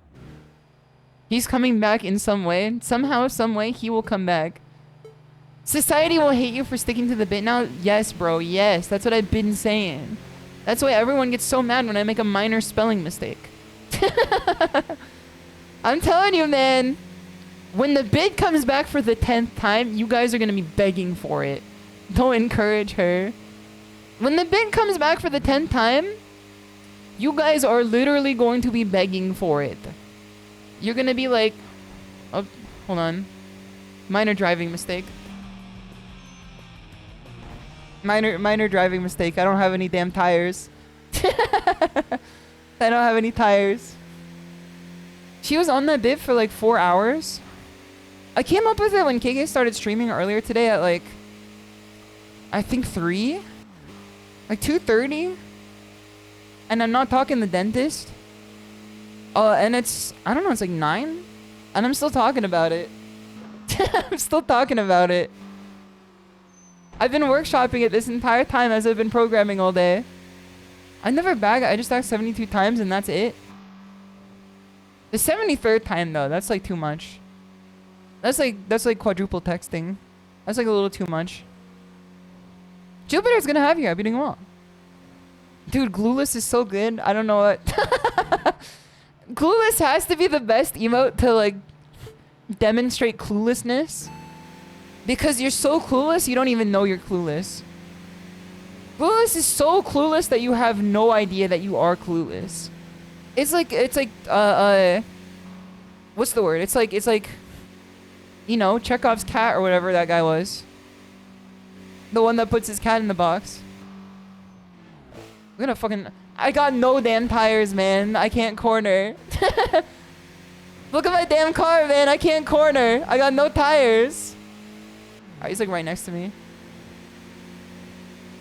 He's coming back in some way. Somehow, some way, he will come back. Society will hate you for sticking to the bit now. Yes, bro. Yes, that's what I've been saying. That's why everyone gets so mad when I make a minor spelling mistake. I'm telling you, man. When the bid comes back for the 10th time, you guys are gonna be begging for it. Don't encourage her. When the bid comes back for the 10th time, you guys are literally going to be begging for it. You're gonna be like, oh, hold on. Minor driving mistake. Minor driving mistake. I don't have any damn tires. I don't have any tires. She was on that bit for like 4 hours. I came up with it when KK started streaming earlier today at like, I think 3? Like 2:30? And I'm not talking the dentist. And it's, I don't know, it's like 9? And I'm still talking about it. I'm still talking about it. I've been workshopping it this entire time as I've been programming all day. I never bag, I just asked 72 times and that's it. The 73rd time though, that's like too much. That's like quadruple texting. That's like a little too much. Jupiter's gonna have you, I've been doing well. Dude, Glueless is so good, I don't know what. Clueless has to be the best emote to like demonstrate cluelessness. Because you're so clueless, you don't even know you're clueless. Clueless is so clueless that you have no idea that you are clueless. It's like, what's the word? It's like, you know, Chekhov's cat or whatever that guy was. The one that puts his cat in the box. I'm gonna fucking, I got no damn tires, man. I can't corner. Look at my damn car, man. I can't corner. I got no tires. Alright, he's like right next to me.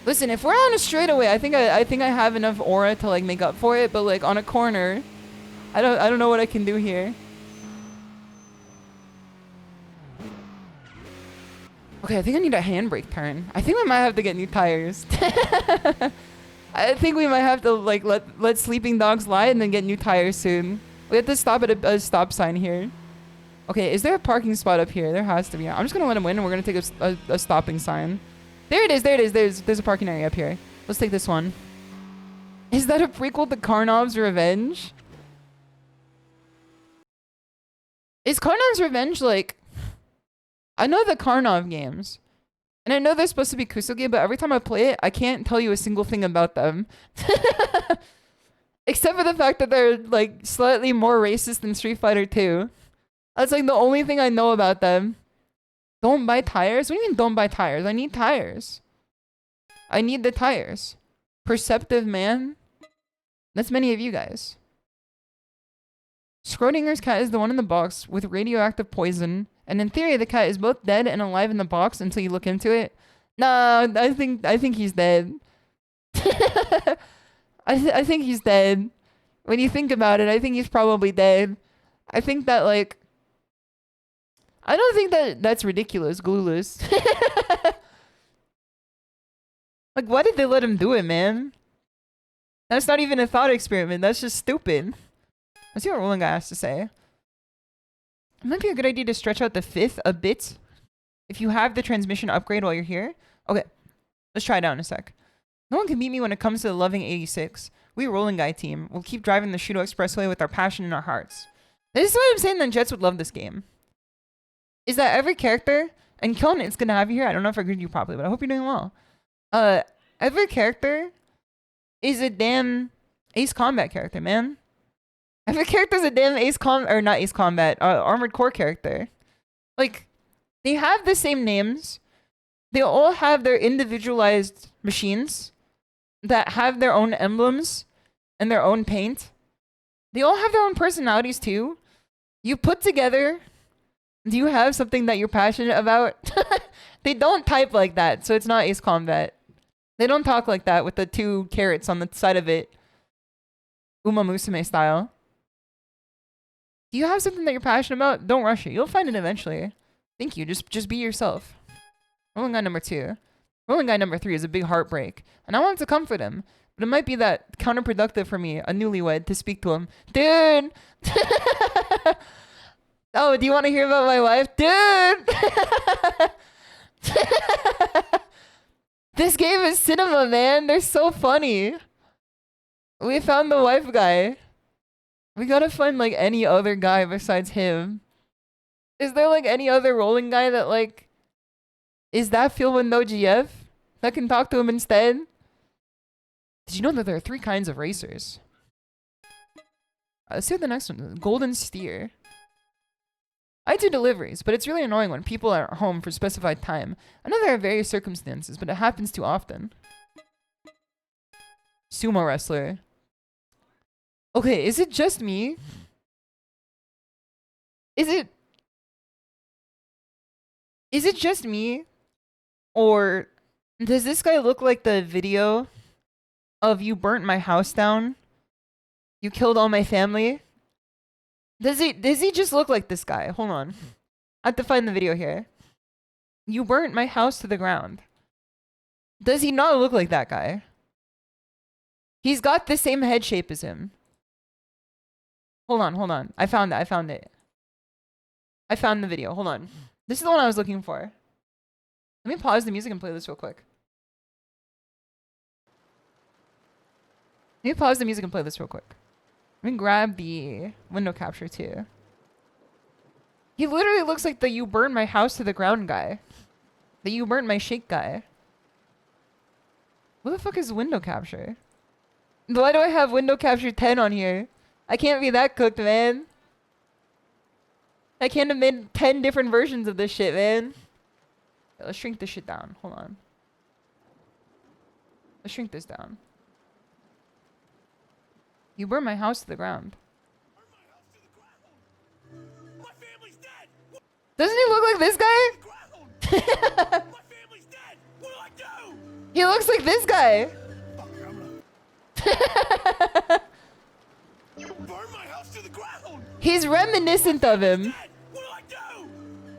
Listen, if we're on a straightaway, I think I have enough aura to like make up for it, but like on a corner, I don't know what I can do here. Okay, I think I need a handbrake turn. I think we might have to get new tires. I think we might have to like let sleeping dogs lie and then get new tires soon. We have to stop at a stop sign here. Okay, is there a parking spot up here? There has to be. I'm just gonna let him win and we're gonna take a stopping sign. There it is, there it is. There's a parking area up here. Let's take this one. Is that a prequel to Karnov's Revenge? Is Karnov's Revenge like... I know the Karnov games. And I know they're supposed to be Kusugi, but every time I play it, I can't tell you a single thing about them. Except for the fact that they're like slightly more racist than Street Fighter 2. That's like the only thing I know about them. Don't buy tires? What do you mean don't buy tires? I need tires. I need the tires. Perceptive man? That's many of you guys. Schrodinger's cat is the one in the box with radioactive poison. And in theory, the cat is both dead and alive in the box until you look into it. No, I think he's dead. I think he's dead. When you think about it, I think he's probably dead. I think that like... I don't think that's ridiculous, Glueless. Like, why did they let him do it, man? That's not even a thought experiment. That's just stupid. Let's see what Rolling Guy has to say. It might be a good idea to stretch out the 5th a bit if you have the transmission upgrade while you're here. Okay, let's try it out in a sec. No one can beat me when it comes to the loving 86. We Rolling Guy team will keep driving the Shudo Expressway with our passion in our hearts. This is what I'm saying that Jets would love this game. Is that every character, and Kiln is going to have you here. I don't know if I agreed you properly, but I hope you're doing well. Every character is a damn Ace Combat character, man. Every character is a damn Armored Core character. Like, they have the same names. They all have their individualized machines that have their own emblems and their own paint. They all have their own personalities too. You put together, do you have something that you're passionate about? They don't type like that, so it's not Ace Combat. They don't talk like that with the 2 carrots on the side of it. Uma Musume style. Do you have something that you're passionate about? Don't rush it. You'll find it eventually. Thank you. Just be yourself. Rolling guy number 2. Rolling guy number 3 is a big heartbreak. And I wanted to comfort him. But it might be that counterproductive for me, a newlywed, to speak to him. Dude! Oh, do you want to hear about my wife? Dude! This game is cinema, man. They're so funny. We found the wife guy. We gotta find, like, any other guy besides him. Is there, like, any other rolling guy that, like, is that filled with no GF? That can talk to him instead? Did you know that there are 3 kinds of racers? Let's see what the next one is. Golden Steer. I do deliveries, but it's really annoying when people are home for specified time. I know there are various circumstances, but it happens too often. Sumo wrestler. Okay, is it just me? Is it just me? Or does this guy look like the video of "you burnt my house down, you killed all my family"? Does he just look like this guy? Hold on. I have to find the video here. You burnt my house to the ground. Does he not look like that guy? He's got the same head shape as him. Hold on. I found it. I found the video. Hold on. This is the one I was looking for. Let me pause the music and play this real quick. Let me grab the window capture too. He literally looks like the "you burned my house to the ground" guy. The "you burnt my shake" guy. What the fuck is window capture? Why do I have window capture 10 on here? I can't be that cooked, man. I can't have made 10 different versions of this shit, man. Let's shrink this shit down. Hold on. Let's shrink this down. You burned my house to the ground. Doesn't he look like this guy? He looks like this guy. He's reminiscent of him.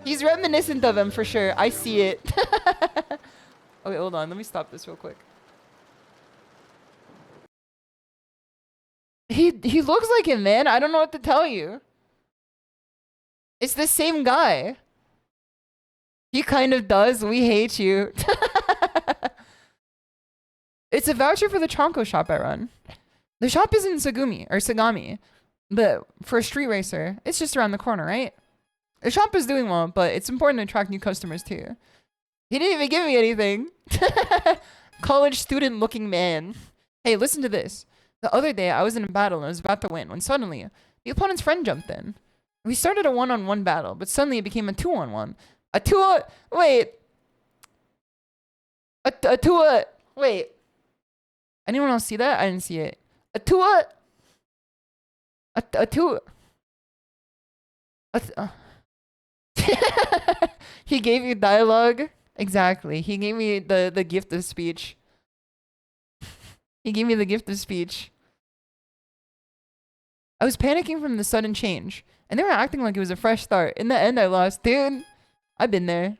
He's reminiscent of him for sure. I see it. Okay, hold on. Let me stop this real quick. He looks like him, man. I don't know what to tell you. It's the same guy. He kind of does. We hate you. It's a voucher for the Chonko shop I run. The shop is in Sagami. But for a street racer, it's just around the corner, right? The shop is doing well, but it's important to attract new customers too. He didn't even give me anything. College student looking man. Hey, listen to this. The other day, I was in a battle and I was about to win when suddenly the opponent's friend jumped in. We started a 1-on-1 battle, but suddenly it became a 2-on-1. Wait. Anyone else see that? I didn't see it. He gave you dialogue? Exactly. He gave me the gift of speech. He gave me the gift of speech. I was panicking from the sudden change, and they were acting like it was a fresh start. In the end, I lost. Dude, I've been there.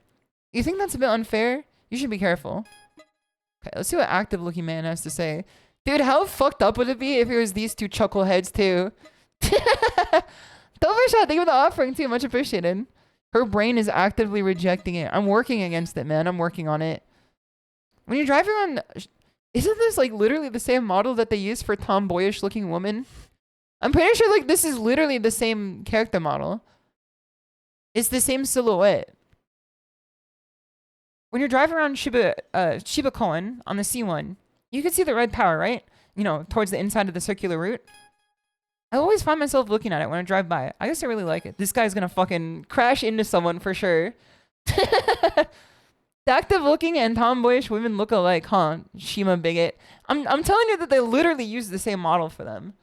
You think that's a bit unfair? You should be careful. Okay, let's see what active looking man has to say. Dude, how fucked up would it be if it was these 2 chuckleheads too? Dovershot, thank you for the offering too. Much appreciated. Her brain is actively rejecting it. I'm working against it, man. I'm working on it. When you're driving on... Isn't this like literally the same model that they use for tomboyish looking women? I'm pretty sure like this is literally the same character model. It's the same silhouette. When you're driving around Shiba Koen on the C1, you can see the red power, right? You know, towards the inside of the circular route. I always find myself looking at it when I drive by. I guess I really like it. This guy's gonna fucking crash into someone for sure. The active looking and tomboyish women look alike, huh? Shima bigot. I'm telling you that they literally use the same model for them.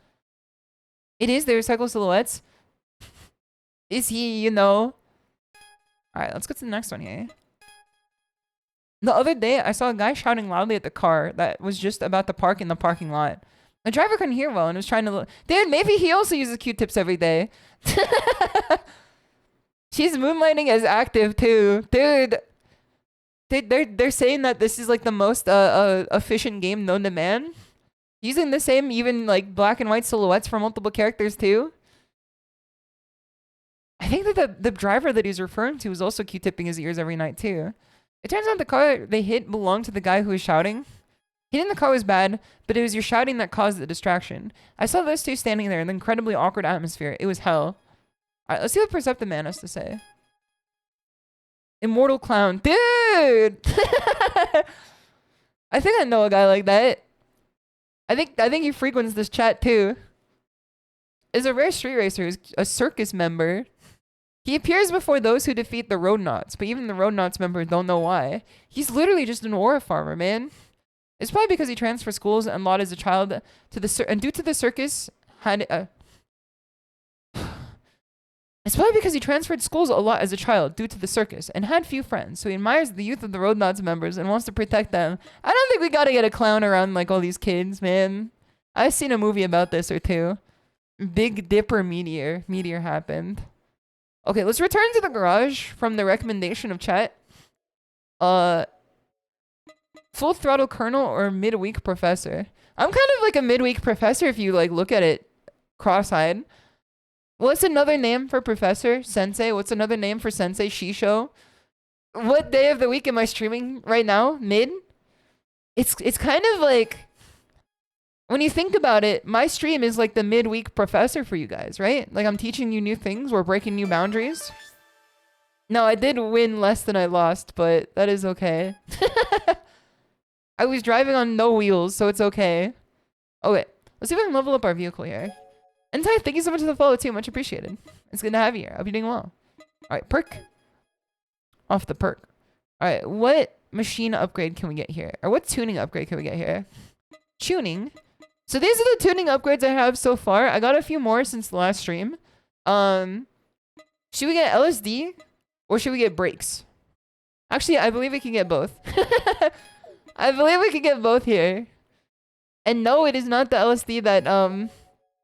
It is their recycled silhouettes. Is he, you know? Alright, let's go to the next one here. The other day, I saw a guy shouting loudly at the car that was just about to park in the parking lot. The driver couldn't hear well and was trying to look. Dude, maybe he also uses Q-tips every day. She's moonlighting as active too. Dude. They're saying that this is like the most efficient game known to man. Using the same even like black and white silhouettes for multiple characters too. I think that the driver that he's referring to is also Q-tipping his ears every night too. It turns out the car they hit belonged to the guy who was shouting. Hitting the car was bad, but it was your shouting that caused the distraction. I saw those two standing there in the incredibly awkward atmosphere. It was hell. Alright, let's see what Perceptive Man has to say. Immortal Clown. Dude! I think I know a guy like that. I think he frequents this chat too. Is a rare street racer who's a circus member. He appears before those who defeat the Roadnauts, but even the Roadnauts members don't know why. He's literally just an aura farmer, man. It's probably because he transferred schools and lot as a child to the and due to the circus had It's probably because he transferred schools a lot as a child due to the circus and had few friends, so he admires the youth of the Roadnauts members and wants to protect them. I don't think we gotta get a clown around like all these kids, man. I've seen a movie about this or two. Big Dipper meteor happened. Okay, let's return to the garage from the recommendation of chat. Full throttle colonel or midweek professor? I'm kind of like a midweek professor if you like look at it cross-eyed. What's another name for professor? Sensei. What's another name for sensei? SHISHOU. What day of the week am I streaming right now? Mid? It's kind of like, when you think about it, my stream is like the midweek professor for you guys, right? Like I'm teaching you new things. We're breaking new boundaries. No, I did win less than I lost, but that is okay. I was driving on no wheels, so it's okay. Okay, let's see if I can level up our vehicle here. And Ty, thank you so much for the follow too. Much appreciated. It's good to have you here. I hope you're doing well. Alright, perk. Off the perk. Alright, what machine upgrade can we get here? Or what tuning upgrade can we get here? Tuning. So these are the tuning upgrades I have so far. I got a few more since the last stream. Should we get LSD? Or should we get brakes? Actually, I believe we can get both. I believe we can get both here. And no, it is not the LSD that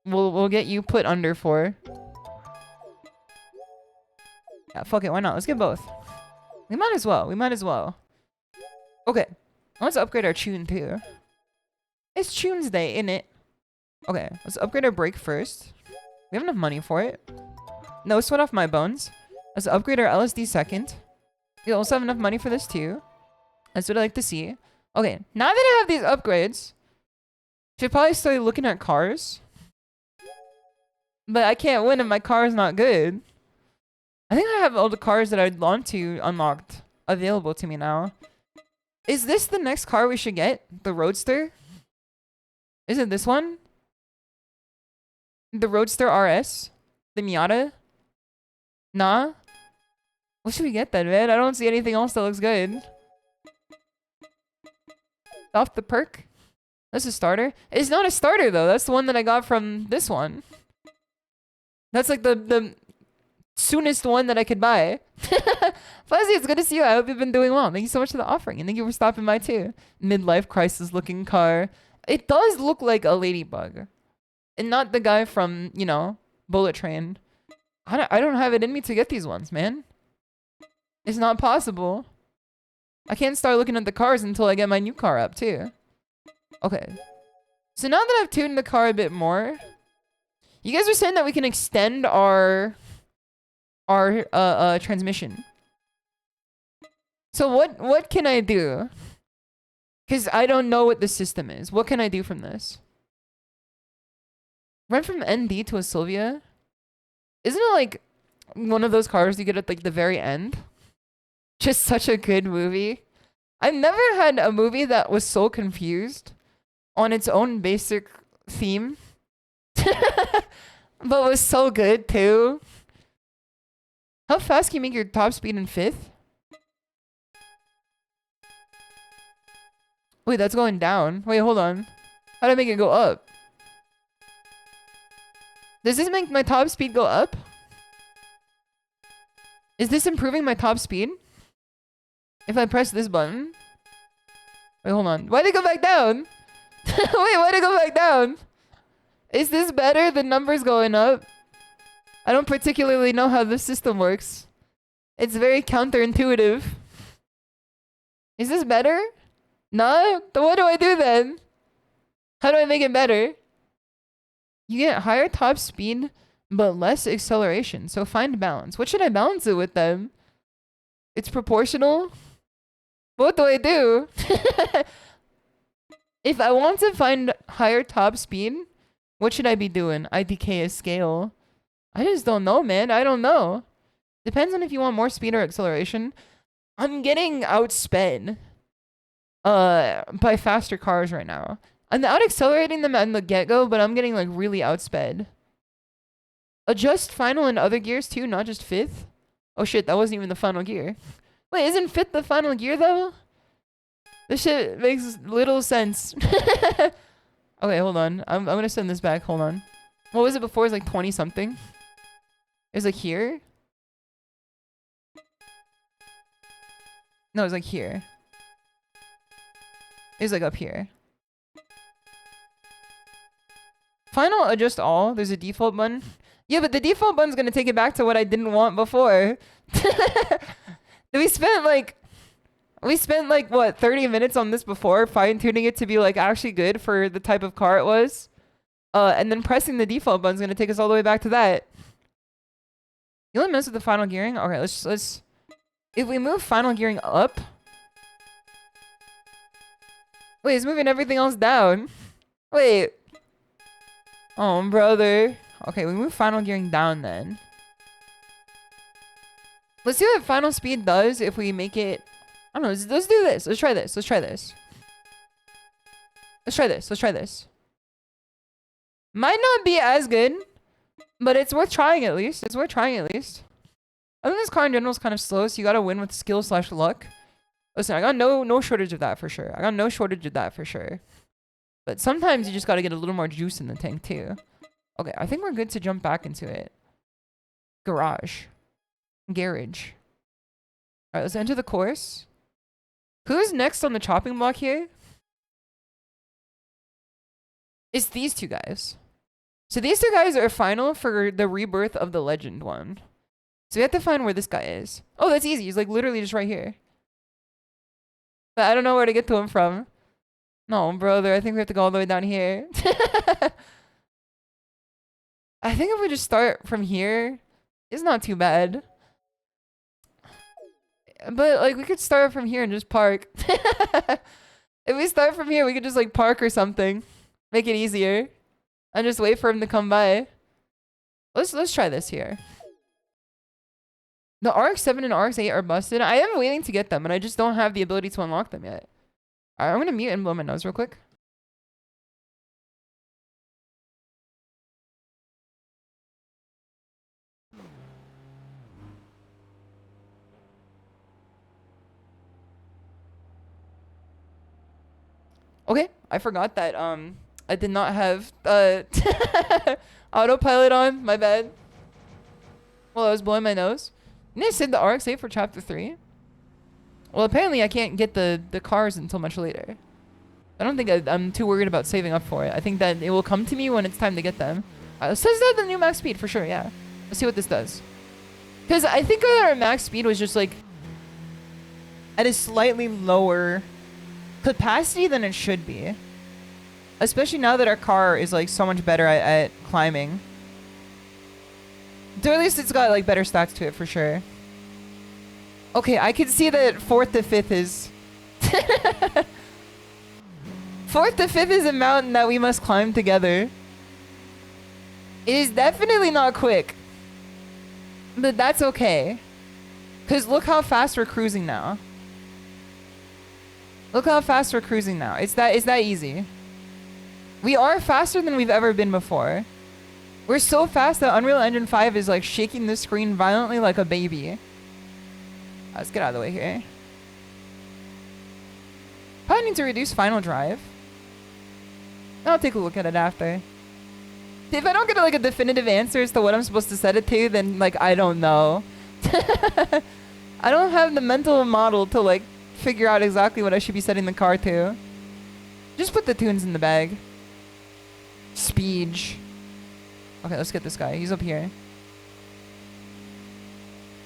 we'll get you put under for. Yeah, fuck it, why not? Let's get both. We might as well. We might as well. Okay. Let's upgrade our tune too. It's Tunes Day, innit? Okay, let's upgrade our brake first. We have enough money for it. No sweat off my bones. Let's upgrade our LSD second. We also have enough money for this too. That's what I like to see. Okay, now that I have these upgrades, should probably start looking at cars. But I can't win if my car is not good. I think I have all the cars that I'd want to unlocked available to me now. Is this the next car we should get? The Roadster? Is it this one? The Roadster RS? The Miata? Nah? What should we get then, man? I don't see anything else that looks good. Off the perk? That's a starter? It's not a starter though. That's the one that I got from this one. That's like the soonest one that I could buy. Fuzzy, it's good to see you. I hope you've been doing well. Thank you so much for the offering. And thank you for stopping by too. Midlife crisis looking car. It does look like a ladybug. And not the guy from, you know, Bullet Train. I don't have it in me to get these ones, man. It's not possible. I can't start looking at the cars until I get my new car up too. Okay. So now that I've tuned the car a bit more, you guys are saying that we can extend our transmission. So what can I do? Because I don't know what the system is. What can I do from this? Run from ND to a Sylvia? Isn't it like one of those cars you get at like the very end? Just such a good movie. I've never had a movie that was so confused on its own basic theme. But was so good too. How fast can you make your top speed in 5th? Wait, that's going down. Wait, hold on. How do I make it go up? Does this make my top speed go up? Is this improving my top speed? If I press this button? Wait, hold on. Why'd it go back down? why'd it go back down? Is this better? The numbers going up? I don't particularly know how this system works. It's very counterintuitive. Is this better? No? Then what do I do then? How do I make it better? You get higher top speed, but less acceleration. So find balance. What should I balance it with then? It's proportional? What do I do? If I want to find higher top speed, what should I be doing? IDK a scale. I just don't know, man. I don't know. Depends on if you want more speed or acceleration. I'm getting outsped by faster cars right now. I'm out accelerating them at the get-go, but I'm getting like really outsped. Adjust final and other gears too, not just fifth. Oh shit, that wasn't even the final gear. Wait, isn't fifth the final gear though? This shit makes little sense. Okay, hold on. I'm gonna send this back. Hold on. What was it before? It was like 20 something. It was like here. No, it was like here. It was like up here. Final adjust all. There's a default button. Yeah, but the default button's gonna take it back to what I didn't want before. We spent like what, 30 minutes on this before, fine-tuning it to be like actually good for the type of car it was. And then pressing the default button's gonna take us all the way back to that. You only mess with the final gearing? Okay, let's if we move final gearing up. Wait, it's moving everything else down. Wait. Oh, brother. Okay, we move final gearing down then. Let's see what final speed does if we make it... I don't know, let's do this. Let's try this. Let's try this. Let's try this. Let's try this. Might not be as good, but it's worth trying at least. It's worth trying at least. I think this car in general is kind of slow, so you gotta win with skill / luck. Listen, I got no shortage of that for sure. I got no shortage of that for sure. But sometimes you just gotta get a little more juice in the tank too. Okay, I think we're good to jump back into it. Garage. Garage. Alright, let's enter the course. Who's next on the chopping block here? It's these two guys. So these two guys are final for the rebirth of the legend one. So we have to find where this guy is. Oh, that's easy. He's like literally just right here. But I don't know where to get to him from. No, brother. I think we have to go all the way down here. I think if we just start from here, it's not too bad. But like we could start from here and just park. If we start from here, we could just like park or something. Make it easier. And just wait for him to come by. Let's try this here. The RX-7 and RX-8 are busted. I am waiting to get them, and I just don't have the ability to unlock them yet. Alright, I'm gonna mute and blow my nose real quick. Okay, I forgot that I did not have autopilot on. My bad. Well, I was blowing my nose. Didn't I save the RX-8 for chapter 3? Well, apparently I can't get the cars until much later. I don't think I'm too worried about saving up for it. I think that it will come to me when it's time to get them. Let's test out the new max speed for sure, yeah. Let's see what this does. Because I think our max speed was just like At a slightly lower capacity than it should be. Especially now that our car is like so much better at climbing. Or at least it's got like better stats to it for sure. Okay, I can see that 4th to 5th is... 4th to 5th is a mountain that we must climb together. It is definitely not quick. But that's okay. Because look how fast we're cruising now. Look how fast we're cruising now. It's that easy. We are faster than we've ever been before. We're so fast that Unreal Engine 5 is like shaking the screen violently like a baby. Let's get out of the way here. Probably need to reduce final drive. I'll take a look at it after. If I don't get like a definitive answer as to what I'm supposed to set it to, then like I don't know. I don't have the mental model to like figure out exactly what I should be setting the car to. Just put the tunes in the bag. Speech. Okay, let's get this guy. He's up here.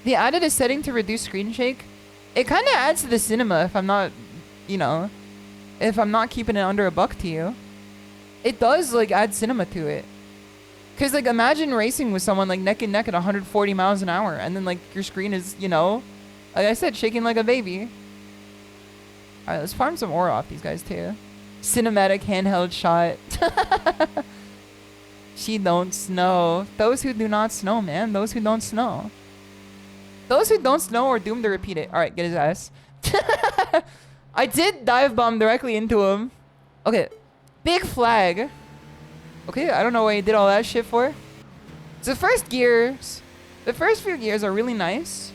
They added a setting to reduce screen shake. It kind of adds to the cinema if I'm not, you know, if I'm not keeping it under $1 to you. It does, like, add cinema to it. Because, like, imagine racing with someone, like, neck and neck at 140 miles an hour. And then, like, your screen is, you know, like I said, shaking like a baby. Alright, let's farm some ore off these guys, too. Cinematic handheld shot. She don't snow. Those who do not snow, man. Those who don't snow. Those who don't snow are doomed to repeat it. Alright, get his ass. I did dive bomb directly into him. Okay. Big flag. Okay, I don't know what he did all that shit for. So the first few gears are really nice.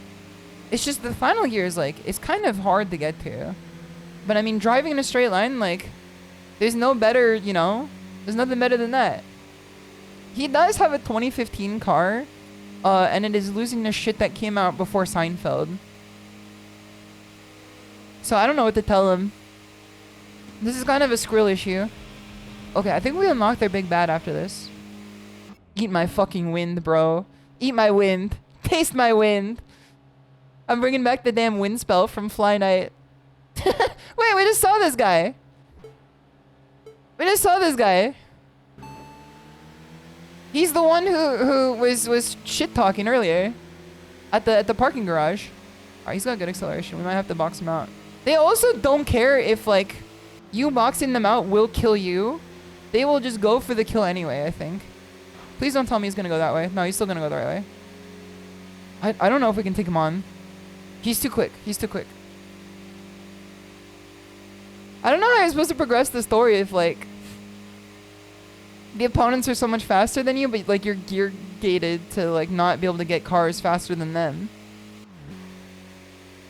It's just the final gears, like, it's kind of hard to get to. But I mean, driving in a straight line, like, there's no better, you know? There's nothing better than that. He does have a 2015 car. And it is losing the shit that came out before Seinfeld. So I don't know what to tell him. This is kind of a Skrill issue. Okay, I think we unlocked their big bad after this. Eat my fucking wind, bro. Eat my wind. Taste my wind. I'm bringing back the damn wind spell from Fly Night. Wait, we just saw this guy. We just saw this guy. He's the one who was shit talking earlier at the parking garage. Alright, he's got good acceleration. We might have to box him out. They also don't care if, like, you boxing them out will kill you. They will just go for the kill anyway, I think. Please don't tell me he's gonna go that way. No, he's still gonna go the right way. I don't know if we can take him on. He's too quick. He's too quick. I don't know how you're supposed to progress the story if, like, the opponents are so much faster than you, but, like, you're gear gated to, like, not be able to get cars faster than them.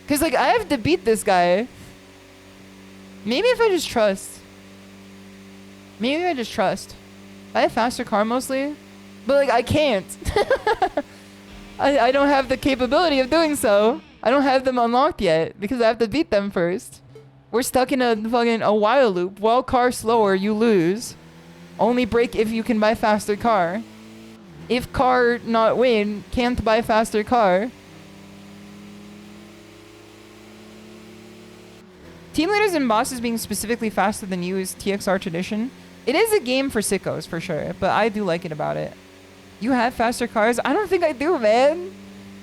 Because, like, I have to beat this guy. Maybe if I just trust. Maybe I just trust. I have faster car mostly, but, like, I can't. I don't have the capability of doing so. I don't have them unlocked yet because I have to beat them first. We're stuck in a while loop. While car slower, you lose. Only break if you can buy faster car. If car not win, can't buy faster car. Team leaders and bosses being specifically faster than you is TXR tradition. It is a game for sickos, for sure, but I do like it about it. You have faster cars? I don't think I do, man.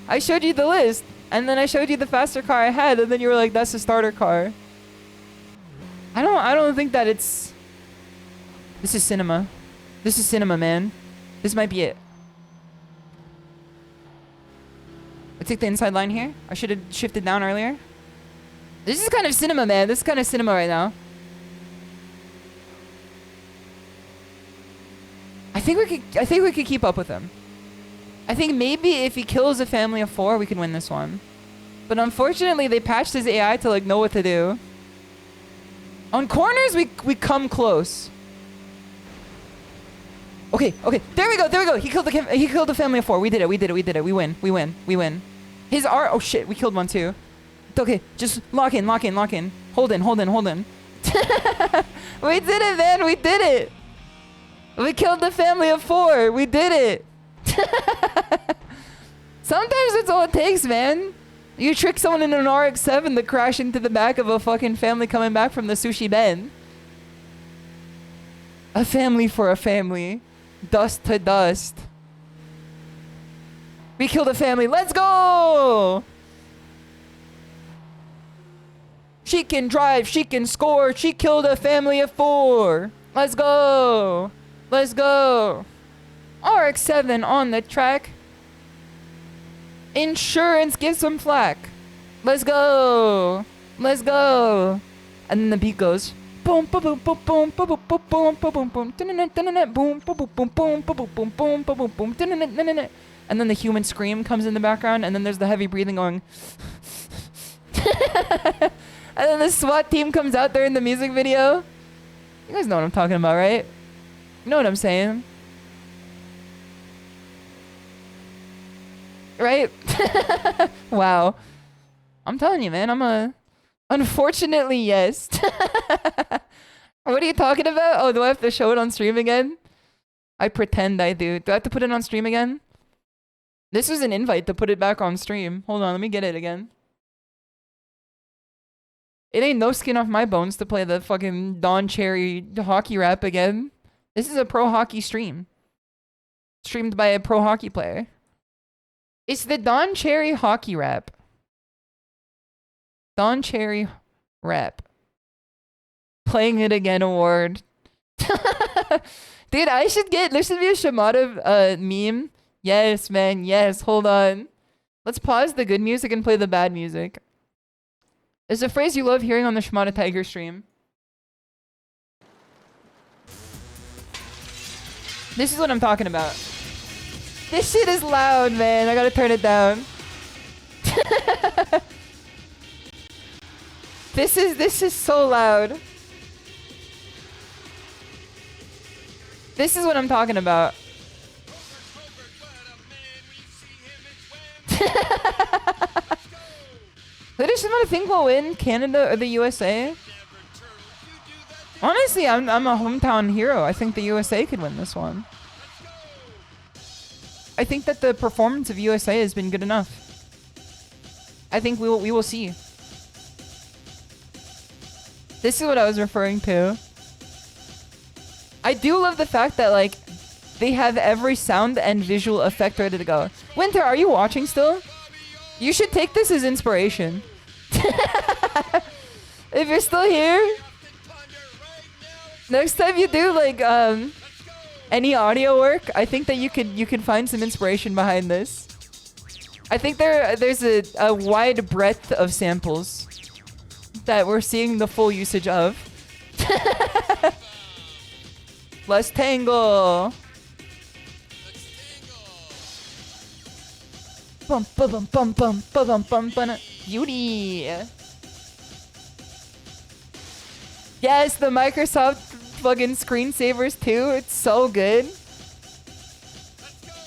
I showed you the list, and then I showed you the faster car I had, and then you were like, that's a starter car. I don't think that it's... This is cinema. This is cinema, man. This might be it. I take the inside line here. I should have shifted down earlier. This is kind of cinema, man. This is kind of cinema right now. I think we could keep up with him. I think maybe if he kills a family of 4, we can win this one. But unfortunately, they patched his AI to, like, know what to do. On corners, we come close. Okay, there we go. He killed the family of 4. We did it. We win. His R. Oh shit, we killed one too. Okay, just lock in. Hold in. We did it, man. We did it. We killed the family of 4. We did it. Sometimes that's all it takes, man. You trick someone in an RX-7 to crash into the back of a fucking family coming back from the sushi den. A family for a family. Dust to dust. We killed a family. Let's go! She can drive. She can score. She killed a family of 4. Let's go. RX-7 on the track. Insurance gives some flack. Let's go. And then the beat goes. Boom, boom, boom, boom, boom, boom, boom, boom, boom, boom, boom, boom, boom, boom, boom, boom, and then the human scream comes in the background, and then there's the heavy breathing going. And then the SWAT team comes out there in the music video. You guys know what I'm talking about, right? You know what I'm saying? Right? Wow. I'm telling you, man, unfortunately, yes. What are you talking about? Oh, do I have to show it on stream again? I pretend I do. Do I have to put it on stream again? This was an invite to put it back on stream. Hold on, let me get it again. It ain't no skin off my bones to play the fucking Don Cherry hockey rap again. This is a pro hockey stream. Streamed by a pro hockey player. It's the Don Cherry hockey rap. Don Cherry rap. Playing it again award. Dude, there should be a Shimada meme. Yes, man, yes, hold on. Let's pause the good music and play the bad music. There's a phrase you love hearing on the shimadatiger stream. This is what I'm talking about. This shit is loud, man. I gotta turn it down. This is so loud. This is what I'm talking about. Who does Shimada think will win? Canada or the USA? Honestly, I'm a hometown hero. I think the USA could win this one. I think that the performance of USA has been good enough. I think we will see. This is what I was referring to. I do love the fact that, like, they have every sound and visual effect ready to go. Winter, are you watching still? You should take this as inspiration. If you're still here, next time you do, like, any audio work, I think that you could find some inspiration behind this. I think there's a wide breadth of samples that we're seeing the full usage of. Let's tangle. Bum bum bum bum bum bum bum bum. Beauty. Yes, the Microsoft fucking screensavers too. It's so good.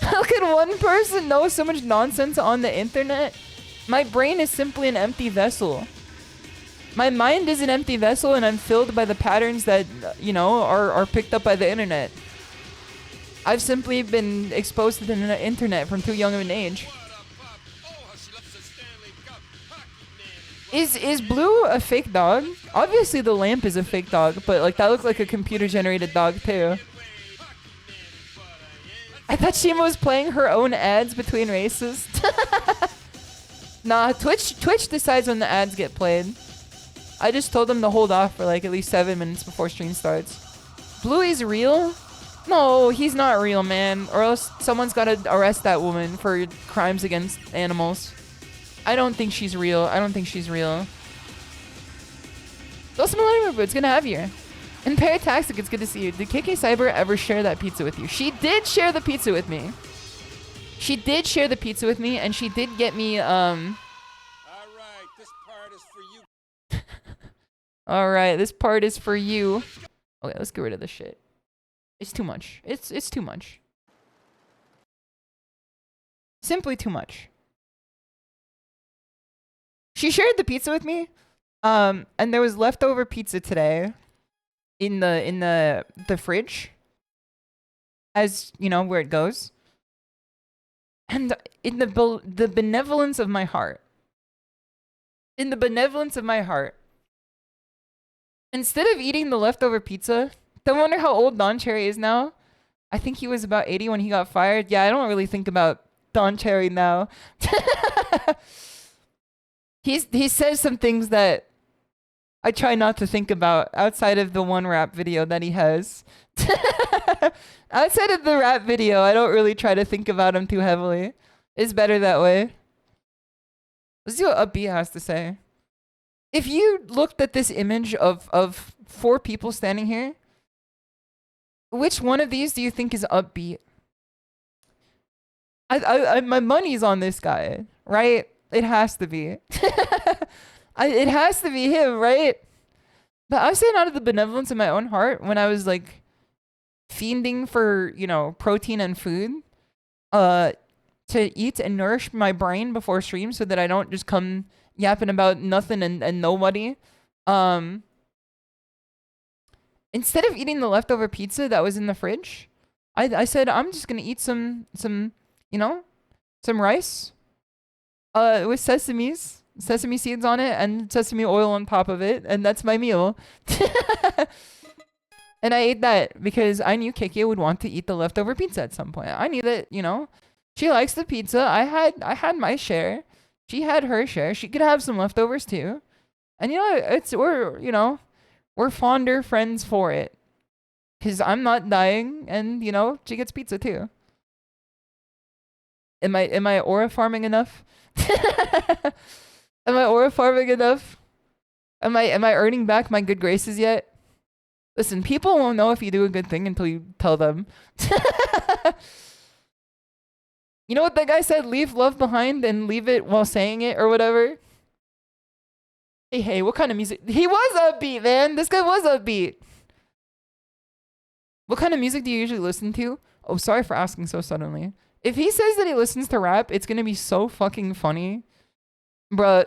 How could one person know so much nonsense on the internet? My brain is simply an empty vessel. My mind is an empty vessel, and I'm filled by the patterns that, you know, are picked up by the internet. I've simply been exposed to the internet from too young of an age. Is Blue a fake dog? Obviously the lamp is a fake dog, but like that looked like a computer-generated dog too. I thought Shima was playing her own ads between races. Nah, Twitch decides when the ads get played. I just told them to hold off for like at least 7 minutes before stream starts. Bluey's real? No, he's not real, man. Or else someone's gotta arrest that woman for crimes against animals. I don't think she's real. I don't think she's real. Millennium, it's good to have you. And Parataxic, it's good to see you. Did KK Cyber ever share that pizza with you? She did share the pizza with me. She did share the pizza with me, and she did get me, Alright, this part is for you. Alright, this part is for you. Okay, let's get rid of this shit. It's too much. It's too much. Simply too much. She shared the pizza with me, and there was leftover pizza today in the fridge, as you know where it goes. And in the benevolence of my heart, instead of eating the leftover pizza, I wonder how old Don Cherry is now. I think he was about 80 when he got fired. Yeah, I don't really think about Don Cherry now. He says some things that I try not to think about outside of the one rap video that he has. Outside of the rap video, I don't really try to think about him too heavily. It's better that way. Let's see what Upbeat has to say. If you looked at this image of 4 people standing here, which one of these do you think is Upbeat? My money's on this guy, right? It has to be. It has to be him, right? But I was saying out of the benevolence of my own heart, when I was like fiending for, you know, protein and food, to eat and nourish my brain before stream so that I don't just come yapping about nothing and nobody. In instead of eating the leftover pizza that was in the fridge, I said I'm just gonna eat some you know, some rice with sesame seeds on it and sesame oil on top of it, and that's my meal. And I ate that because I knew Kiki would want to eat the leftover pizza at some point. I knew that, you know, she likes the pizza. I had my share. She had her share. She could have some leftovers too. And you know, we're fonder friends for it. Cause I'm not dying, and you know, she gets pizza too. Am I aura farming enough? Am I aura farming enough? Am I earning back my good graces yet? Listen, people won't know if you do a good thing until you tell them. You know what that guy said? Leave love behind and leave it while saying it or whatever. Hey, what kind of music? He was upbeat, man. This guy was upbeat. What kind of music do you usually listen to? Oh, sorry for asking so suddenly. If he says that he listens to rap, it's gonna be so fucking funny. Bruh.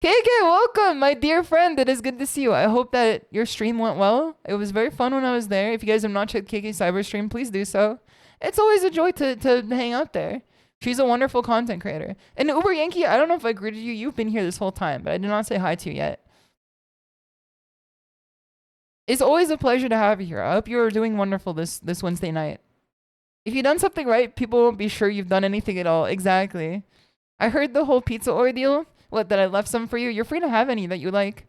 KK, welcome, my dear friend. It is good to see you. I hope that your stream went well. It was very fun when I was there. If you guys have not checked KK Cyber stream, please do so. It's always a joy to hang out there. She's a wonderful content creator. And Uber Yankee, I don't know if I greeted you. You've been here this whole time, but I did not say hi to you yet. It's always a pleasure to have you here. I hope you're doing wonderful this Wednesday night. If you've done something right, people won't be sure you've done anything at all. Exactly. I heard the whole pizza ordeal. What, that I left some for you? You're free to have any that you like.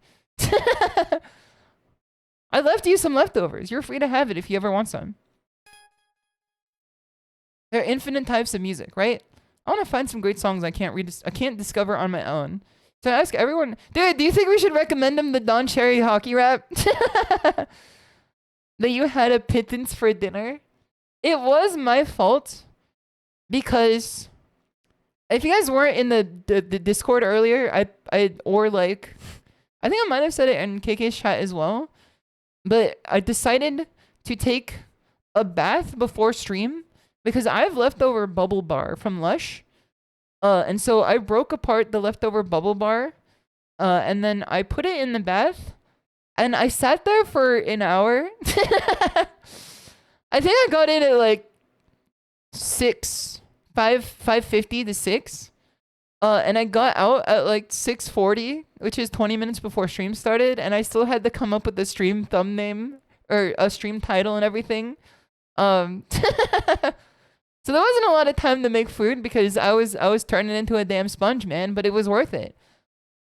I left you some leftovers. You're free to have it if you ever want some. There are infinite types of music, right? I want to find some great songs I can't discover on my own. So I ask everyone, dude, do you think we should recommend him the Don Cherry hockey rap? That you had a pittance for dinner? It was my fault because if you guys weren't in the Discord earlier, I think I might have said it in KK's chat as well, but I decided to take a bath before stream because I have leftover bubble bar from Lush. And so I broke apart the leftover bubble bar, and then I put it in the bath, and I sat there for an hour. I think I got in at like 5:50 to 6. And I got out at like 6:40, which is 20 minutes before stream started, and I still had to come up with a stream thumbnail or a stream title and everything. So there wasn't a lot of time to make food because I was turning into a damn sponge, man, but it was worth it.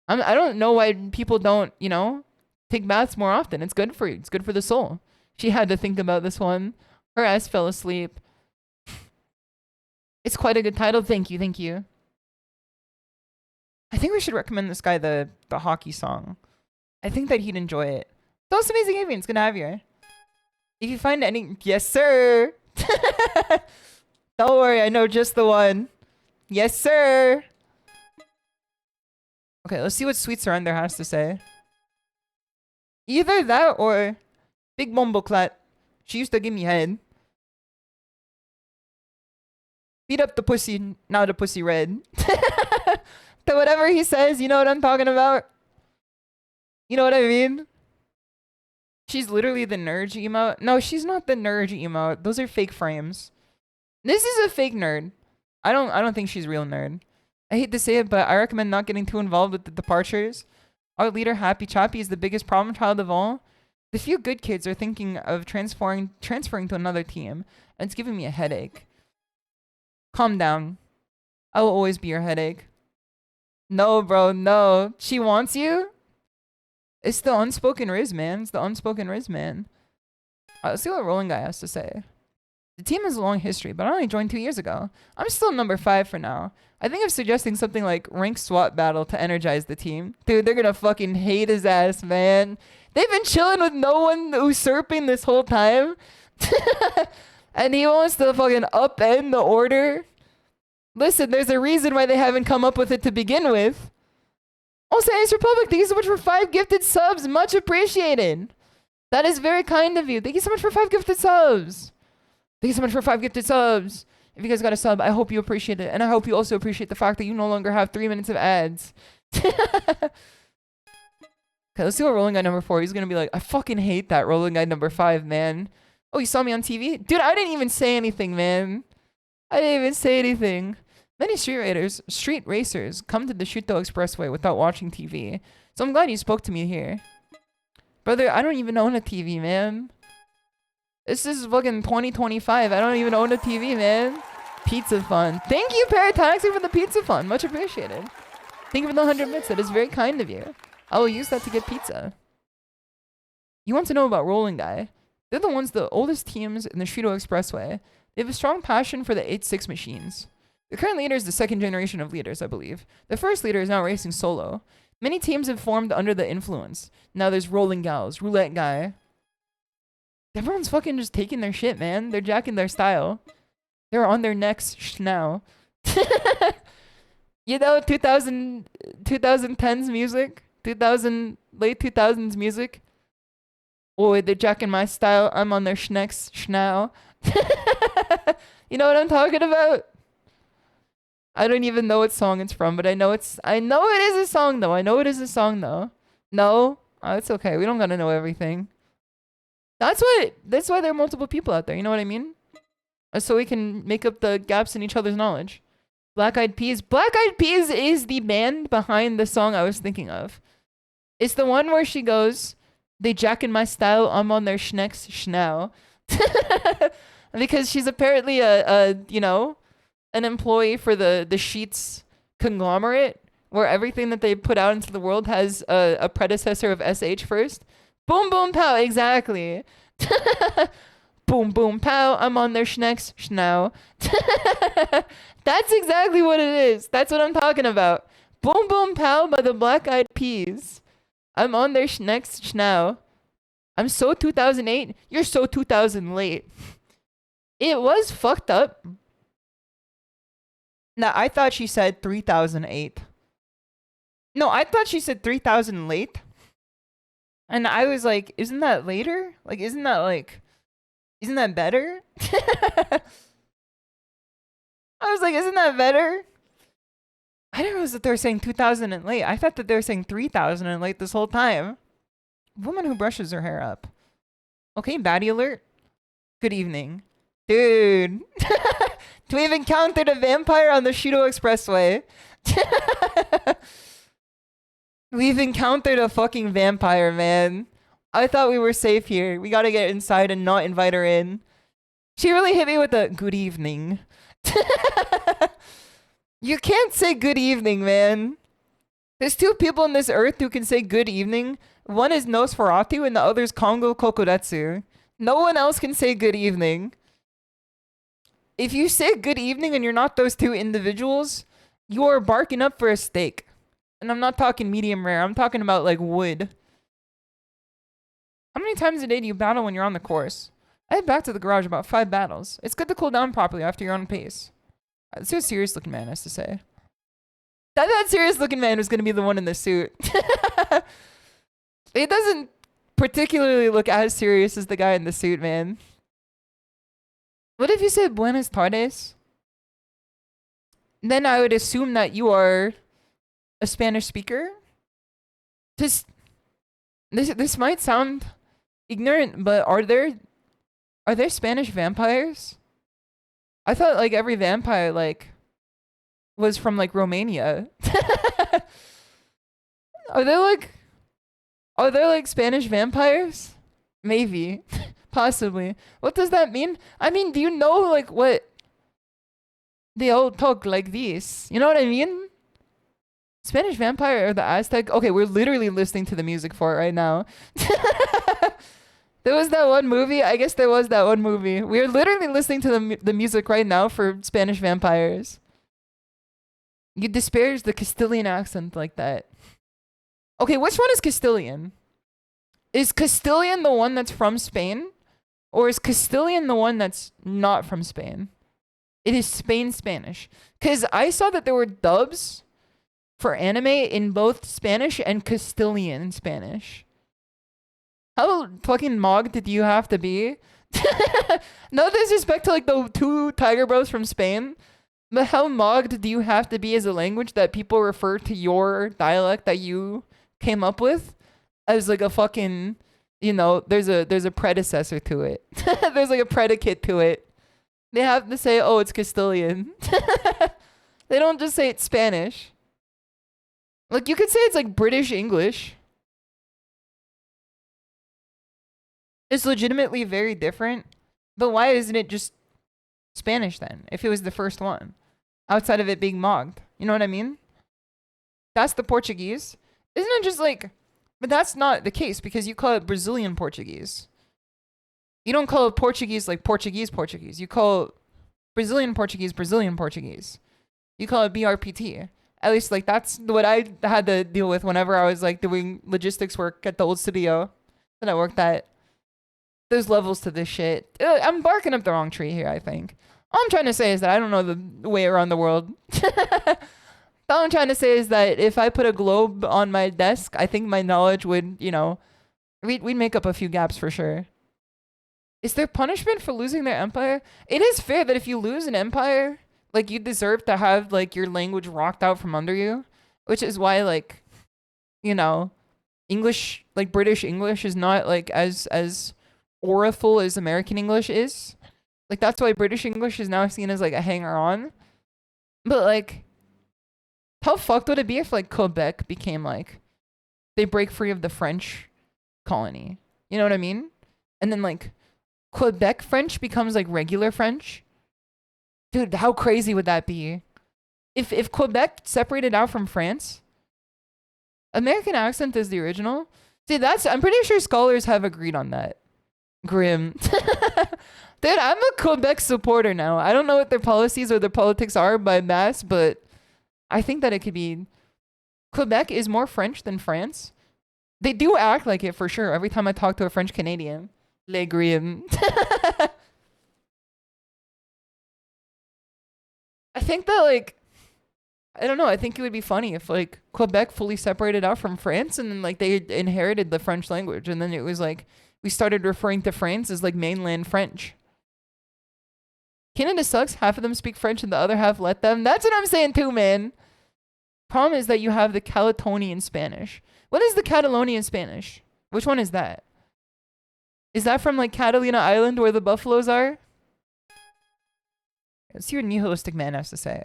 I don't know why people don't, you know, take baths more often. It's good for you. It's good for the soul. She had to think about this one. Her ass fell asleep. It's quite a good title. Thank you. Thank you. I think we should recommend this guy the hockey song. I think that he'd enjoy it. Those amazing avians. Good to have you. If you find any... Yes, sir. Don't worry. I know just the one. Yes, sir. Okay, let's see what Sweet Surrender has to say. Either that or Big Bomboclat. She used to give me head. Beat up the pussy, now the pussy red. To whatever he says, you know what I'm talking about? You know what I mean? She's literally the nerd emote. No, she's not the nerd emote. Those are fake frames. This is a fake nerd. I don't think she's real nerd. I hate to say it, but I recommend not getting too involved with the departures. Our leader, Happy Chappy, is the biggest problem child of all. The few good kids are thinking of transferring to another team, and it's giving me a headache. Calm down. I will always be your headache. No, bro, no. She wants you? It's the unspoken Riz, man. It's the unspoken Riz, man. Let's see what Rolling Guy has to say. The team has a long history, but I only joined 2 years ago. I'm still number 5 for now. I think of suggesting something like rank swap battle to energize the team. Dude, they're gonna fucking hate his ass, man. They've been chilling with no one usurping this whole time. And he wants to fucking upend the order. Listen, there's a reason why they haven't come up with it to begin with. Also, Ace Republic, thank you so much for 5 gifted subs. Much appreciated. That is very kind of you. Thank you so much for 5 gifted subs. Thank you so much for 5 gifted subs. If you guys got a sub, I hope you appreciate it. And I hope you also appreciate the fact that you no longer have 3 minutes of ads. Okay, let's see what rolling guy number 4. He's gonna be like, I fucking hate that rolling guy number 5, man. Oh, you saw me on TV? Dude, I didn't even say anything, man. I didn't even say anything. Many street racers come to the Shuto Expressway without watching TV. So I'm glad you spoke to me here. Brother, I don't even own a TV, man. This is fucking 2025. I don't even own a TV, man. Pizza fun. Thank you, Parataxi, for the pizza fun. Much appreciated. Thank you for the 100 bits. That is very kind of you. I will use that to get pizza. You want to know about Rolling Guy? They're the oldest teams in the Shuto Expressway. They have a strong passion for the 8-6 machines. The current leader is the second generation of leaders, I believe. The first leader is now racing solo. Many teams have formed under the influence. Now there's Rolling Gals, Roulette Guy. Everyone's fucking just taking their shit, man. They're jacking their style. They're on their necks now. You know, 2010s music? Late 2000s music? Oh, they're jacking my style. I'm on their schnecks schnow. You know what I'm talking about? I don't even know what song it's from, but I know it is a song though. No? Oh, it's okay. We don't gotta know everything. That's why there are multiple people out there, you know what I mean? So we can make up the gaps in each other's knowledge. Black Eyed Peas. Black Eyed Peas is the band behind the song I was thinking of. It's the one where she goes, they jackin' my style, I'm on their schnecks schnow. Because she's apparently an employee for the Sheets conglomerate, where everything that they put out into the world has a predecessor of SH first. Boom, boom, pow, exactly. Boom, boom, pow, I'm on their schnecks schnow. That's exactly what it is. That's what I'm talking about. Boom, boom, pow by the Black Eyed Peas. I'm on their schnecks schnow. I'm so 2008. You're so 2000 late. It was fucked up. No, I thought she said 3008. No, I thought she said 3000 late. And I was like, isn't that later? Like, isn't that better? I was like, isn't that better? I didn't realize that they were saying 2000 and late. I thought that they were saying 3000 and late this whole time. Woman who brushes her hair up. Okay, baddie alert. Good evening. Dude. We've encountered a vampire on the Shuto Expressway. We've encountered a fucking vampire, man. I thought we were safe here. We gotta get inside and not invite her in. She really hit me with a good evening. You can't say good evening, man. There's two people on this earth who can say good evening. One is Nosferatu and the other is Kongo Kokodetsu. No one else can say good evening. If you say good evening and you're not those two individuals, you are barking up for a steak. And I'm not talking medium rare. I'm talking about like wood. How many times a day do you battle when you're on the course? I head back to the garage about 5 battles. It's good to cool down properly after you're on pace. Let's see what serious looking man has to say. That serious looking man was going to be the one in the suit. It doesn't particularly look as serious as the guy in the suit, man. What if you said Buenas tardes? Then I would assume that you are a Spanish speaker. This might sound ignorant, but are there Spanish vampires? I thought like every vampire like was from like Romania. Are there like Spanish vampires? Maybe. Possibly. What does that mean? I mean, do you know like what they all talk like this? You know what I mean? Spanish vampire or the Aztec? Okay, we're literally listening to the music for it right now. There was that one movie. I guess there was that one movie. We're literally listening to the music right now for Spanish vampires. You disparage the Castilian accent like that. Okay, which one is Castilian? Is Castilian the one that's from Spain? Or is Castilian the one that's not from Spain? It is Spain Spanish. Because I saw that there were dubs for anime in both Spanish and Castilian Spanish. How fucking mogged did you have to be? No disrespect to like the two Tiger Bros from Spain, but how mogged do you have to be as a language that people refer to your dialect that you came up with as like a fucking, you know, there's a predecessor to it. There's like a predicate to it. They have to say, oh, it's Castilian. They don't just say it's Spanish. Like, you could say it's like British English. It's legitimately very different. But why isn't it just Spanish then, if it was the first one? Outside of it being mocked. You know what I mean? That's the Portuguese. Isn't it just like... But that's not the case, because you call it Brazilian Portuguese. You don't call it Portuguese like Portuguese Portuguese. You call Brazilian Portuguese Brazilian Portuguese. You call it BRPT. At least, like, that's what I had to deal with whenever I was, like, doing logistics work at the old studio that I worked at. There's levels to this shit. I'm barking up the wrong tree here, I think. All I'm trying to say is that I don't know the way around the world. All I'm trying to say is that if I put a globe on my desk, I think my knowledge would, you know, we'd make up a few gaps for sure. Is there punishment for losing their empire? It is fair that if you lose an empire, like, you deserve to have, like, your language rocked out from under you. Which is why, like, you know, English, like, British English is not, like, as oriful as American English is. Like, that's why British English is now seen as, like, a hanger-on. But, like, how fucked would it be if, like, Quebec became, like, they break free of the French colony? You know what I mean? And then, like, Quebec French becomes, like, regular French? Dude, how crazy would that be? If Quebec separated out from France, American accent is the original. See, I'm pretty sure scholars have agreed on that. Grim. Dude, I'm a Quebec supporter now. I don't know what their policies or their politics are by mass, but I think that it could be... Quebec is more French than France. They do act like it for sure. Every time I talk to a French Canadian. Les Grim. I think that, like... I don't know. I think it would be funny if, like, Quebec fully separated out from France and then, like, they inherited the French language. And then it was, like, we started referring to France as, like, mainland French. Canada sucks. Half of them speak French and the other half let them. That's what I'm saying too, man. Problem is that you have the Caledonian Spanish. What is the Catalonian Spanish? Which one is that? Is that from, like, Catalina Island where the buffaloes are? Let's see what nihilistic man has to say.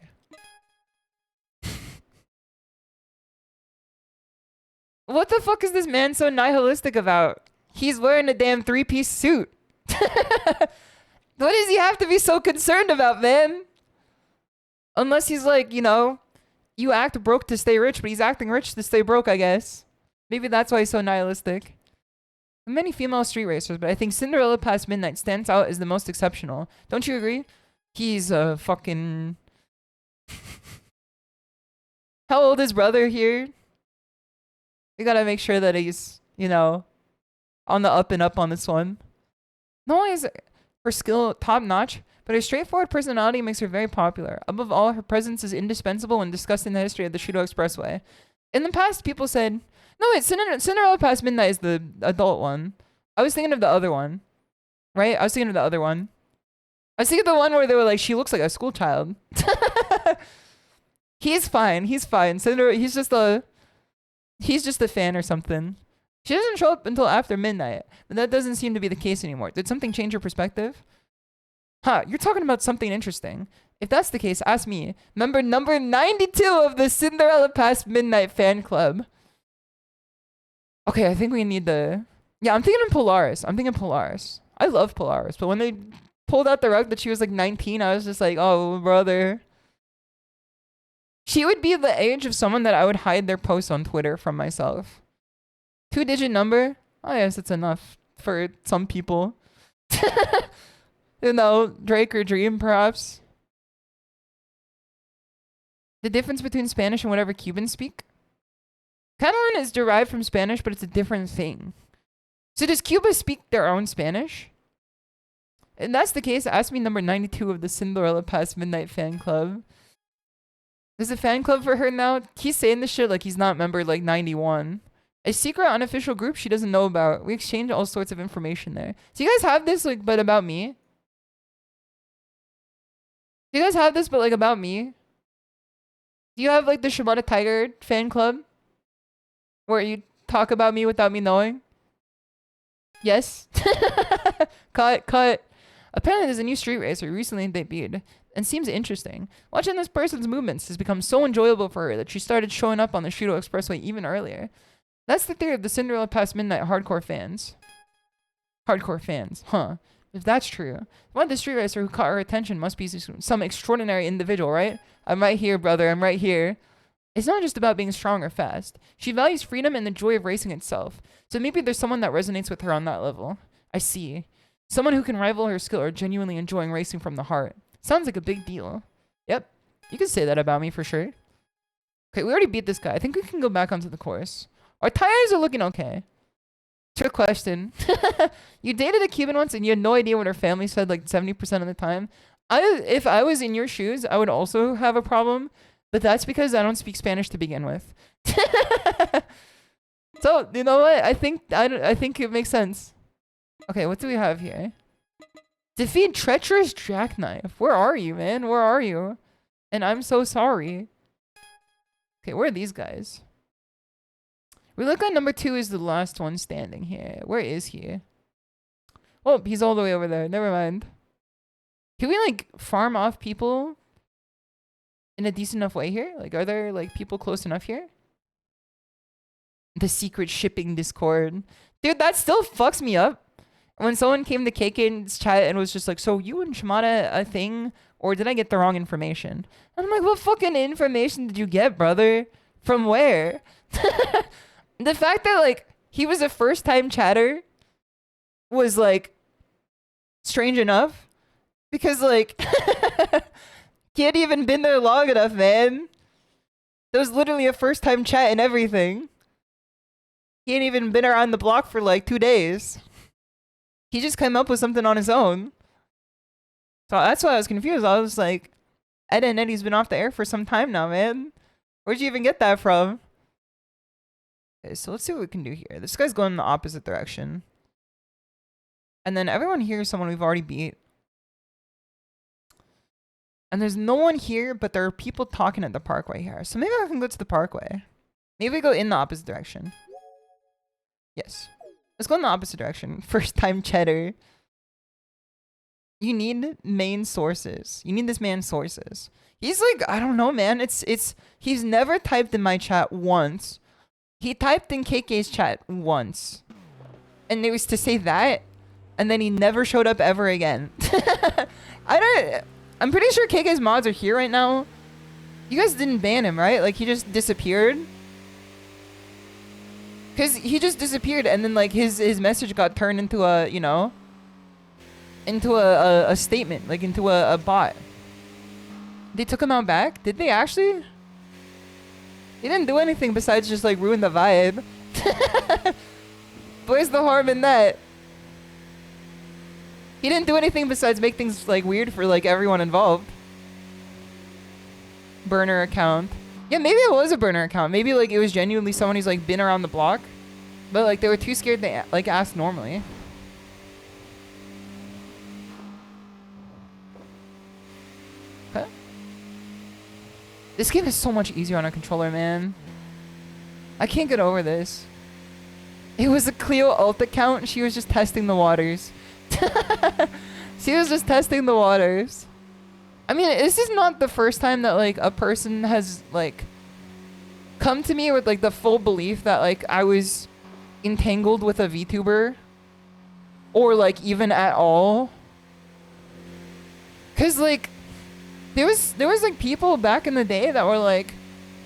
What the fuck is this man so nihilistic about? He's wearing a damn three-piece suit. What does he have to be so concerned about, man? Unless he's like, you know, you act broke to stay rich, but he's acting rich to stay broke, I guess. Maybe that's why he's so nihilistic. Many female street racers, but I think Cinderella Past Midnight stands out as the most exceptional. Don't you agree? He's a fucking... How old is brother here? We gotta make sure that he's, you know, on the up and up on this one. Not only is her skill top notch, but her straightforward personality makes her very popular. Above all, her presence is indispensable when discussing the history of the Shudo Expressway. In the past, people said, no wait, Cinderella Past Midnight is the adult one. I was thinking of the other one. Right? I was thinking of the other one. I was thinking of the one where they were like, she looks like a school child. He's fine. He's fine. He's just a fan or something. She doesn't show up until after midnight, but that doesn't seem to be the case anymore. Did something change your perspective? Huh, you're talking about something interesting. If that's the case, ask me. Member number 92 of the Cinderella Past Midnight fan club. Okay, I think we need the... Yeah, I'm thinking of Polaris. I love Polaris, but when they pulled out the rug that she was like 19, I was just like, oh, brother. She would be the age of someone that I would hide their posts on Twitter from myself. 2-digit number? Oh, yes, it's enough for some people. You know, Drake or Dream, perhaps. The difference between Spanish and whatever Cubans speak? Catalan is derived from Spanish, but it's a different thing. So does Cuba speak their own Spanish? And that's the case, ask me number 92 of the Cinderella Past Midnight fan club. There's a fan club for her now. He's saying this shit like he's not member like 91. A secret unofficial group she doesn't know about. We exchange all sorts of information there. So you guys have this like but about me? Do you guys have this but like about me? Do you have like the Shimadatiger fan club? Where you talk about me without me knowing? Yes. Cut. Apparently there's a new street racer who recently debuted and seems interesting. Watching this person's movements has become so enjoyable for her that she started showing up on the Shudo Expressway even earlier. That's the theory of the Cinderella Past Midnight hardcore fans. Hardcore fans, huh? If that's true, one of the street racer who caught her attention must be some extraordinary individual, right? I'm right here, brother. I'm right here. It's not just about being strong or fast. She values freedom and the joy of racing itself. So maybe there's someone that resonates with her on that level. I see. Someone who can rival her skill or genuinely enjoying racing from the heart. Sounds like a big deal. Yep. You can say that about me for sure. Okay, we already beat this guy. I think we can go back onto the course. Our tires are looking okay. Trick question. You dated a Cuban once and you had no idea what her family said like 70% of the time. If I was in your shoes, I would also have a problem. But that's because I don't speak Spanish to begin with. So, you know what? I think it makes sense. Okay, what do we have here? Defeat treacherous jackknife. Where are you, man? Where are you? And I'm so sorry. Okay, where are these guys? We look like number 2 is the last one standing here. Where is he? Oh, he's all the way over there. Never mind. Can we like farm off people in a decent enough way here? Like, are there like people close enough here? The secret shipping Discord. Dude, that still fucks me up. When someone came to KK's chat and was just like, so you and Shimada a thing? Or did I get the wrong information? And I'm like, what fucking information did you get, brother? From where? The fact that like he was a first time chatter was like strange enough. Because like he hadn't even been there long enough, man. There was literally a first time chat and everything. He hadn't even been around the block for like 2 days. He just came up with something on his own. So that's why I was confused. I was like, Ed and Eddie's been off the air for some time now, man. Where'd you even get that from? Okay, so let's see what we can do here. This guy's going in the opposite direction. And then everyone here is someone we've already beat. And there's no one here, but there are people talking at the parkway here. So maybe I can go to the parkway. Maybe we go in the opposite direction. Yes. Let's go in the opposite direction. First time cheddar. You need main sources. You need this man's sources. He's like, I don't know, man. He's never typed in my chat once. He typed in KK's chat once. And it was to say that. And then he never showed up ever again. I'm pretty sure KK's mods are here right now. You guys didn't ban him, right? Like he just disappeared. Cause he just disappeared and then like his message got turned into a, you know, into a statement, like into a bot. They took him out back? Did they actually? He didn't do anything besides just like ruin the vibe. Where's the harm in that? He didn't do anything besides make things like weird for like everyone involved. Burner account. Yeah, maybe it was a burner account. Maybe like it was genuinely someone who's like been around the block. But like they were too scared to like ask normally. Okay. This game is so much easier on a controller, man. I can't get over this. It was a Clio ult account. She was just testing the waters. She was just testing the waters. I mean, this is not the first time that like a person has like come to me with like the full belief that like I was entangled with a VTuber or like even at all. Cause like there was like people back in the day that were like,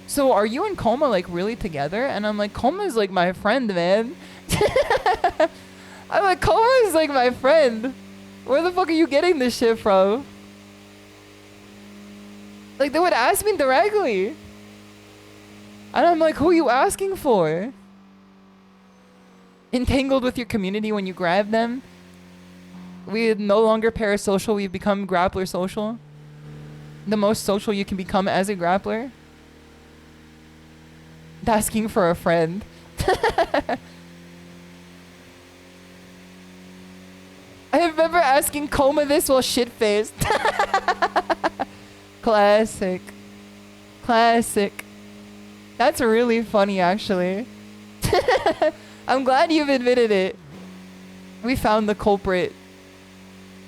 so are you and Koma like really together? And I'm like, Koma is like my friend, man. I'm like, Koma is like my friend. Where the fuck are you getting this shit from? Like, they would ask me directly. And I'm like, who are you asking for? Entangled with your community when you grab them? We no longer parasocial, we've become grappler social. The most social you can become as a grappler. Asking for a friend. I remember asking Koma this while shit-faced. Classic. Classic. That's really funny, actually. I'm glad you've admitted it. We found the culprit.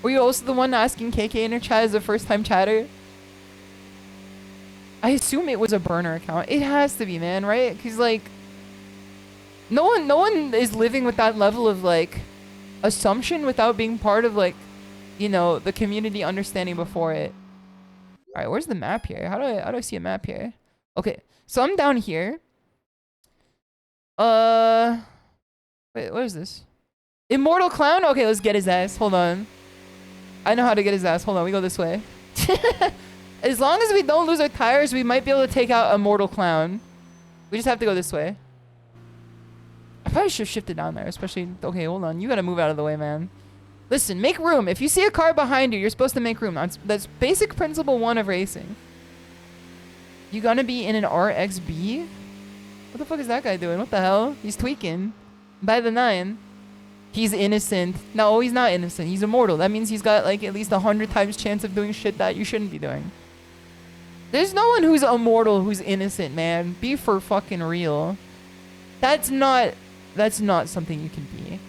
Were you also the one asking KK in her chat as a first-time chatter? I assume it was a burner account. It has to be, man, right? Because, like, no one is living with that level of, like, assumption without being part of, like, you know, the community understanding before it. All right, where's the map here? How do I see a map here? Okay, so I'm down here. Wait, what is this? Immortal Clown? Okay, let's get his ass. Hold on. I know how to get his ass. Hold on, we go this way. As long as we don't lose our tires, we might be able to take out Immortal Clown. We just have to go this way. I probably should have shifted down there, especially... Okay, hold on. You gotta move out of the way, man. Listen, make room. If you see a car behind you, you're supposed to make room. That's basic principle 1 of racing. You gonna be in an RXB? What the fuck is that guy doing? What the hell? He's tweaking. By the 9. He's innocent. No, he's not innocent. He's immortal. That means he's got like at least 100 times chance of doing shit that you shouldn't be doing. There's no one who's immortal who's innocent, man. Be for fucking real. That's not something you can be.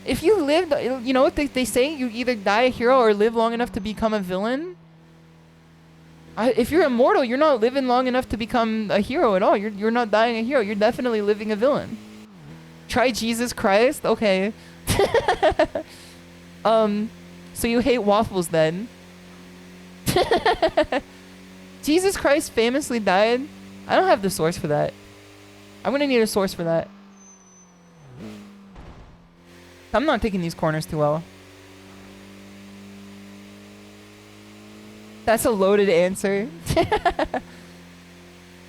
If you lived, you know what they say? You either die a hero or live long enough to become a villain. If you're immortal, you're not living long enough to become a hero at all. You're not dying a hero. You're definitely living a villain. Try Jesus Christ? Okay. So you hate waffles then? Jesus Christ famously died? I don't have the source for that. I'm gonna need a source for that. I'm not taking these corners too well. That's a loaded answer.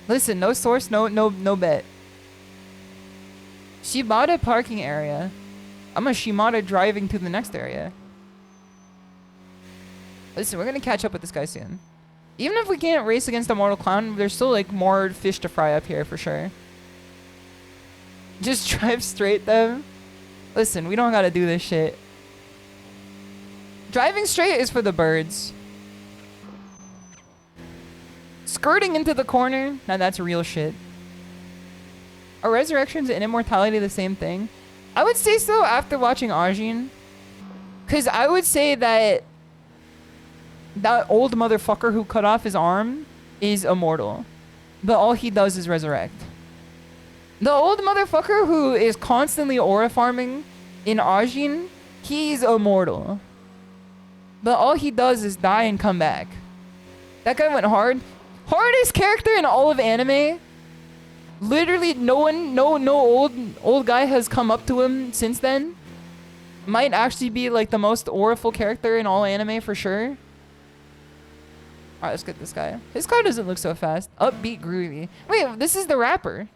Listen, no source, no bet. Shimada parking area. I'm a Shimada driving to the next area. Listen, we're gonna catch up with this guy soon. Even if we can't race against a Mortal Clown, there's still like more fish to fry up here for sure. Just drive straight them. Listen, we don't gotta do this shit. Driving straight is for the birds. Skirting into the corner, now that's real shit. Are resurrections and immortality the same thing? I would say so after watching Ajin. Because I would say that that old motherfucker who cut off his arm is immortal. But all he does is resurrect. The old motherfucker who is constantly aura farming in Ajin, he's immortal. But all he does is die and come back. That guy went hard. Hardest character in all of anime. Literally no old guy has come up to him since then. Might actually be like the most auraful character in all anime for sure. Alright, let's get this guy. His car doesn't look so fast. Upbeat groovy. Wait, this is the rapper.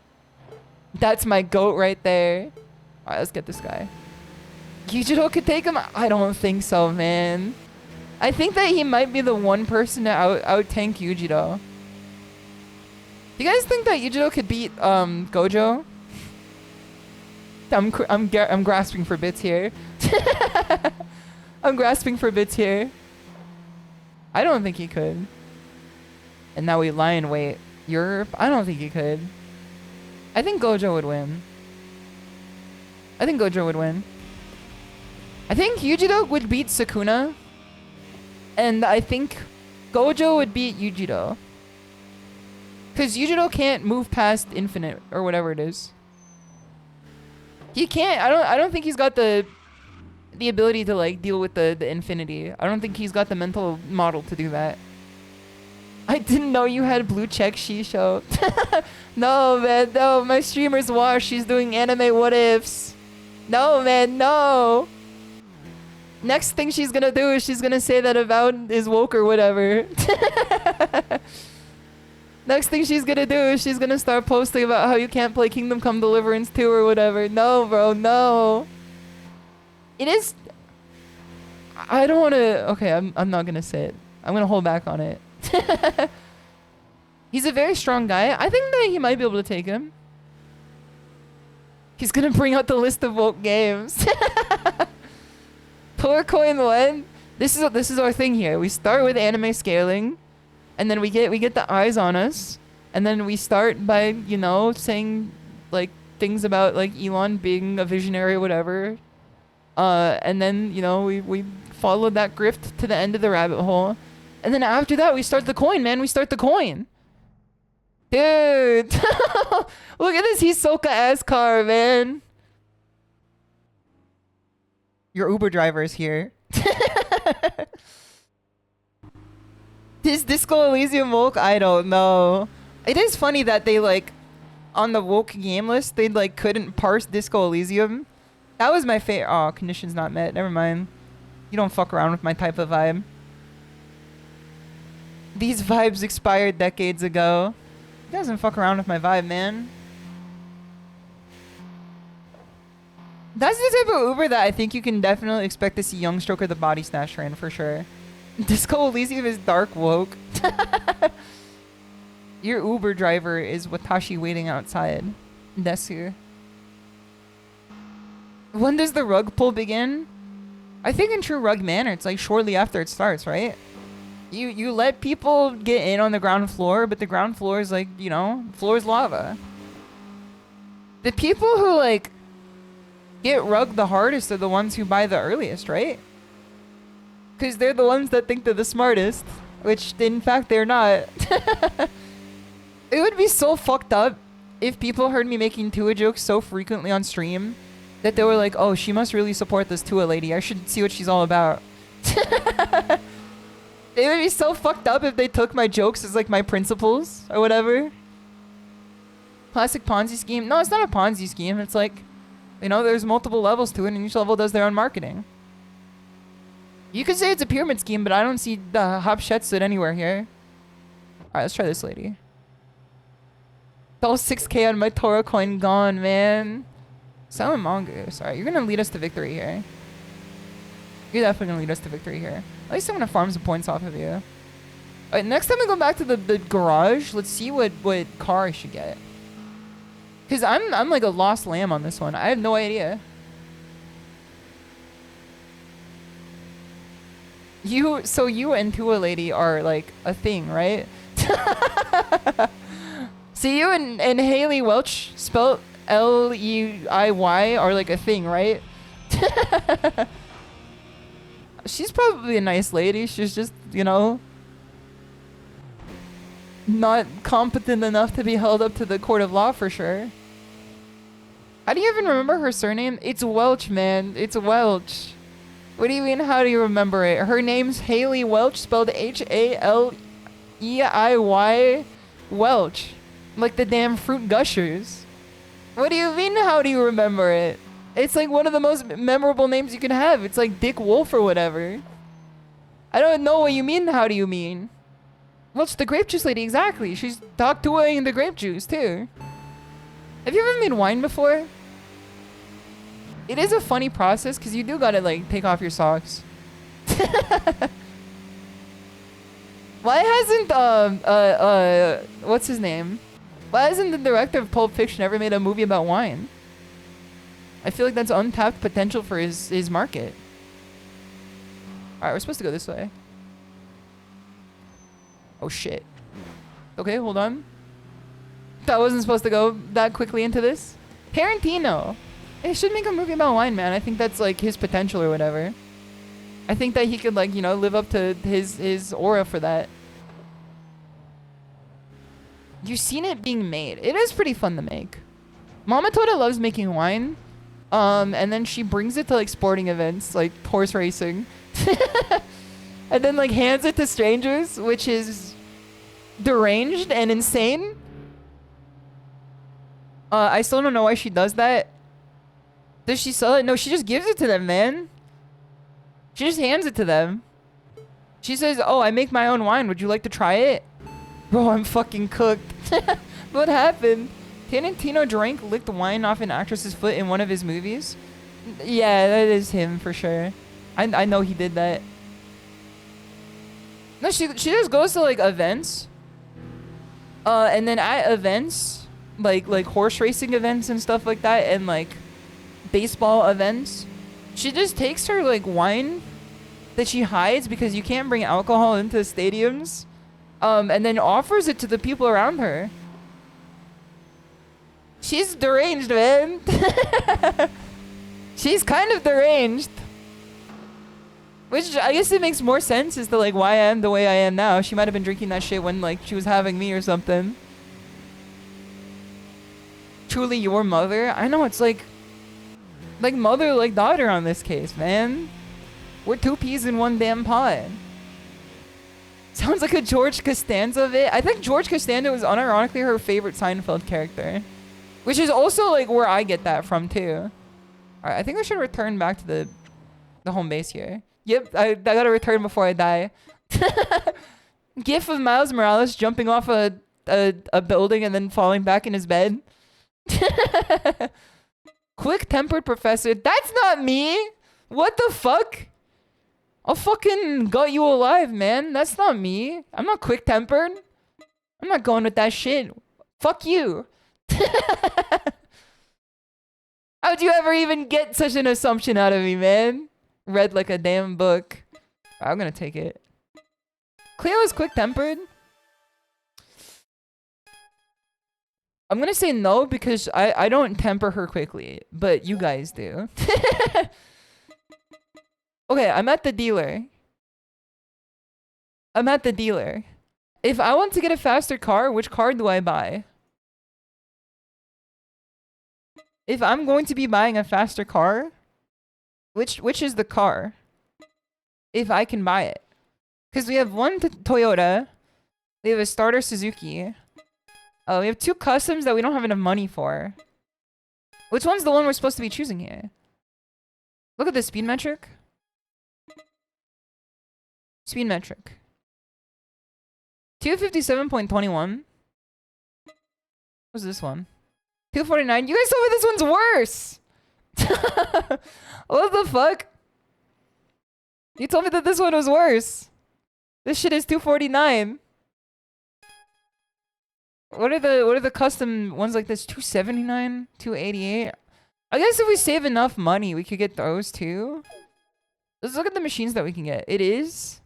That's my goat right there. Alright, let's get this guy. Yujiro could take him? I don't think so, man. I think that he might be the one person to out tank Yujiro. Do you guys think that Yujiro could beat Gojo? I'm grasping for bits here. I'm grasping for bits here. I don't think he could. And now we lie in wait. Europe? I don't think he could. I think Gojo would win. I think Gojo would win. I think Yujiro would beat Sukuna. And I think Gojo would beat Yujiro. Because Yujiro can't move past infinite or whatever it is. He can't. I don't think he's got the ability to like deal with the infinity. I don't think he's got the mental model to do that. I didn't know you had blue check SHISHOU. No, man, no. My streamer's washed. She's doing anime what ifs. No, man, no. Next thing she's gonna do is she's gonna say that Avowed is woke or whatever. Next thing she's gonna do is she's gonna start posting about how you can't play Kingdom Come Deliverance 2 or whatever. No, bro, no. It is... I don't want to... Okay, I'm not gonna say it. I'm gonna hold back on it. He's a very strong guy. I think that he might be able to take him. He's gonna bring out the list of woke games. Poor coin one. This is our thing here. We start with anime scaling, and then we get the eyes on us, and then we start by, you know, saying like things about like Elon being a visionary or whatever. And then, you know, we followed that grift to the end of the rabbit hole. And then after that, we start the coin, man. We start the coin. Dude. Look at this Hisoka ass car, man. Your Uber driver is here. Is Disco Elysium woke? I don't know. It is funny that they like on the woke game list they like couldn't parse Disco Elysium. That was my favorite. Oh, conditions not met. Never mind. You don't fuck around with my type of vibe. These vibes expired decades ago. He doesn't fuck around with my vibe, man. That's the type of Uber that I think you can definitely expect to see Youngstroker the Body Snatcher in for sure. Disco Elysium is dark woke. Your Uber driver is Watashi waiting outside. Desu. When does the rug pull begin? I think in true rug manner, it's like shortly after it starts, right? You let people get in on the ground floor, but the ground floor is like, you know, floor is lava. The people who like get rugged the hardest are the ones who buy the earliest, right? Because they're the ones that think they're the smartest, which in fact they're not. It would be so fucked up if people heard me making Tua jokes so frequently on stream that they were like, oh, she must really support this Tua lady. I should see what she's all about. It would be so fucked up if they took my jokes as like my principles or whatever. Classic Ponzi scheme. No, it's not a Ponzi scheme. It's like, you know, there's multiple levels to it and each level does their own marketing. You could say it's a pyramid scheme, but I don't see the Hapshetsu anywhere here. Alright, let's try this lady. All 6k on my Toro coin gone, man. Summon Mongoose. Alright, you're gonna lead us to victory here. You're definitely gonna lead us to victory here. At least I'm gonna farm some points off of you. Alright, next time we go back to the garage, let's see what car I should get. Cause I'm like a lost lamb on this one. I have no idea. You and Tua lady are like a thing, right? So you and Haley Welch, spelled L-E-I-Y, are like a thing, right? She's probably a nice lady. She's just, you know, not competent enough to be held up to the court of law for sure. How do you even remember her surname? It's Welch, man. It's Welch. What do you mean, how do you remember it? Her name's Haley Welch, spelled H-A-L-E-I-Y Welch. Like the damn Fruit Gushers. What do you mean, how do you remember it? It's like one of the most memorable names you can have. It's like Dick Wolf or whatever. I don't know what you mean, how do you mean? Welch, the grape juice lady, exactly. She's talked to in the grape juice, too. Have you ever made wine before? It is a funny process because you do gotta like take off your socks. Why hasn't what's his name? Why hasn't the director of Pulp Fiction ever made a movie about wine? I feel like that's untapped potential for his market. Alright, we're supposed to go this way. Oh shit. Okay, hold on. That wasn't supposed to go that quickly into this. Tarantino. He should make a movie about wine, man. I think that's like his potential or whatever. I think that he could like, you know, live up to his aura for that. You've seen it being made. It is pretty fun to make. Mama Toda loves making wine. And then she brings it to like sporting events, like horse racing. And then like hands it to strangers, which is deranged and insane. I still don't know why she does that. Does she sell it? No, she just gives it to them, man. She just hands it to them. She says, oh, I make my own wine. Would you like to try it? Bro, I'm fucking cooked. What happened? Tarantino licked wine off an actress's foot in one of his movies? Yeah, that is him for sure. I know he did that. No, she just goes to like events. And then at events, like horse racing events and stuff like that, and like baseball events, she just takes her like wine that she hides because you can't bring alcohol into stadiums, and then offers it to the people around her. She's deranged, man. She's kind of deranged. Which I guess it makes more sense as to like why I am the way I am now. She might have been drinking that shit when like she was having me or something. Truly your mother? I know, it's like mother like daughter on this case, man. We're two peas in one damn pod. Sounds like a George Costanza bit. I think George Costanza was unironically her favorite Seinfeld character. Which is also like where I get that from too. Alright, I think I should return back to the home base here. Yep, I gotta return before I die. GIF of Miles Morales jumping off a building and then falling back in his bed. Quick-tempered professor. That's not me! What the fuck? I'll fucking gut you alive, man. That's not me. I'm not quick-tempered. I'm not going with that shit. Fuck you. How'd you ever even get such an assumption out of me, man? Read like a damn book. I'm gonna take it. Cleo is quick-tempered. I'm gonna say no because I don't temper her quickly, but you guys do. Okay, I'm at the dealer. If I want to get a faster car, which car do I buy? If I'm going to be buying a faster car, which is the car? If I can buy it. Because we have one Toyota. We have a starter Suzuki. Oh, we have two customs that we don't have enough money for. Which one's the one we're supposed to be choosing here? Look at the speed metric. Speed metric. 257.21. What's this one? 249. You guys told me this one's worse! What the fuck? You told me that this one was worse. This shit is 249. What are the custom ones like this? 279? 288? I guess if we save enough money, we could get those too. Let's look at the machines that we can get. It is...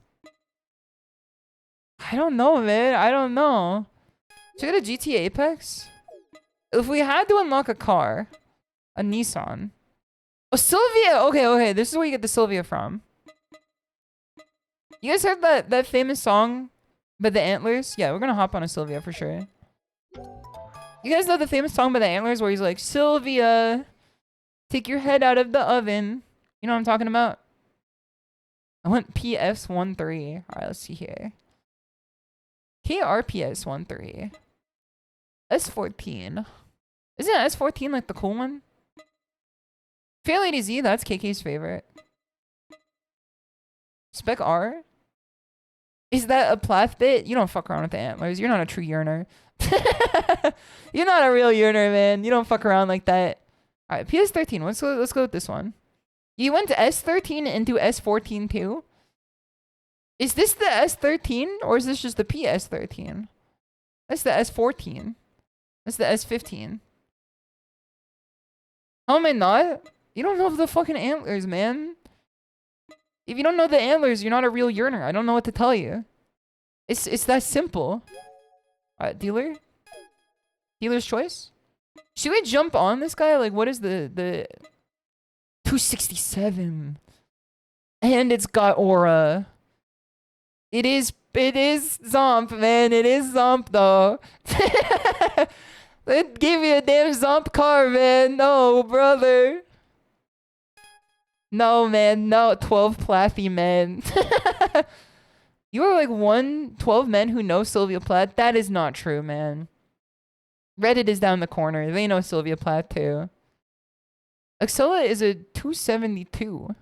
I don't know, man. I don't know. Should I get a GT Apex? If we had to unlock a car, a Nissan. Oh, Sylvia! Okay. This is where you get the Sylvia from. You guys heard that famous song by the Antlers? Yeah, we're gonna hop on a Sylvia for sure. You guys know the famous song by the Antlers where he's like, Sylvia, take your head out of the oven. You know what I'm talking about? I want PS13. Alright, let's see here. KRPS13. S14. Isn't S14 like the cool one? Fair Lady Z, that's KK's favorite. Spec R? Is that a Plath bit? You don't fuck around with the Antlers. You're not a true yearner. You're not a real yearner, man. You don't fuck around like that. Alright, PS13. Let's go with this one. You went to S13 into S14 too? Is this the S13 or is this just the PS13? That's the S14. That's the S15. How am I not? You don't know the fucking Antlers, man. If you don't know the Antlers, you're not a real yearner. I don't know what to tell you. It's that simple. Alright, dealer? Dealer's choice? Should we jump on this guy? Like, what is the 267? And it's got aura. It is Zomp, man. It is Zomp, though. They gave me a damn Zomp car, man. No, brother. No, man. No, 12 Plathy, man. You are like 12 men who know Sylvia Plath. That is not true, man. Reddit is down the corner. They know Sylvia Plath, too. Axela is a 272.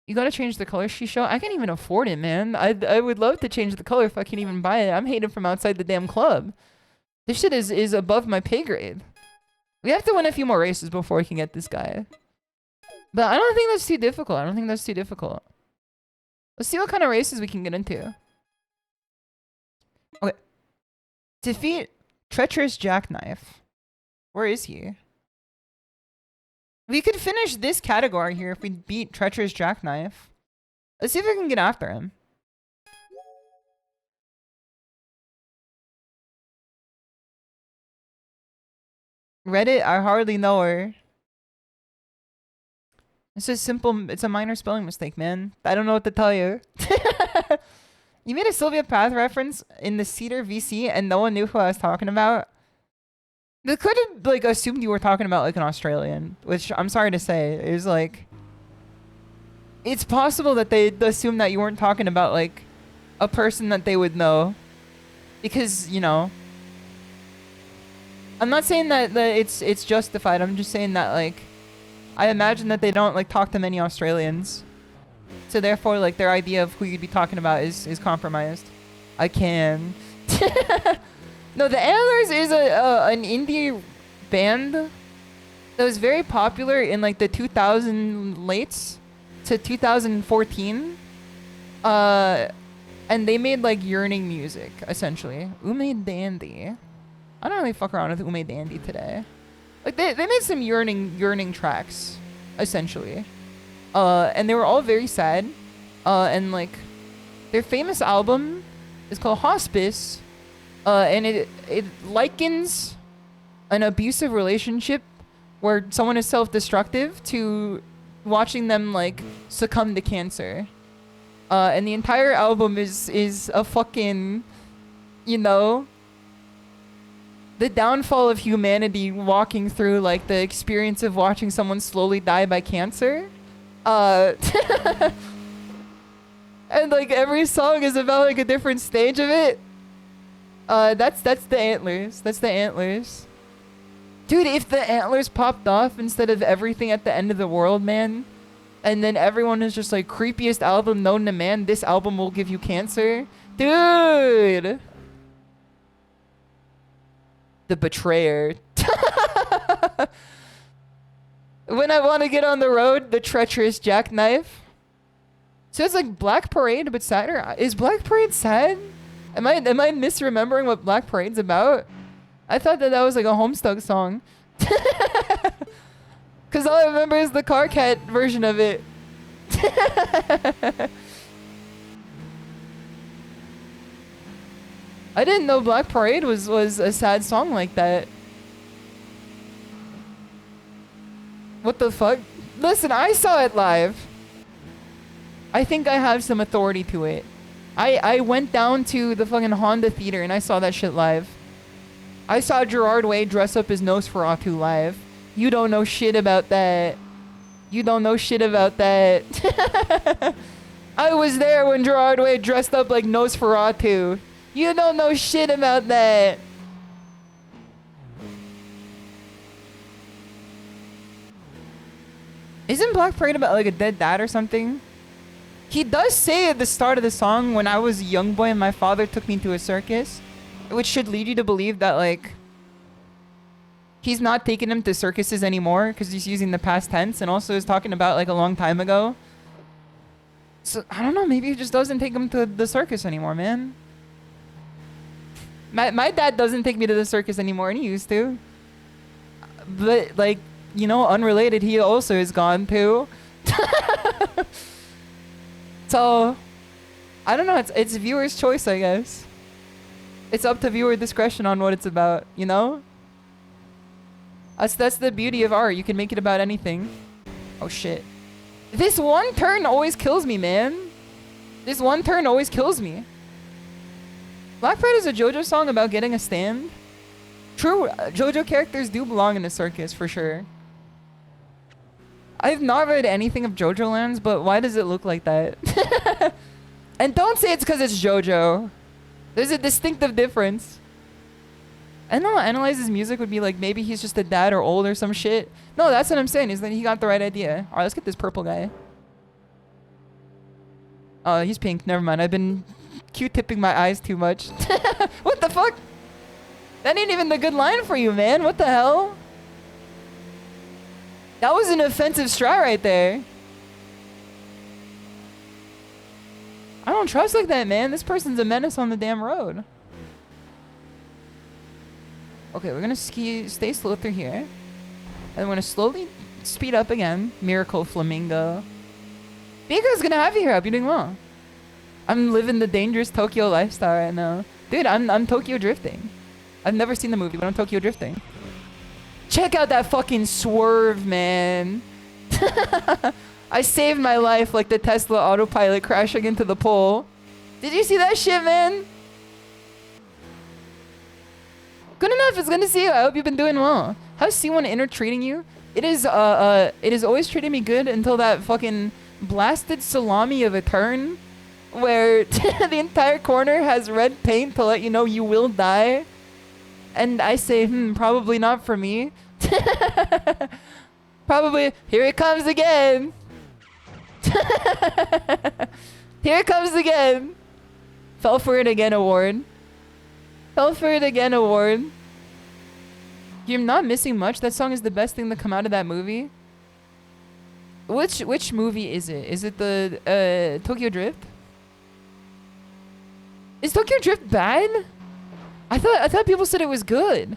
You gotta change the color, SHISHOU. I can't even afford it, man. I would love to change the color if I can even buy it. I'm hating from outside the damn club. This shit is above my pay grade. We have to win a few more races before we can get this guy. But I don't think that's too difficult. Let's see what kind of races we can get into. Okay. Defeat Treacherous Jackknife. Where is he? We could finish this category here if we beat Treacherous Jackknife. Let's see if we can get after him. Reddit, I hardly know her. It's a simple, it's a minor spelling mistake, man. I don't know what to tell you. You made a Sylvia Plath reference in the Cedar VC and no one knew who I was talking about. They could have like assumed you were talking about like an Australian, which I'm sorry to say is like, it's possible that they assumed that you weren't talking about like a person that they would know, because you know. I'm not saying that it's justified. I'm just saying that like, I imagine that they don't like talk to many Australians, so therefore like their idea of who you'd be talking about is compromised. I can. No, the Antlers is an indie band that was very popular in like the 2000 lates to 2014. And they made like yearning music essentially. Ume Dandy. I don't really fuck around with Ume Dandy today. Like they made some yearning tracks essentially. And they were all very sad. And like their famous album is called Hospice. And it likens an abusive relationship where someone is self-destructive to watching them like succumb to cancer. And the entire album is a fucking, you know, the downfall of humanity walking through like the experience of watching someone slowly die by cancer. And like every song is about like a different stage of it. That's the Antlers. That's the Antlers. Dude, if the Antlers popped off instead of everything at the end of the world, man, and then everyone is just like creepiest album known to man, this album will give you cancer. Dude! The Betrayer. When I want to get on the road, the treacherous jackknife. So it's like Black Parade, but sadder. Is Black Parade sad? Am I misremembering what Black Parade's about? I thought that was like a Homestuck song. Cause all I remember is the Car Cat version of it. I didn't know Black Parade was a sad song like that. What the fuck? Listen, I saw it live. I think I have some authority to it. I went down to the fucking Honda Theater and I saw that shit live. I saw Gerard Way dress up as Nosferatu live. You don't know shit about that. You don't know shit about that. I was there when Gerard Way dressed up like Nosferatu. You don't know shit about that. Isn't Black Parade about like a dead dad or something? He does say at the start of the song, when I was a young boy and my father took me to a circus, which should lead you to believe that like he's not taking him to circuses anymore because he's using the past tense, and also is talking about like a long time ago. So I don't know, maybe he just doesn't take him to the circus anymore, man. My dad doesn't take me to the circus anymore, and he used to. But like, you know, unrelated, he also is gone too. So, I don't know, it's viewer's choice, I guess. It's up to viewer discretion on what it's about, you know? That's the beauty of art, you can make it about anything. Oh shit. This one turn always kills me, man. This one turn always kills me. Black Parade is a JoJo song about getting a stand. True, JoJo characters do belong in a circus, for sure. I've not read anything of JoJo Lands, but why does it look like that? And don't say it's because it's JoJo. There's a distinctive difference. I know Analyze's music would be like, maybe he's just a dad or old or some shit. No, that's what I'm saying, is that he got the right idea. Alright, let's get this purple guy. Oh, he's pink. Never mind. I've been Q-tipping my eyes too much. What the fuck? That ain't even the good line for you, man. What the hell? That was an offensive strat right there. I don't trust like that, man. This person's a menace on the damn road. Okay, we're gonna stay slow through here. And we're gonna slowly speed up again. Miracle Flamingo. Bika's gonna have you here. I'll be doing well. I'm living the dangerous Tokyo lifestyle right now. Dude, I'm Tokyo drifting. I've never seen the movie, but I'm Tokyo drifting. Check out that fucking swerve, man. I saved my life like the Tesla autopilot crashing into the pole. Did you see that shit, man? Good enough. It's good to see you. I hope you've been doing well. How's C1 Inner treating you? It is always treating me good until that fucking blasted salami of a turn where the entire corner has red paint to let you know you will die. And I say, probably not for me. Probably, here it comes again. Here it comes again. Fell for it again award. Fell for it again award. You're not missing much. That song is the best thing to come out of that movie. Which movie is it? Is it the Tokyo Drift? Is Tokyo Drift bad? I thought people said it was good.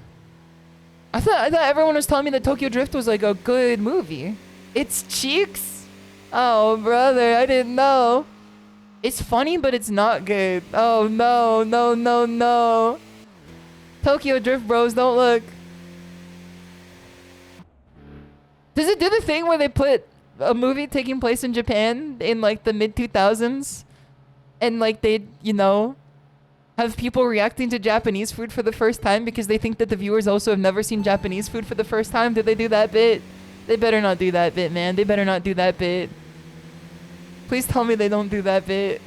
I thought everyone was telling me that Tokyo Drift was like a good movie. It's cheeks? Oh brother, I didn't know. It's funny, but it's not good. Oh no, no, no, no. Tokyo Drift bros, don't look. Does it do the thing where they put a movie taking place in Japan in like the mid 2000s and like they, you know, have people reacting to Japanese food for the first time because they think that the viewers also have never seen Japanese food for the first time? Did they do that bit? They better not do that bit, man. They better not do that bit. Please tell me they don't do that bit.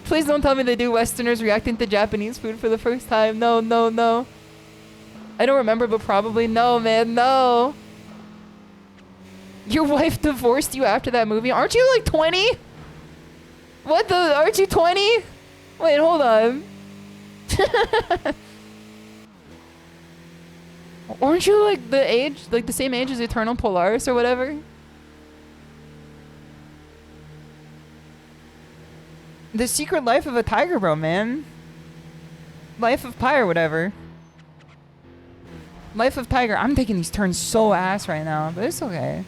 Please don't tell me they do Westerners reacting to Japanese food for the first time. No, no, no. I don't remember, but probably. No, man, no. Your wife divorced you after that movie? Aren't you like 20? What the? Aren't you 20? Wait, hold on. Aren't you like the age, like the same age as Eternal Polaris or whatever? The Secret Life of a Tiger Bro, man. Life of Pi or whatever. Life of Tiger. I'm taking these turns so ass right now, but it's okay.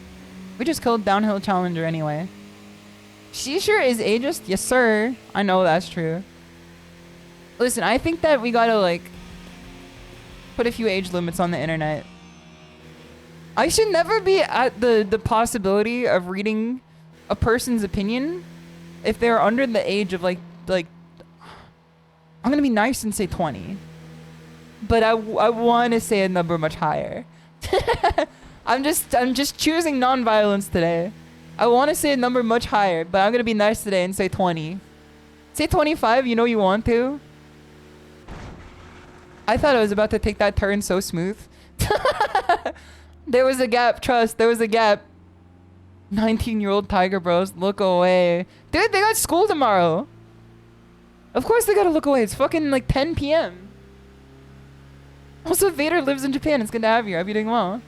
We just killed Downhill Challenger anyway. Shishou is ageist? Yes, sir. I know that's true. Listen, I think that we gotta, like, put a few age limits on the internet. I should never be at the possibility of reading a person's opinion if they're under the age of, like, I'm gonna be nice and say 20. But I want to say a number much higher. I'm just choosing non-violence today. I want to say a number much higher, but I'm gonna be nice today and say 20. Say 25. You know you want to. I thought I was about to take that turn so smooth. There was a gap. Trust. There was a gap. 19-year-old Tiger Bros. Look away. Dude, they got school tomorrow. Of course they gotta look away. It's fucking like 10 p.m. Also, Vader lives in Japan. It's good to have you. I hope you're doing well.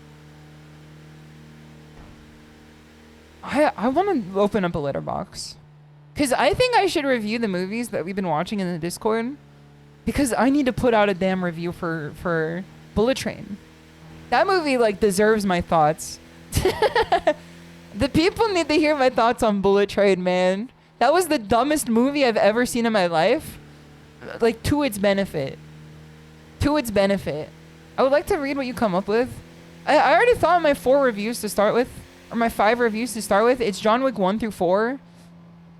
I want to open up a letterbox. Because I think I should review the movies that we've been watching in the Discord. Because I need to put out a damn review for Bullet Train. That movie, like, deserves my thoughts. The people need to hear my thoughts on Bullet Train, man. That was the dumbest movie I've ever seen in my life. Like, to its benefit. To its benefit. I would like to read what you come up with. I already thought my 4 reviews to start with. Or my 5 reviews to start with. It's John Wick 1 through 4.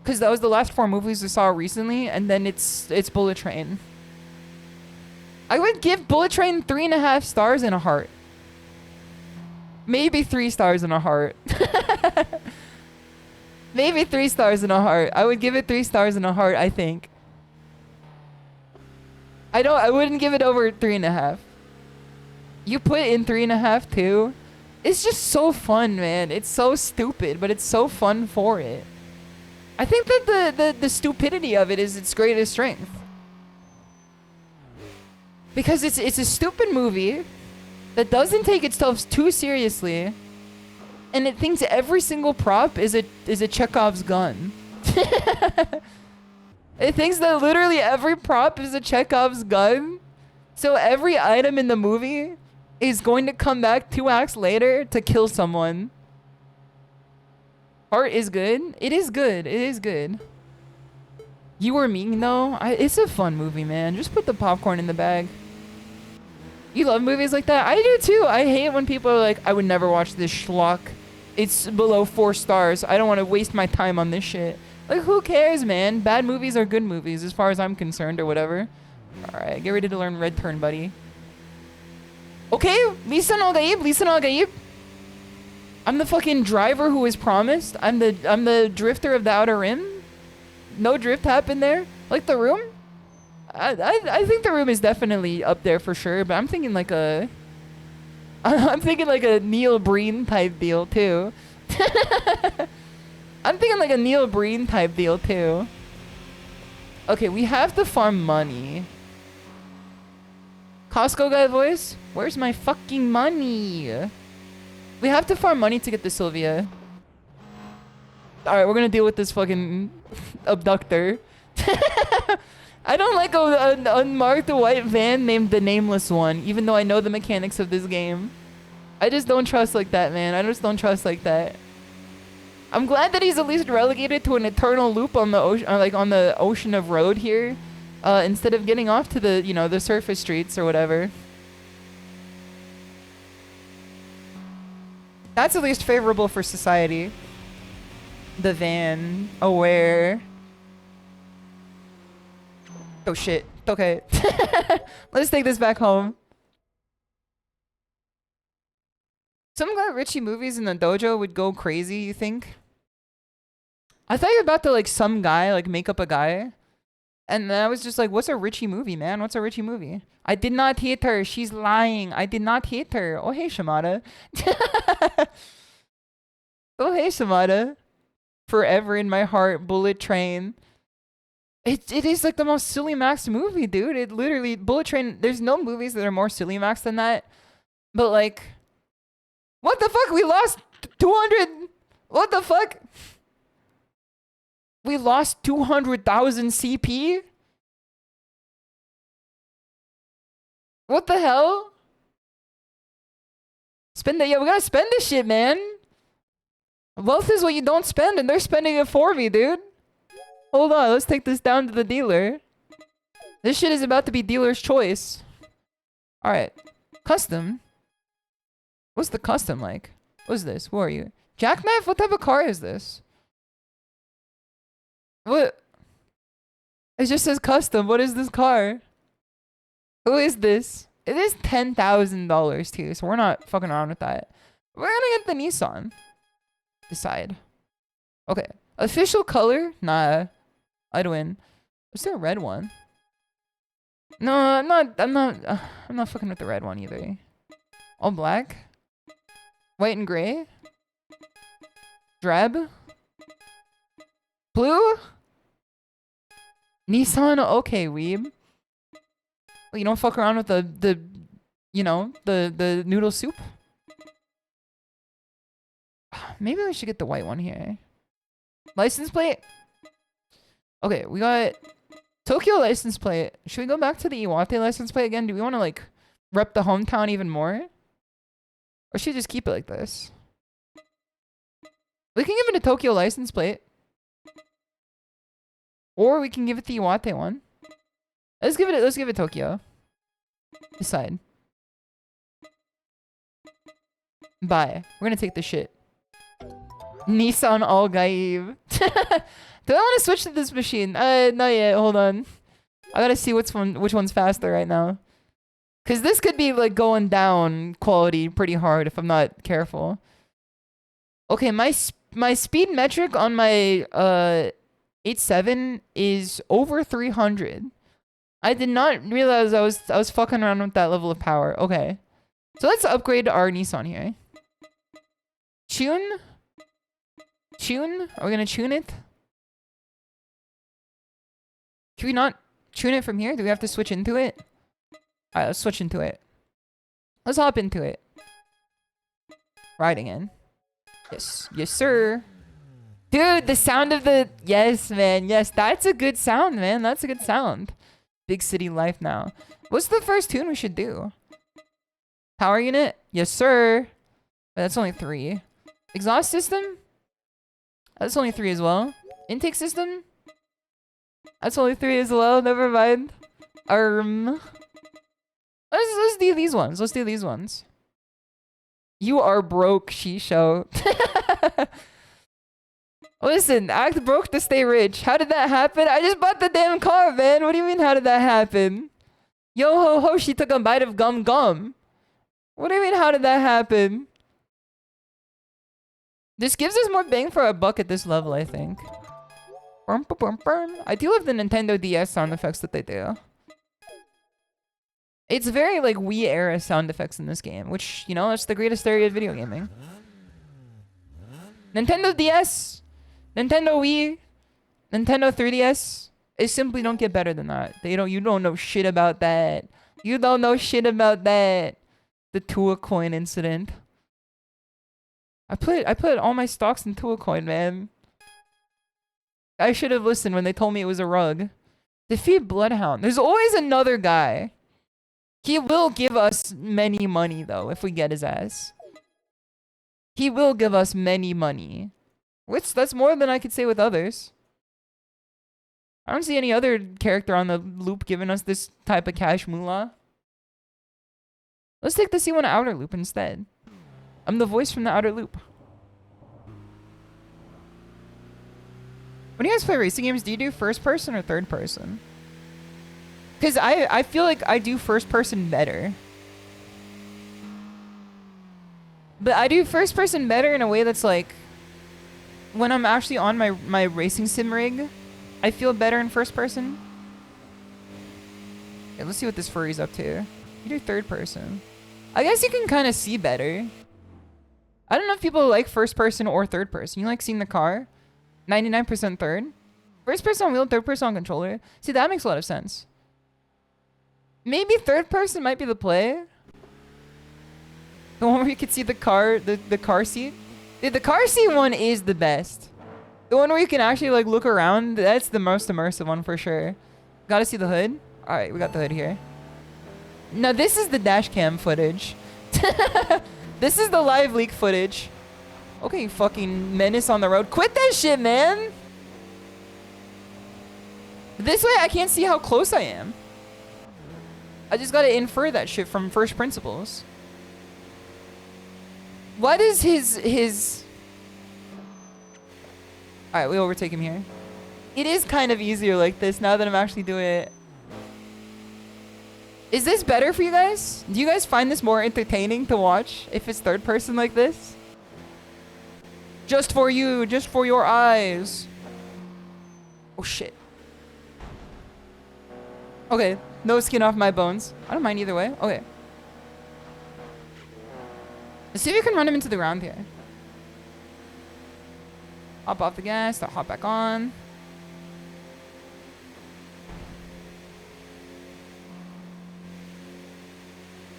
Because that was the last 4 movies I saw recently. And then it's Bullet Train. I would give Bullet Train 3.5 stars and a heart. Maybe 3 stars and a heart. Maybe 3 stars and a heart. I would give it 3 stars and a heart, I think. I wouldn't give it over 3.5. You put in 3.5 too. It's just so fun, man. It's so stupid, but it's so fun for it. I think that the stupidity of it is its greatest strength. Because it's a stupid movie that doesn't take itself too seriously, and it thinks every single prop is a Chekhov's gun. It thinks that literally every prop is a Chekhov's gun, so every item in the movie is going to come back 2 acts later to kill someone. Art is good. It is good. It is good. You Were Mean, though. It's a fun movie, man. Just put the popcorn in the bag. You love movies like that? I do too. I hate when people are like, I would never watch this schlock. It's below 4 stars. I don't want to waste my time on this shit. Like, who cares, man? Bad movies are good movies as far as I'm concerned or whatever. Alright, get ready to learn red turn, buddy. Okay, listen al gaib, listen al gaib. I'm the fucking driver who was promised. I'm the drifter of the Outer Rim. No drift happened there. Like the room? I think the room is definitely up there for sure, but I'm thinking like a I'm thinking like a Neil Breen type deal too. I'm thinking like a Neil Breen type deal too. Okay, we have to farm money. Costco guy voice? Where's my fucking money? We have to farm money to get the Sylvia. Alright, we're gonna deal with this fucking abductor. I don't like an unmarked white van named the Nameless One, even though I know the mechanics of this game. I just don't trust like that, man. I just don't trust like that. I'm glad that he's at least relegated to an eternal loop on the ocean, like on the ocean of road here, instead of getting off to the, you know, the surface streets or whatever. That's at least favorable for society. The van, aware. Oh shit. Okay. Let's take this back home. Some Guy Ritchie movies in the dojo would go crazy, you think? I thought you were about to like some guy, like make up a guy. And then I was just like, what's a Ritchie movie, man? What's a Ritchie movie? I did not hit her. She's lying. I did not hit her. Oh, hey, Shimada. Oh, hey, Shimada. Forever in my heart, Bullet Train. It is like the most silly max movie, dude. It literally, Bullet Train, there's no movies that are more silly max than that. But like, what the fuck? We lost 200. What the fuck? We lost 200,000 CP? What the hell? Spend it. Yeah, we gotta spend this shit, man. Wealth is what you don't spend, and they're spending it for me, dude. Hold on, let's take this down to the dealer. This shit is about to be dealer's choice. Alright. Custom? What's the custom like? What's this? Who are you? Jackknife? What type of car is this? What? It just says custom. What is this car? Who is this? It is $10,000 too, so we're not fucking around with that. We're gonna get the Nissan. Decide. Okay. Official color? Nah. I'd win. Is there a red one? No, I'm not fucking with the red one either. All black? White and gray? Drab? Blue? Nissan? Okay, weeb. Well, you don't fuck around with the you know, the noodle soup? Maybe we should get the white one here. License plate? Okay, we got Tokyo license plate. Should we go back to the Iwate license plate again? Do we want to like rep the hometown even more? Or should we just keep it like this? We can give it a Tokyo license plate. Or we can give it the Iwate one. Let's give it Tokyo. Decide. Bye. We're gonna take this shit. Nissan All Gaib. Do I want to switch to this machine? Not yet. Hold on. I gotta see which one's faster right now. Cause this could be like going down quality pretty hard if I'm not careful. Okay, my speed metric on my 8.7 is over 300. I did not realize I was fucking around with that level of power. Okay, so let's upgrade our Nissan here. Tune? Are we gonna tune it? Can we not tune it from here? Do we have to switch into it? Alright, let's switch into it. Let's hop into it. Riding in. Yes. Yes, sir. Dude, the sound of the... Yes, man. Yes, that's a good sound, man. That's a good sound. Big city life now. What's the first tune we should do? Power unit? Yes, sir. But that's only 3. Exhaust system? That's only 3 as well. Intake system? That's only 3 as well. Never mind. Let's do these ones. Let's do these ones. You are broke, SHISHOU. Listen, act broke to stay rich. How did that happen? I just bought the damn car, man. What do you mean, how did that happen? Yo ho ho, she took a bite of gum gum. What do you mean, how did that happen? This gives us more bang for our buck at this level, I think. I do love the Nintendo DS sound effects that they do. It's very like Wii era sound effects in this game, which, you know, that's the greatest area of video gaming. Nintendo DS, Nintendo Wii, Nintendo 3DS, they simply don't get better than that. You don't know shit about that. You don't know shit about that. The Tua coin incident. I put all my stocks in Tua coin, man. I should have listened when they told me it was a rug. Defeat Bloodhound. There's always another guy. He will give us many money though if we get his ass. He will give us many money. Which that's more than I could say with others. I don't see any other character on the loop giving us this type of cash moolah. Let's take the C1 outer loop instead. I'm the voice from the outer loop. When you guys play racing games, do you do first person or third person? Because I feel like I do first person better. But I do first person better in a way that's like, when I'm actually on my racing sim rig, I feel better in first person. Okay, let's see what this furry's up to. You do third person. I guess you can kind of see better. I don't know if people like first person or third person. You like seeing the car? 99% third. First person on wheel, third person on controller. See, that makes a lot of sense. Maybe third person might be the play. The one where you can see the car, the car seat. Dude, the car seat one is the best. The one where you can actually like look around, that's the most immersive one for sure. Gotta see the hood. All right, we got the hood here. Now this is the dash cam footage. This is the live leak footage. Okay, you fucking menace on the road. Quit that shit, man. This way I can't see how close I am. I just gotta infer that shit from first principles. Why does his... Alright, we overtake him here. It is kind of easier like this now that I'm actually doing it. Is this better for you guys? Do you guys find this more entertaining to watch if it's third person like this? Just for you, just for your eyes. Oh shit. Okay, no skin off my bones. I don't mind either way. Okay. Let's see if you can run him into the ground here. Hop off the gas, then hop back on.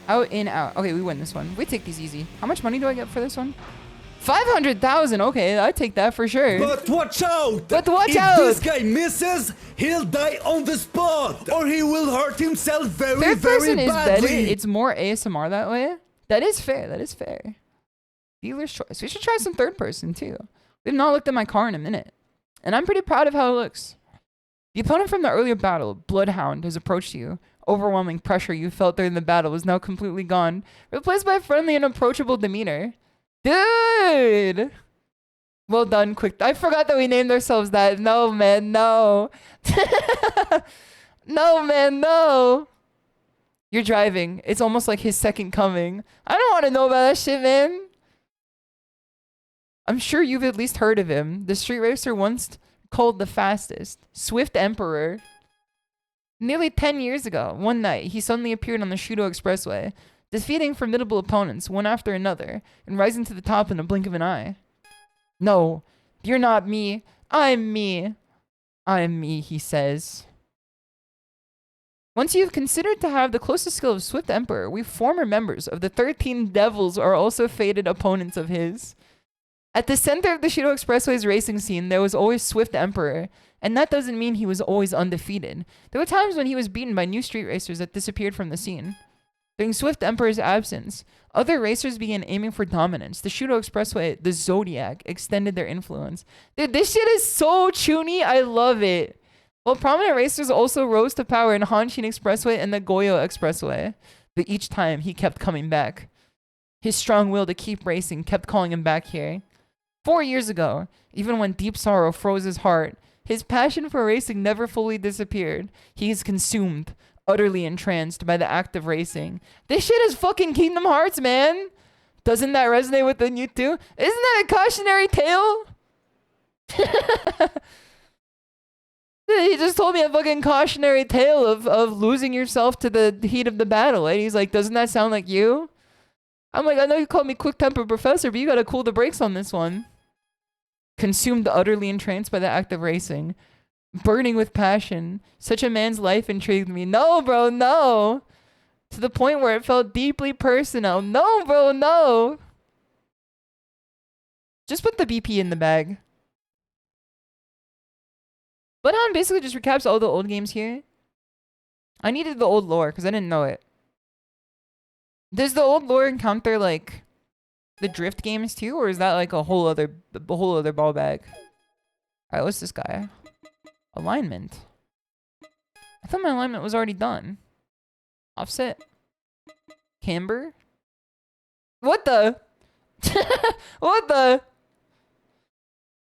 Out, in, out. Okay, we win this one. We take these easy. How much money do I get for this one? 500,000. Okay, I'd take that for sure. But watch out! But watch if out! This guy misses, he'll die on the spot, or he will hurt himself very, Third very person is better. badly. It's more ASMR that way. That is fair. That is fair. Dealer's choice. We should try some third person too. We've not looked at my car in a minute, and I'm pretty proud of how it looks. The opponent from the earlier battle, Bloodhound, has approached you. Overwhelming pressure you felt during the battle is now completely gone, replaced by friendly and approachable demeanor. Dude! Well done, Quick. I forgot that we named ourselves that. No, man, no. No, man, no. You're driving. It's almost like his second coming. I don't want to know about that shit, man. I'm sure you've at least heard of him. The street racer once called the fastest. Swift Emperor. Nearly 10 years ago, one night, he suddenly appeared on the Shudo Expressway, defeating formidable opponents one after another, and rising to the top in a blink of an eye. No, you're not me. I'm me. I'm me, he says. Once you've considered to have the closest skill of Swift Emperor, we former members of the 13 Devils are also fated opponents of his. At the center of the Shudo Expressway's racing scene, there was always Swift Emperor, and that doesn't mean he was always undefeated. There were times when he was beaten by new street racers that disappeared from the scene. During Swift Emperor's absence, other racers began aiming for dominance. The Shudo Expressway, the Zodiac, extended their influence. Dude, this shit is so chuny. I love it. While prominent racers also rose to power in Hanshin Expressway and the Goyo Expressway. But each time, he kept coming back. His strong will to keep racing kept calling him back here. 4 years ago, even when deep sorrow froze his heart, his passion for racing never fully disappeared. He is consumed, utterly entranced by the act of racing. This shit is fucking Kingdom Hearts, man. Doesn't that resonate with you too? Isn't that a cautionary tale? He just told me a fucking cautionary tale of losing yourself to the heat of the battle. And he's like, doesn't that sound like you? I'm like, I know you called me quick-tempered professor, but you gotta cool the brakes on this one. Consumed, utterly entranced by the act of racing. Burning with passion. Such a man's life intrigued me. No, bro, no. To the point where it felt deeply personal. No, bro, no. Just put the BP in the bag. But basically just recaps all the old games here. I needed the old lore because I didn't know it. Does the old lore encounter like the drift games too, or is that like a whole other ball bag? Alright, what's this guy? Alignment. I thought my alignment was already done. Offset. Camber. What the? What the?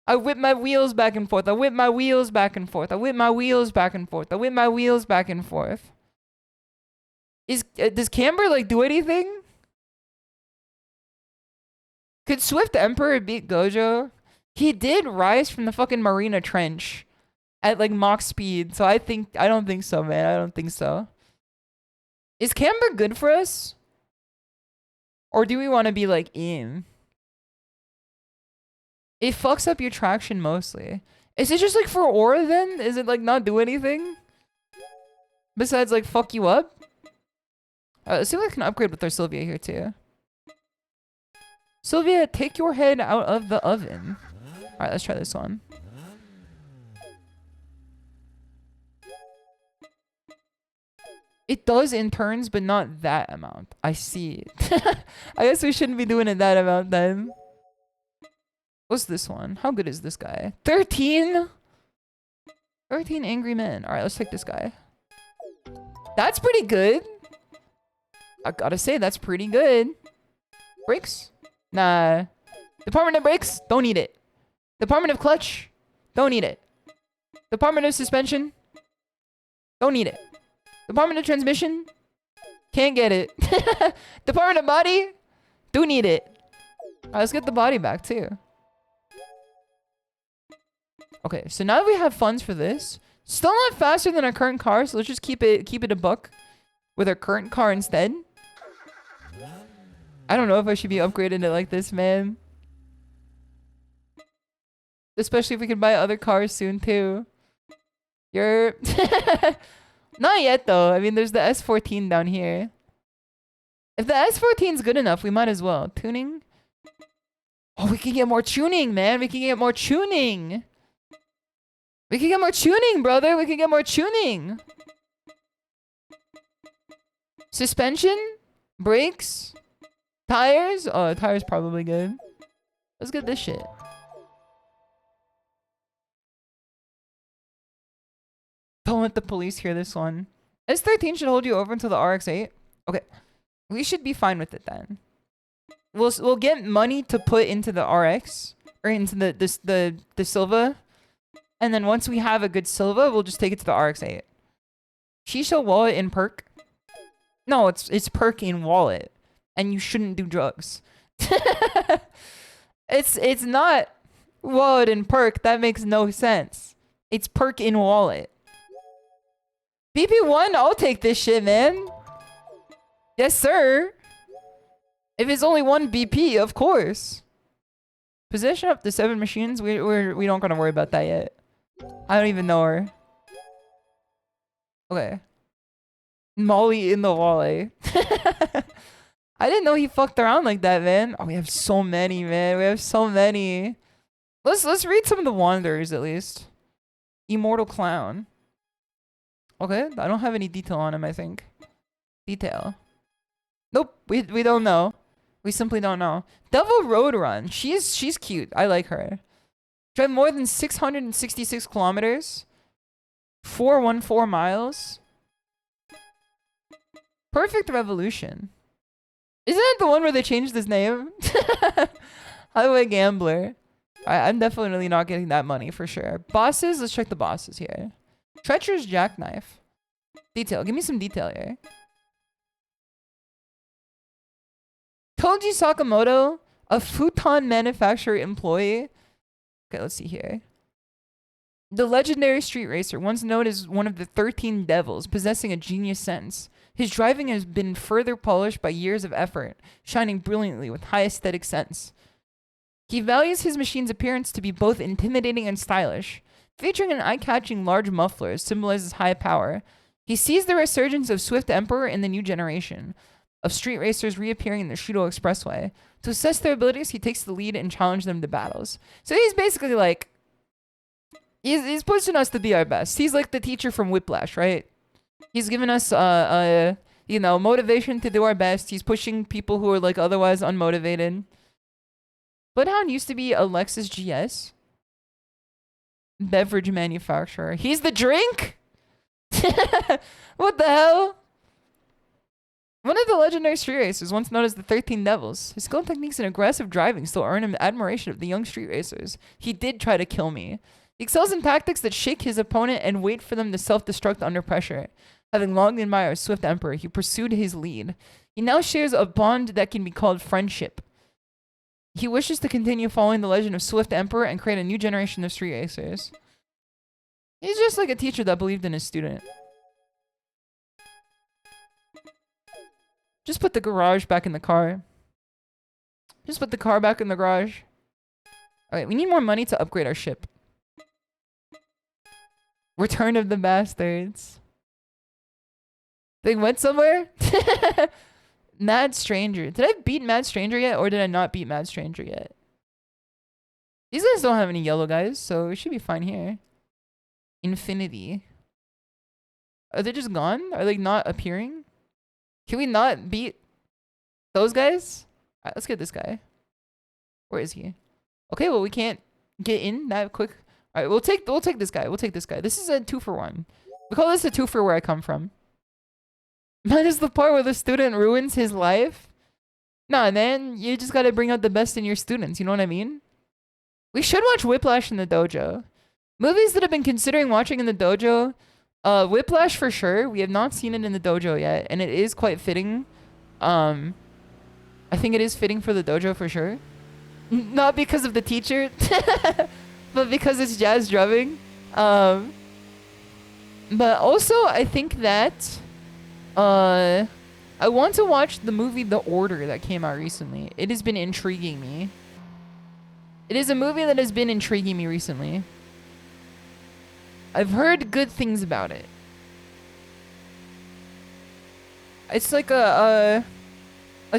I whip my wheels back and forth. I whip my wheels back and forth. I whip my wheels back and forth. I whip my wheels back and forth. Does Camber like do anything? Could Swift Emperor beat Gojo? He did rise from the fucking Marina Trench at like Mach speed, so I don't think so, man. I don't think so. Is Camber good for us? Or do we want to be like in? It fucks up your traction mostly. Is it just like for aura then? Is it like not do anything? Besides like fuck you up? Let's see if I can upgrade with our Sylvia here too. Sylvia, take your head out of the oven. Alright, let's try this one. It does in turns, but not that amount. I see. I guess we shouldn't be doing it that amount then. What's this one? How good is this guy? 13? 13 angry men. Alright, let's take this guy. That's pretty good. I gotta say, that's pretty good. Brakes? Nah. Department of Brakes? Don't need it. Department of Clutch? Don't need it. Department of Suspension? Don't need it. Department of Transmission? Can't get it. Department of Body? Do need it. Alright, let's get the body back too. Okay, so now that we have funds for this, still not faster than our current car, so let's just keep it a buck with our current car instead. I don't know if I should be upgrading it like this, man. Especially if we can buy other cars soon too. You're not yet though. I mean, there's the S14 down here. If the S14 is good enough, we might as well. Tuning? Oh, we can get more tuning, man. We can get more tuning. We can get more tuning, brother. We can get more tuning. Suspension? Brakes? Tires? Oh, tires probably good. Let's get this shit. Don't let the police hear this one. S13 should hold you over until the RX-8. Okay. We should be fine with it then. We'll get money to put into the RX. Or into the Silva. And then once we have a good Silva, we'll just take it to the RX-8. Shisha wallet in perk? No, it's perk in wallet. And you shouldn't do drugs. It's not wallet in perk. That makes no sense. It's perk in wallet. BP1, I'll take this shit, man. Yes, sir. If it's only one BP, of course. Possession up to 7 machines. We don't gotta worry about that yet. I don't even know her. Okay. Molly in the wallet. I didn't know he fucked around like that, man. Oh, we have so many, man. We have so many. Let's read some of the Wanderers at least. Immortal Clown. Okay, I don't have any detail on him, I think. Detail. Nope, we don't know. We simply don't know. Devil Road Run. She's cute. I like her. Drive more than 666 kilometers. 414 miles. Perfect Revolution. Isn't that the one where they changed his name? Highway Gambler. I'm definitely not getting that money for sure. Bosses, let's check the bosses here. Treacherous Jackknife. Detail, give me some detail here. Toji Sakamoto, a futon manufacturer employee. Okay, let's see here. The legendary street racer, once known as one of the 13 devils, possessing a genius sense. His driving has been further polished by years of effort, shining brilliantly with high aesthetic sense. He values his machine's appearance to be both intimidating and stylish. Featuring an eye-catching large muffler symbolizes high power. He sees the resurgence of Swift Emperor in the new generation of street racers reappearing in the Shudo Expressway. To assess their abilities, he takes the lead and challenges them to battles. So he's basically like, he's pushing us to be our best. He's like the teacher from Whiplash, right? He's giving us, you know, motivation to do our best. He's pushing people who are like otherwise unmotivated. Bloodhound used to be a Lexus GS. Beverage manufacturer. He's the drink? What the hell? One of the legendary street racers, once known as the 13 Devils. His skill techniques and aggressive driving still earn him admiration of the young street racers. He did try to kill me. He excels in tactics that shake his opponent and wait for them to self-destruct under pressure. Having long admired Swift Emperor, he pursued his lead. He now shares a bond that can be called friendship. He wishes to continue following the legend of Swift Emperor and create a new generation of street racers. He's just like a teacher that believed in his student. Just put the garage back in the car. Just put the car back in the garage. Alright, we need more money to upgrade our ship. Return of the Bastards. They went somewhere? Mad Stranger. Did I beat Mad Stranger yet, or did I not beat Mad Stranger yet? These guys don't have any yellow guys, so we should be fine here. Infinity. Are they just gone? Are they not appearing? Can we not beat those guys? Alright, let's get this guy. Where is he? Okay, well we can't get in that quick. Alright, we'll take this guy. We'll take this guy. This is a 2-for-1. We call this a 2 for where I come from. That is the part where the student ruins his life. Nah, man, you just gotta bring out the best in your students, you know what I mean? We should watch Whiplash in the dojo. Movies that I've been considering watching in the dojo. Whiplash for sure. We have not seen it in the dojo yet, and it is quite fitting. I think it is fitting for the dojo for sure. Not because of the teacher, but because it's jazz drumming. But also, I think that I want to watch the movie The Order that came out recently. It has been intriguing me. It is a movie that has been intriguing me recently. I've heard good things about it. It's like a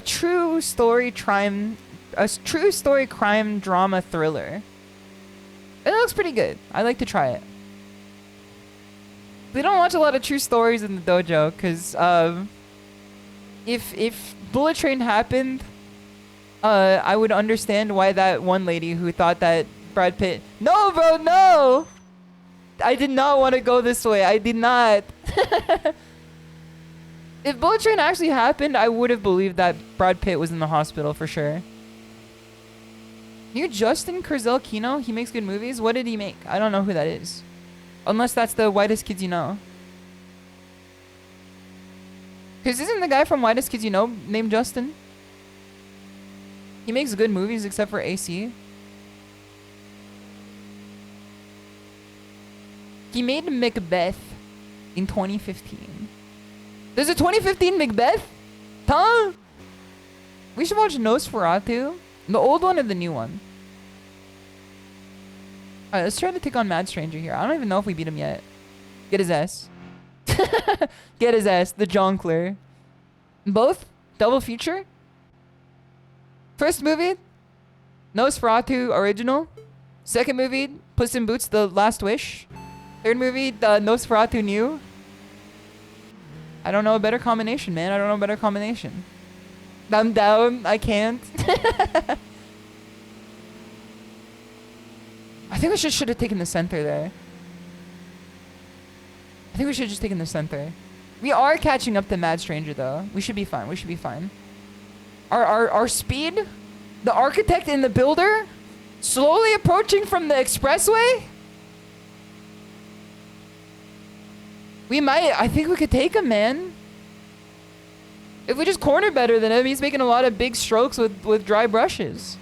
true story crime drama thriller. It looks pretty good. I'd like to try it. We don't watch a lot of true stories in the dojo because if Bullet Train happened, I would understand why that one lady who thought that Brad Pitt. No, bro, no. I did not want to go this way. I did not. If Bullet Train actually happened, I would have believed that Brad Pitt was in the hospital for sure. New Justin Curzel Kino? He makes good movies? What did he make? I don't know who that is. Unless that's the Whitest Kids You Know. Because isn't the guy from Whitest Kids You Know named Justin? He makes good movies except for AC. He made Macbeth in 2015. There's a 2015 Macbeth? Huh? We should watch Nosferatu. The old one or the new one? Alright, let's try to take on Mad Stranger here. I don't even know if we beat him yet. Get his ass. Get his ass. The Jonkler. Both? Double feature? First movie? Nosferatu original. Second movie? Puss in Boots, The Last Wish. Third movie? Nosferatu new. I don't know a better combination, man. I don't know a better combination. I'm down. I can't. I think we should have taken the center there. I think we should have just taken the center. We are catching up to Mad Stranger though. We should be fine. We should be fine. Our speed, the architect and the builder, slowly approaching from the expressway. We might. I think we could take him, man. If we just corner better than him, he's making a lot of big strokes with dry brushes.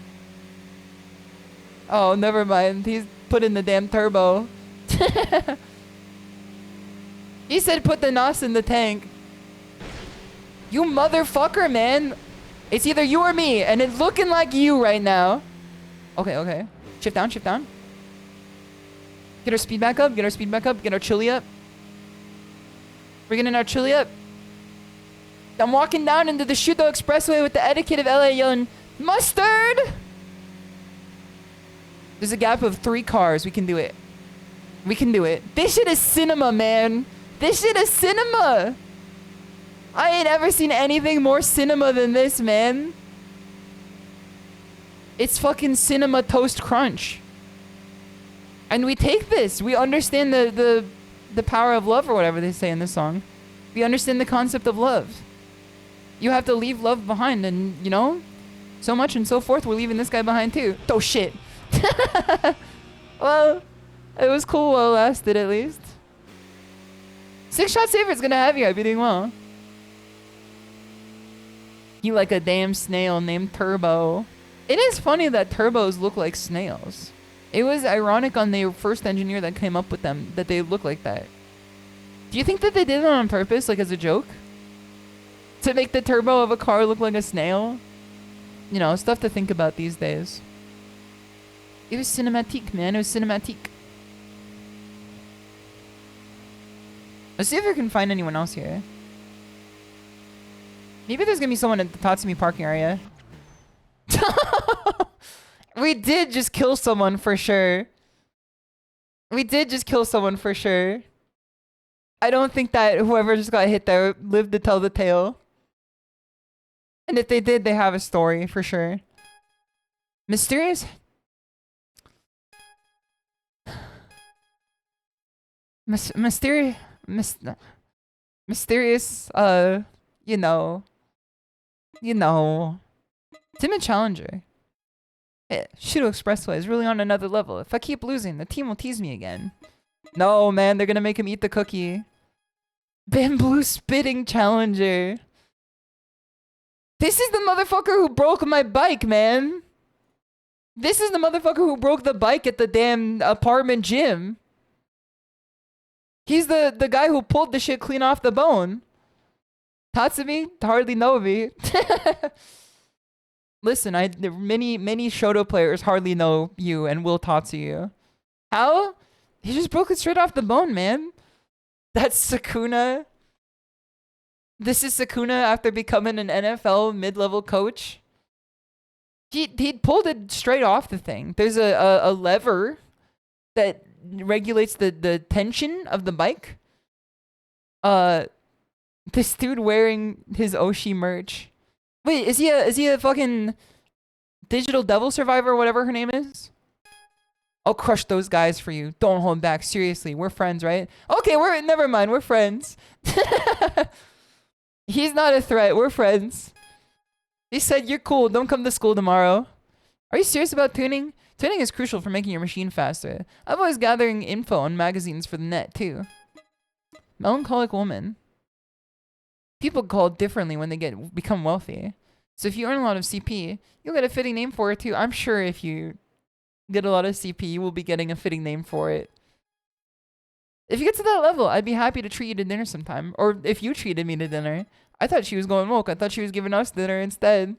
Oh, never mind. He's put in the damn turbo. He said put the NOS in the tank. You motherfucker, man. It's either you or me, and it's looking like you right now. Okay, okay. Shift down, shift down. Get our speed back up, get our speed back up, get our chili up. We're getting our chili up. I'm walking down into the Shudo Expressway with the etiquette of LA yelling, mustard! There's a gap of 3 cars. We can do it. We can do it. This shit is cinema, man. This shit is cinema. I ain't ever seen anything more cinema than this, man. It's fucking cinema toast crunch. And we take this. We understand the power of love or whatever they say in this song. We understand the concept of love. You have to leave love behind and, you know, so much and so forth. We're leaving this guy behind too. Oh shit. Well, it was cool while it lasted at least. 6-shot saver is gonna have you. I'd be doing well. You like a damn snail named Turbo. It is funny that turbos look like snails. It was ironic on the first engineer that came up with them that they look like that. Do you think that they did it on purpose, like as a joke? To make the turbo of a car look like a snail? You know, stuff to think about these days. It was cinematique, man. It was cinematique. Let's see if we can find anyone else here. Maybe there's gonna be someone at the Tatsumi parking area. We did just kill someone for sure. We did just kill someone for sure. I don't think that whoever just got hit there lived to tell the tale. And if they did, they have a story for sure. Mysterious? Mysterious, you know. Timid Challenger. Shudo Expressway is really on another level. If I keep losing, the team will tease me again. No, man, they're gonna make him eat the cookie. Bamboo Spitting Challenger. This is the motherfucker who broke my bike, man. This is the motherfucker who broke the bike at the damn apartment gym. He's the guy who pulled the shit clean off the bone. Tatsumi? Hardly know me. Listen, many Shoto players hardly know you and will Tatsu you. How? He just broke it straight off the bone, man. That's Sakuna. This is Sakuna after becoming an NFL mid-level coach. He pulled it straight off the thing. There's a lever that regulates the tension of the bike. This dude wearing his Oshi merch. Wait, is he a fucking digital devil survivor or whatever her name is? I'll crush those guys for you. Don't hold back. Seriously, we're friends, right? Okay, never mind. We're friends. He's not a threat. We're friends. He said, you're cool. Don't come to school tomorrow. Are you serious about tuning? Tuning is crucial for making your machine faster. I'm always gathering info on magazines for the net, too. Melancholic woman. People call differently when they become wealthy. So if you earn a lot of CP, you'll get a fitting name for it, too. I'm sure if you get a lot of CP, you will be getting a fitting name for it. If you get to that level, I'd be happy to treat you to dinner sometime. Or if you treated me to dinner. I thought she was going woke. I thought she was giving us dinner instead.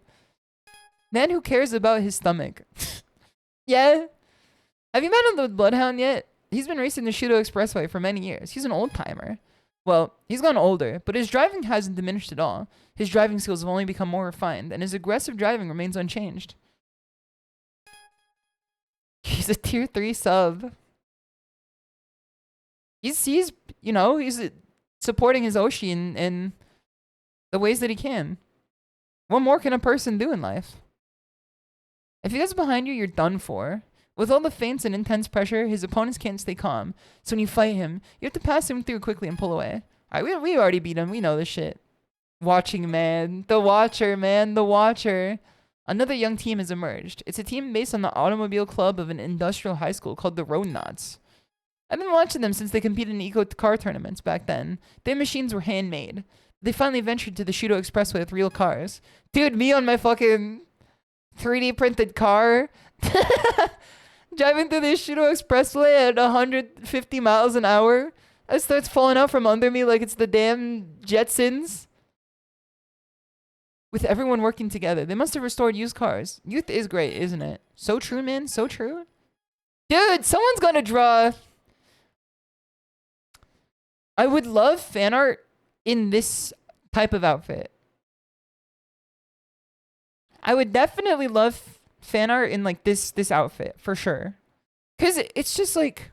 Man who cares about his stomach. Yeah. Have you met him the Bloodhound yet? He's been racing the Shudo Expressway for many years. He's an old timer. Well, he's gotten older, but his driving hasn't diminished at all. His driving skills have only become more refined, and his aggressive driving remains unchanged. He's a tier 3 sub. He's supporting his Oshi in the ways that he can. What more can a person do in life? If he gets behind you, you're done for. With all the feints and intense pressure, his opponents can't stay calm. So when you fight him, you have to pass him through quickly and pull away. Alright, we already beat him. We know this shit. Watching man. The Watcher, man. The Watcher. Another young team has emerged. It's a team based on the automobile club of an industrial high school called the Knots. I've been watching them since they competed in eco car tournaments back then. Their machines were handmade. They finally ventured to the Shudo Expressway with real cars. Dude, me on my fucking 3D printed car. Driving through the Shudo Expressway at 150 miles an hour. It starts falling out from under me like it's the damn Jetsons. With everyone working together. They must have restored used cars. Youth is great, isn't it? So true, man. So true. Dude, someone's gonna draw... I would love fan art in this type of outfit. I would definitely love fan art in like this outfit for sure. Cause it's just like,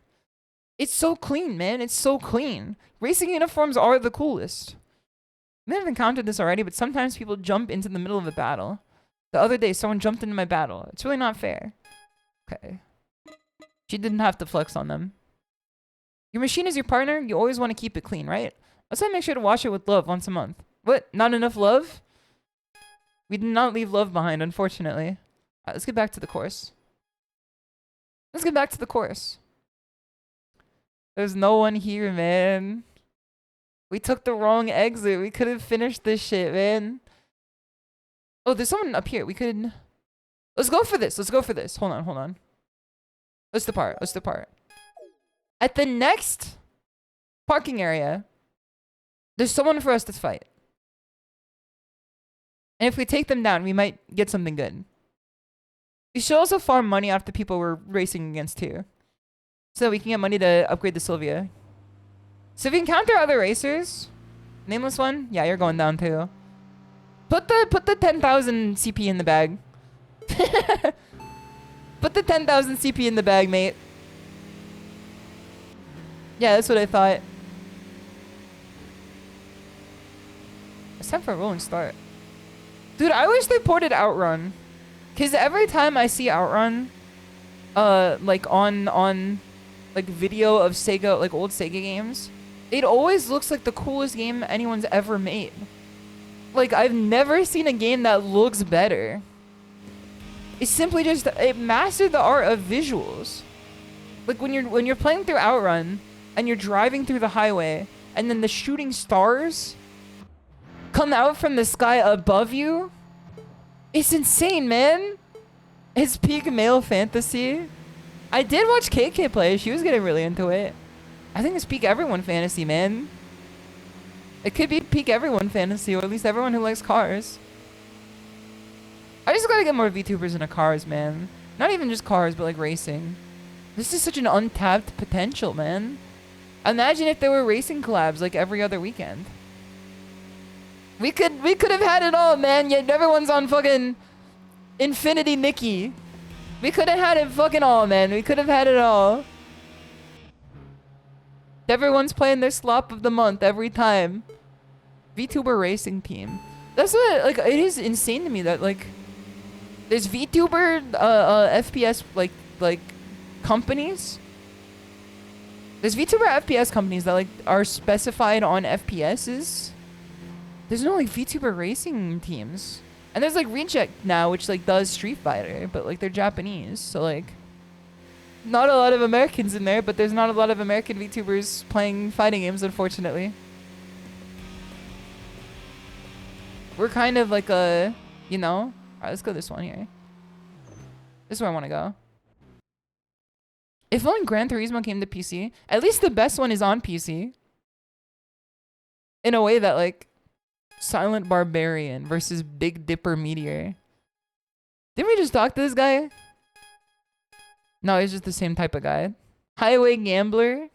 it's so clean, man. It's so clean. Racing uniforms are the coolest. I may have encountered this already, but sometimes people jump into the middle of a battle. The other day, someone jumped into my battle. It's really not fair. Okay. She didn't have to flex on them. Your machine is your partner. You always want to keep it clean, right? Let's make sure to wash it with love once a month. What? Not enough love? We did not leave love behind, unfortunately. Alright, let's get back to the course. Let's get back to the course. There's no one here, man. We took the wrong exit. We could have finished this shit, man. Oh, there's someone up here. We could... Let's go for this. Let's go for this. Hold on. Let's depart. At the next parking area, there's someone for us to fight. And if we take them down, we might get something good. We should also farm money off the people we're racing against too. So we can get money to upgrade the Sylvia. So if we encounter other racers, nameless one, yeah, you're going down too. Put the 10,000 CP in the bag. Put the 10,000 CP in the bag, mate. Yeah, that's what I thought. It's time for a rolling start. Dude, I wish they ported Outrun. Cause every time I see Outrun, like on like video of Sega, like old Sega games, it always looks like the coolest game anyone's ever made. Like, I've never seen a game that looks better. It's simply just, it mastered the art of visuals. Like when you're playing through Outrun and you're driving through the highway and then the shooting stars come out from the sky above you. It's insane, man. It's peak male fantasy. I did watch KK play. She was getting really into it. I think it's peak everyone fantasy, man. It could be peak everyone fantasy, or at least everyone who likes cars. I just gotta get more VTubers into cars, man. Not even just cars, but like racing. This is such an untapped potential, man. Imagine if there were racing collabs like every other weekend. We could have had it all, man, yet everyone's on fucking Infinity Nikki. We could have had it fucking all, man. We could have had it all. Everyone's playing their slop of the month every time. VTuber racing team. That's what, like, it is insane to me that, like, there's VTuber, FPS, like, companies. There's VTuber FPS companies that, like, are specified on FPSs. There's no, like, VTuber racing teams. And there's, like, Reject now, which, like, does Street Fighter, but, like, they're Japanese, so, like, not a lot of Americans in there, but there's not a lot of American VTubers playing fighting games, unfortunately. We're kind of like a, you know? Alright, let's go this one here. This is where I want to go. If only Gran Turismo came to PC, at least the best one is on PC. In a way that, like, Silent Barbarian versus Big Dipper Meteor. Didn't we just talk to this guy? No, he's just the same type of guy. Highway Gambler.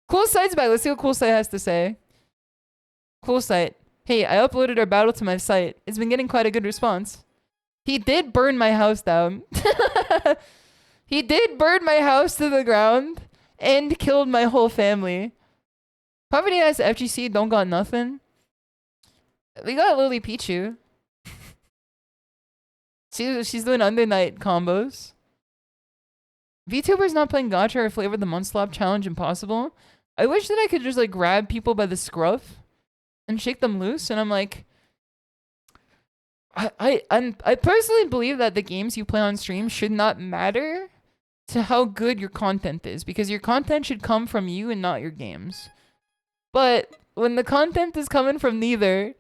Cool Sight's back. Let's see what Cool Sight has to say. Cool Sight. Hey, I uploaded our battle to my site. It's been getting quite a good response. He did burn my house down. He did burn my house to the ground and killed my whole family. Poverty has FGC don't got nothing. We got Lily Pichu. She's doing Undernight combos. VTubers not playing Gacha or Flavor of the Month Slop Challenge impossible? I wish that I could just like grab people by the scruff and shake them loose. And I'm like, I personally believe that the games you play on stream should not matter to how good your content is, because your content should come from you and not your games. But when the content is coming from neither,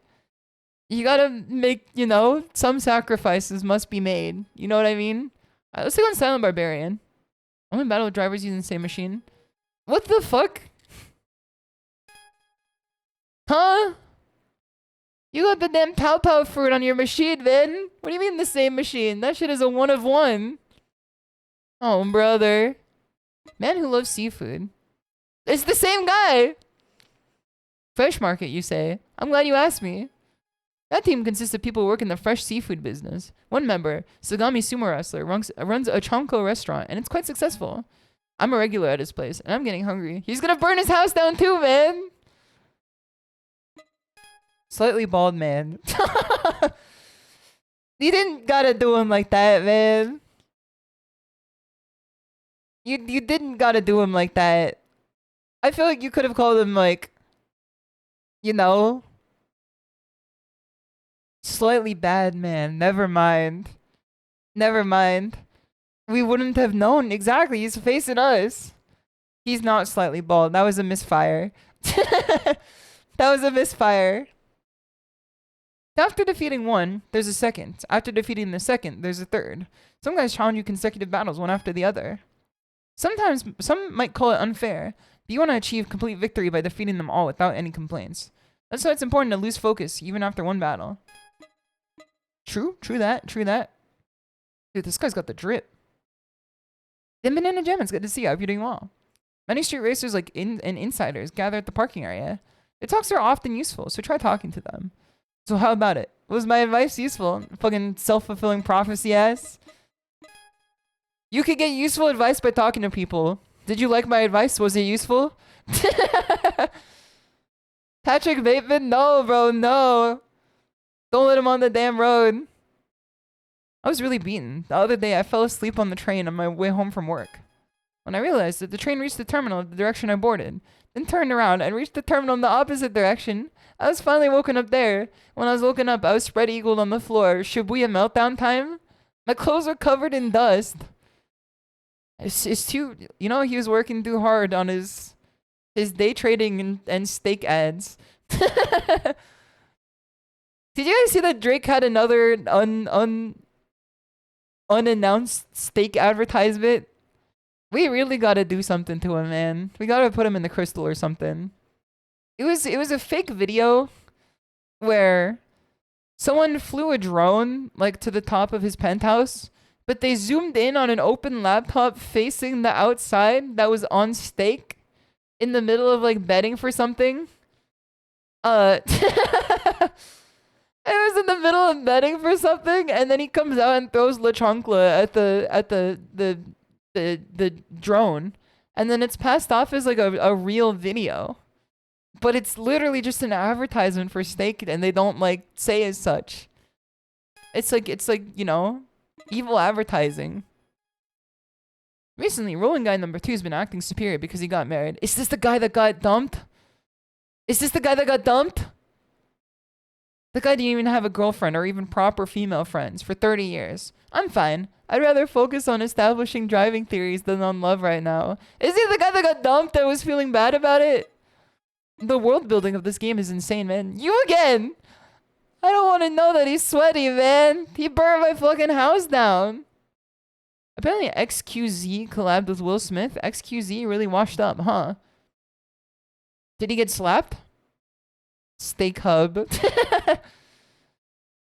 you gotta make, you know, some sacrifices must be made. You know what I mean? Let's take on Silent Barbarian. Only battle with drivers using the same machine. What the fuck? Huh? You got the damn Pow Pow fruit on your machine, man. What do you mean the same machine? That shit is a 1 of 1. Oh, brother. Man who loves seafood. It's the same guy. Fresh market, you say? I'm glad you asked me. That team consists of people who work in the fresh seafood business. One member, Sagami Sumo Wrestler, runs a Chonko restaurant, and it's quite successful. I'm a regular at his place, and I'm getting hungry. He's gonna burn his house down too, man! Slightly bald man. You didn't gotta do him like that, man. You didn't gotta do him like that. I feel like you could have called him like, you know, slightly bad man. Never mind. Never mind. We wouldn't have known. Exactly. He's facing us. He's not slightly bald. That was a misfire. That was a misfire. After defeating one, there's a second. After defeating the second, there's a third. Some guys challenge you consecutive battles, one after the other. Sometimes, some might call it unfair, but you want to achieve complete victory by defeating them all without any complaints. That's why it's important to lose focus, even after one battle. True that. Dude, this guy's got the drip. Then Banana Gem, it's good to see you. I hope you're doing well. Many street racers and insiders gather at the parking area. Their talks are often useful, so try talking to them. So how about it? Was my advice useful? Fucking self-fulfilling prophecy ass. You could get useful advice by talking to people. Did you like my advice? Was it useful? Patrick Bateman? No, bro, no. Don't let him on the damn road. I was really beaten. The other day, I fell asleep on the train on my way home from work. When I realized that the train reached the terminal in the direction I boarded, then turned around and reached the terminal in the opposite direction, I was finally woken up there. When I was woken up, I was spread-eagled on the floor. Shibuya meltdown time? My clothes were covered in dust. It's too... You know, he was working too hard on his day trading and steak ads. Did you guys see that Drake had another unannounced steak advertisement? We really gotta do something to him, man. We gotta put him in the crystal or something. It was a fake video where someone flew a drone like to the top of his penthouse, but they zoomed in on an open laptop facing the outside that was on stake in the middle of like betting for something. It was in the middle of betting for something, and then he comes out and throws La Chancla at the drone, and then it's passed off as like a real video. But it's literally just an advertisement for steak, and they don't like say as such. It's like, you know, evil advertising. Recently, Rolling Guy number 2 has been acting superior because he got married. Is this the guy that got dumped? Is this the guy that got dumped? The guy didn't even have a girlfriend or even proper female friends for 30 years. I'm fine. I'd rather focus on establishing driving theories than on love right now. Is he the guy that got dumped that was feeling bad about it? The world building of this game is insane, man. You again! I don't want to know that he's sweaty, man. He burned my fucking house down. Apparently XQZ collabed with Will Smith. XQZ really washed up, huh? Did he get slapped? Steak Hub.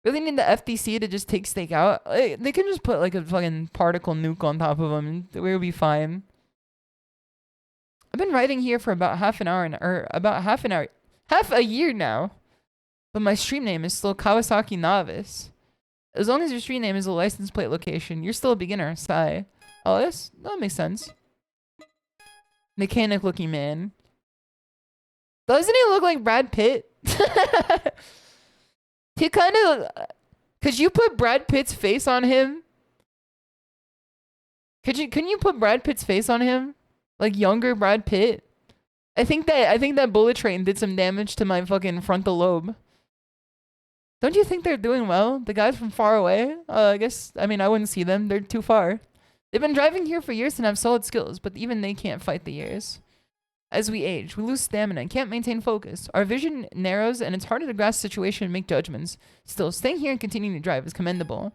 Really need the FTC to just take steak out? They can just put like a fucking particle nuke on top of him and we'll be fine. I've been writing here for about half a year now. But my stream name is still Kawasaki Novice. As long as your stream name is a license plate location, you're still a beginner, Sai. Oh, that makes sense. Mechanic looking man. Doesn't he look like Brad Pitt? He kind of... Could you put Brad Pitt's face on him? Couldn't you put Brad Pitt's face on him? Like younger Brad Pitt? I think that bullet train did some damage to my fucking frontal lobe. Don't you think they're doing well? The guys from far away? I mean, I wouldn't see them. They're too far. They've been driving here for years and have solid skills, but even they can't fight the years. As we age, we lose stamina and can't maintain focus. Our vision narrows and it's harder to grasp the situation and make judgments. Still, staying here and continuing to drive is commendable.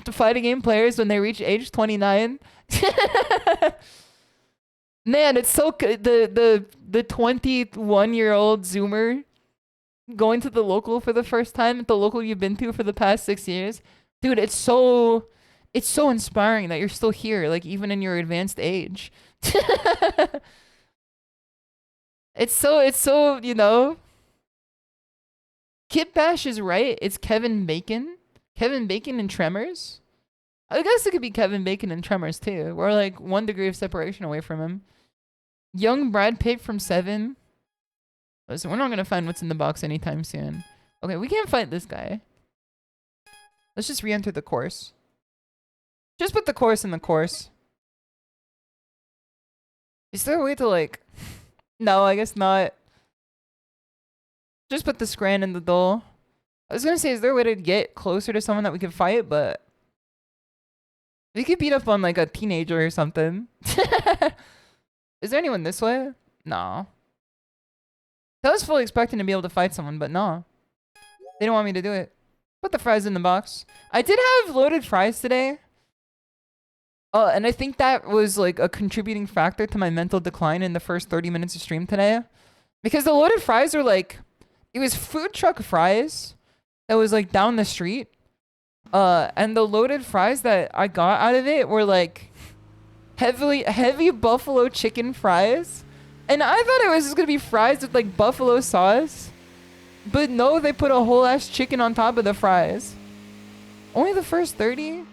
To fighting game players when they reach age 29. Man, it's so good. The 21-year-old Zoomer going to the local for the first time, the local you've been to for the past 6 years. Dude, it's so inspiring that you're still here, like even in your advanced age. It's so, you know. Kid Bash is right. It's Kevin Bacon. Kevin Bacon and Tremors. I guess it could be Kevin Bacon and Tremors too. We're like 1 degree of separation away from him. Young Brad Pitt from 7. Listen, we're not gonna find what's in the box anytime soon. Okay, we can't fight this guy. Let's just re-enter the course. Just put the course in the course. Is there a way to like... No, I guess not. Just put the Scran in the Dole. I was gonna say, is there a way to get closer to someone that we could fight, but... We could beat up on like a teenager or something. Is there anyone this way? No. I was fully expecting to be able to fight someone, but no. They didn't want me to do it. Put the fries in the box. I did have loaded fries today. And I think that was like a contributing factor to my mental decline in the first 30 minutes of stream today. Because the loaded fries are like, it was food truck fries that was like down the street. And the loaded fries that I got out of it were like heavy buffalo chicken fries. And I thought it was just gonna be fries with like buffalo sauce. But no, they put a whole ass chicken on top of the fries. Only the first 30?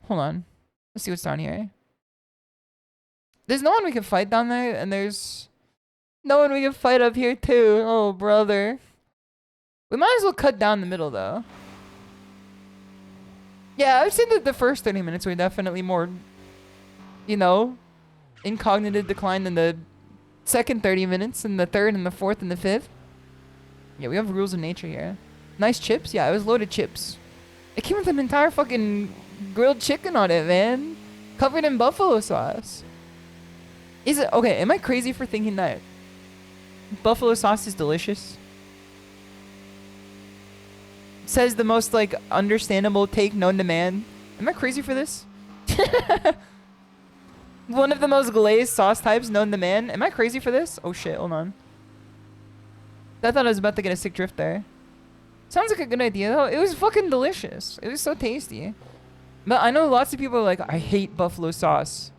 Hold on. Let's see what's down here. There's no one we can fight down there, and there's no one we can fight up here too. Oh, brother. We might as well cut down the middle, though. Yeah, I've seen that the first 30 minutes were definitely more, you know, in cognitive decline than the second 30 minutes, and the third, and the fourth, and the fifth. Yeah, we have rules of nature here. Nice chips? Yeah, it was loaded chips. It came with an entire fucking grilled chicken on it, man. Covered in buffalo sauce. Is it... Okay, am I crazy for thinking that buffalo sauce is delicious? Says the most, like, understandable take known to man. Am I crazy for this? One of the most glazed sauce types known to man. Am I crazy for this? Oh, shit. Hold on. I thought I was about to get a sick drift there. Sounds like a good idea, though. It was fucking delicious. It was so tasty. But I know lots of people are like, I hate buffalo sauce.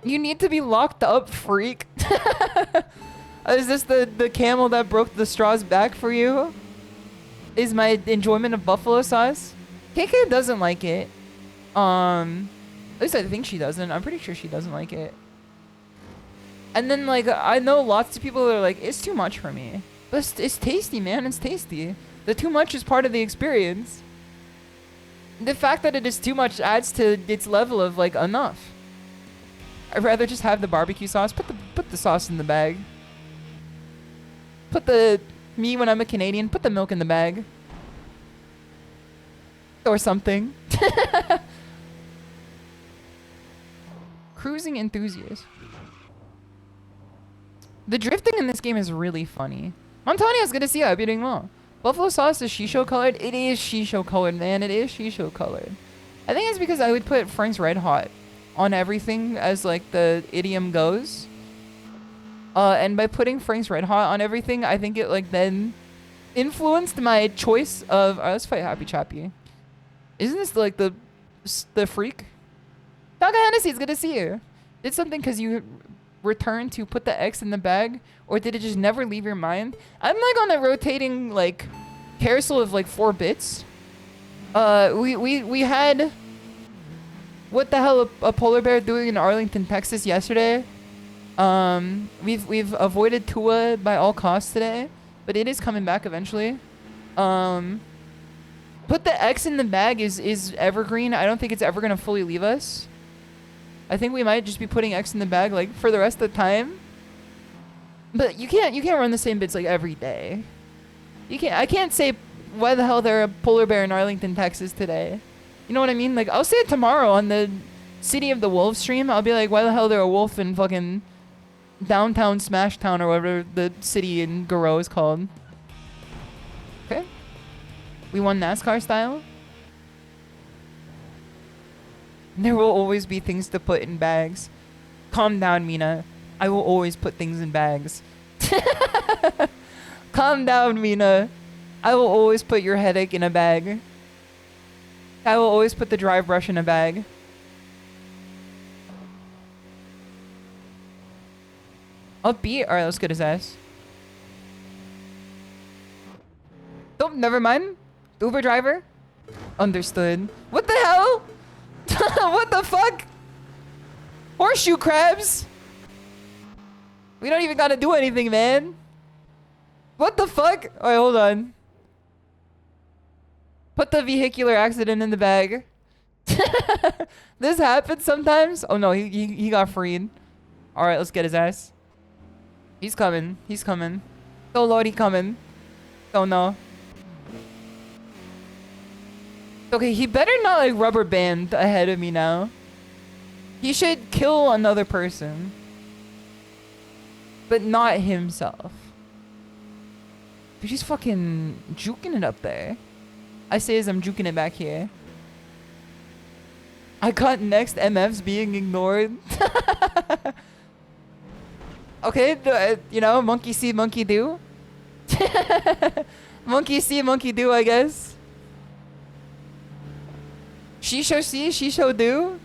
You need to be locked up, freak. Is this the camel that broke the straw's back for you? Is my enjoyment of buffalo sauce? KK doesn't like it. At least I think she doesn't. I'm pretty sure she doesn't like it. And then, like, I know lots of people are like, it's too much for me. But it's tasty, man. It's tasty. The too much is part of the experience. The fact that it is too much adds to its level of, like, enough. I'd rather just have the barbecue sauce. Put the sauce in the bag. Me when I'm a Canadian, put the milk in the bag. Or something. Cruising enthusiast. The drifting in this game is really funny. Montania's good to see you. I hope you're doing well. Buffalo sauce is SHISHOU colored. It is SHISHOU colored, man. It is SHISHOU colored. I think it's because I would put Frank's Red Hot on everything, as like the idiom goes. And by putting Frank's Red Hot on everything, I think it like then influenced my choice of... let's fight Happy Chappy. Isn't this like the freak? Taka Hennessy, it's good to see you. Did something because you returned to put the X in the bag, or did it just never leave your mind? I'm like on a rotating like carousel of like 4 bits. We had what the hell a polar bear doing in Arlington, Texas yesterday. We've avoided Tua by all costs today, but it is coming back eventually. Put the X in the bag is evergreen. I don't think it's ever gonna fully leave us. I think we might just be putting X in the bag like for the rest of the time. But you can't run the same bits like every day. I can't say why the hell there are a polar bear in Arlington, Texas today. You know what I mean? Like I'll say it tomorrow on the City of the Wolves stream. I'll be like, why the hell there a wolf in fucking downtown Smashtown or whatever the city in Garo is called. Okay. We won NASCAR style. There will always be things to put in bags. Calm down, Mina. I will always put things in bags. Calm down, Mina. I will always put your headache in a bag. I will always put the dry brush in a bag. Upbeat? Alright, let's get his ass. Oh, never mind. Uber driver? Understood. What the hell? What the fuck? Horseshoe crabs? We don't even gotta do anything, man. What the fuck? Alright, hold on. Put the vehicular accident in the bag. This happens sometimes. Oh no, he got freed. Alright, let's get his ass. He's coming. He's coming. Oh lord, he coming. Oh no. Okay, he better not like rubber band ahead of me now. He should kill another person. But not himself. But he's fucking juking it up there. I say as I'm juking it back here. I got next MFs being ignored. Okay, you know, monkey see, monkey do. Monkey see, monkey do, I guess. SHISHOU see, SHISHOU do.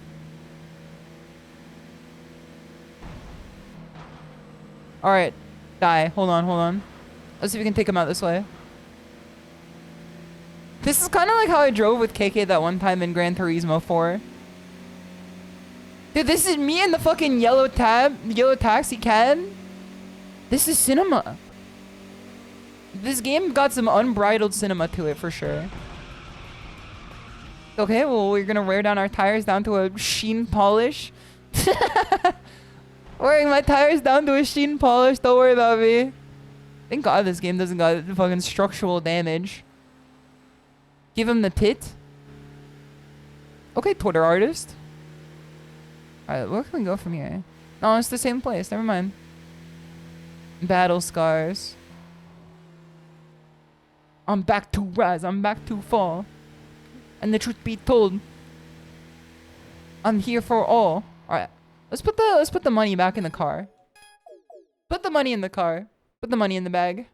Alright, die. Hold on. Let's see if we can take him out this way. This is kind of like how I drove with KK that one time in Gran Turismo 4. Dude, this is me in the fucking yellow taxi cab. This is cinema. This game got some unbridled cinema to it for sure. Okay, well, we're gonna wear down our tires down to a sheen polish. Wearing my tires down to a sheen polish. Don't worry about me. Thank God this game doesn't got fucking structural damage. Give him the tit. Okay, Twitter artist. Alright, where can we go from here? No, it's the same place. Never mind. Battle scars. I'm back to rise. I'm back to fall. And the truth be told, I'm here for all. Alright. Let's put the money back in the car. Put the money in the car. Put the money in the bag.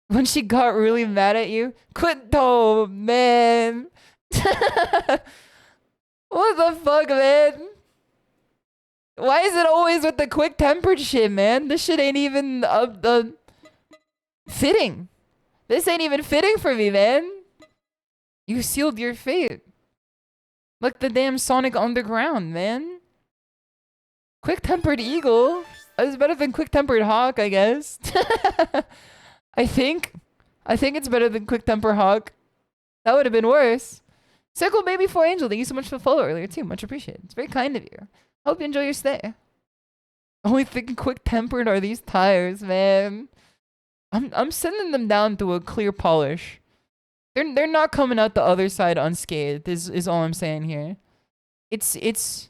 When she got really mad at you, Quinto, man. What the fuck, man? Why is it always with the quick-tempered shit, man? This shit ain't even fitting. This ain't even fitting for me, man. You sealed your fate. Like the damn Sonic Underground, man. Quick-tempered eagle is better than quick-tempered hawk, I guess. I think it's better than quick-tempered hawk. That would have been worse. Circle Baby 4 Angel, thank you so much for the follow earlier too. Much appreciated. It's very kind of you. Hope you enjoy your stay. Only thing quick-tempered are these tires, man. I'm sending them down to a clear polish. They're not coming out the other side unscathed, is all I'm saying here. It's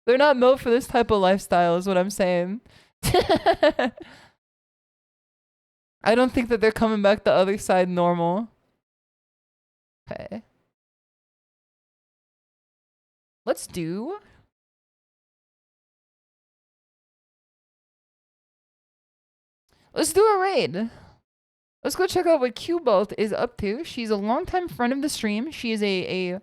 they're not built for this type of lifestyle, is what I'm saying. I don't think that they're coming back the other side normal. Okay. Let's do a raid. Let's go check out what Q-Bolt is up to. She's a longtime friend of the stream. She is a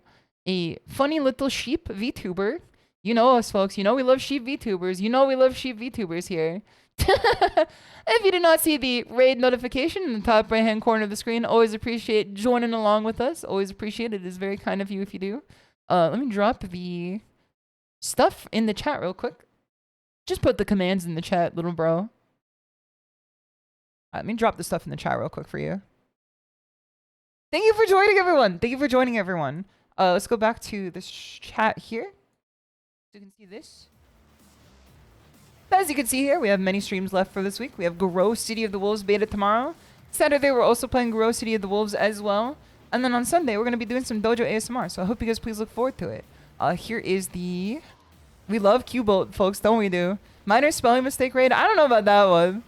funny little sheep VTuber. You know us, folks. You know we love sheep VTubers. You know we love sheep VTubers here. If you did not see the raid notification in the top right-hand corner of the screen, always appreciate joining along with us. Always appreciate it. It is very kind of you if you do. Let me drop the stuff in the chat real quick. Just put the commands in the chat, little bro. Let me drop the stuff in the chat real quick for you. Thank you for joining, everyone. Thank you for joining, everyone. Let's go back to this chat here. So you can see this. As you can see here, we have many streams left for this week. We have Grow City of the Wolves beta tomorrow. Saturday, we're also playing Grow City of the Wolves as well. And then on Sunday, we're going to be doing some Dojo ASMR. So I hope you guys please look forward to it. Here is the... We love Q-Bolt, folks, don't we do? Minor spelling mistake raid. I don't know about that one.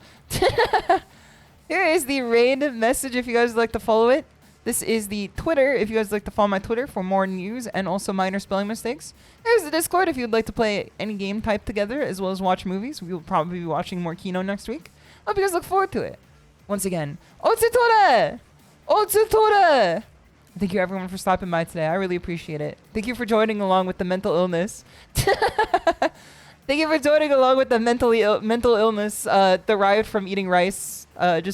Here is the raid message if you guys would like to follow it. This is the Twitter if you guys would like to follow my Twitter for more news and also minor spelling mistakes. There's the Discord if you'd like to play any game type together as well as watch movies. We will probably be watching more Kino next week. Hope you guys look forward to it. Once again, Otsutora! Otsutora! Thank you everyone for stopping by today. I really appreciate it. Thank you for joining along with the mental illness. Thank you for joining along with the mental illness derived from eating rice just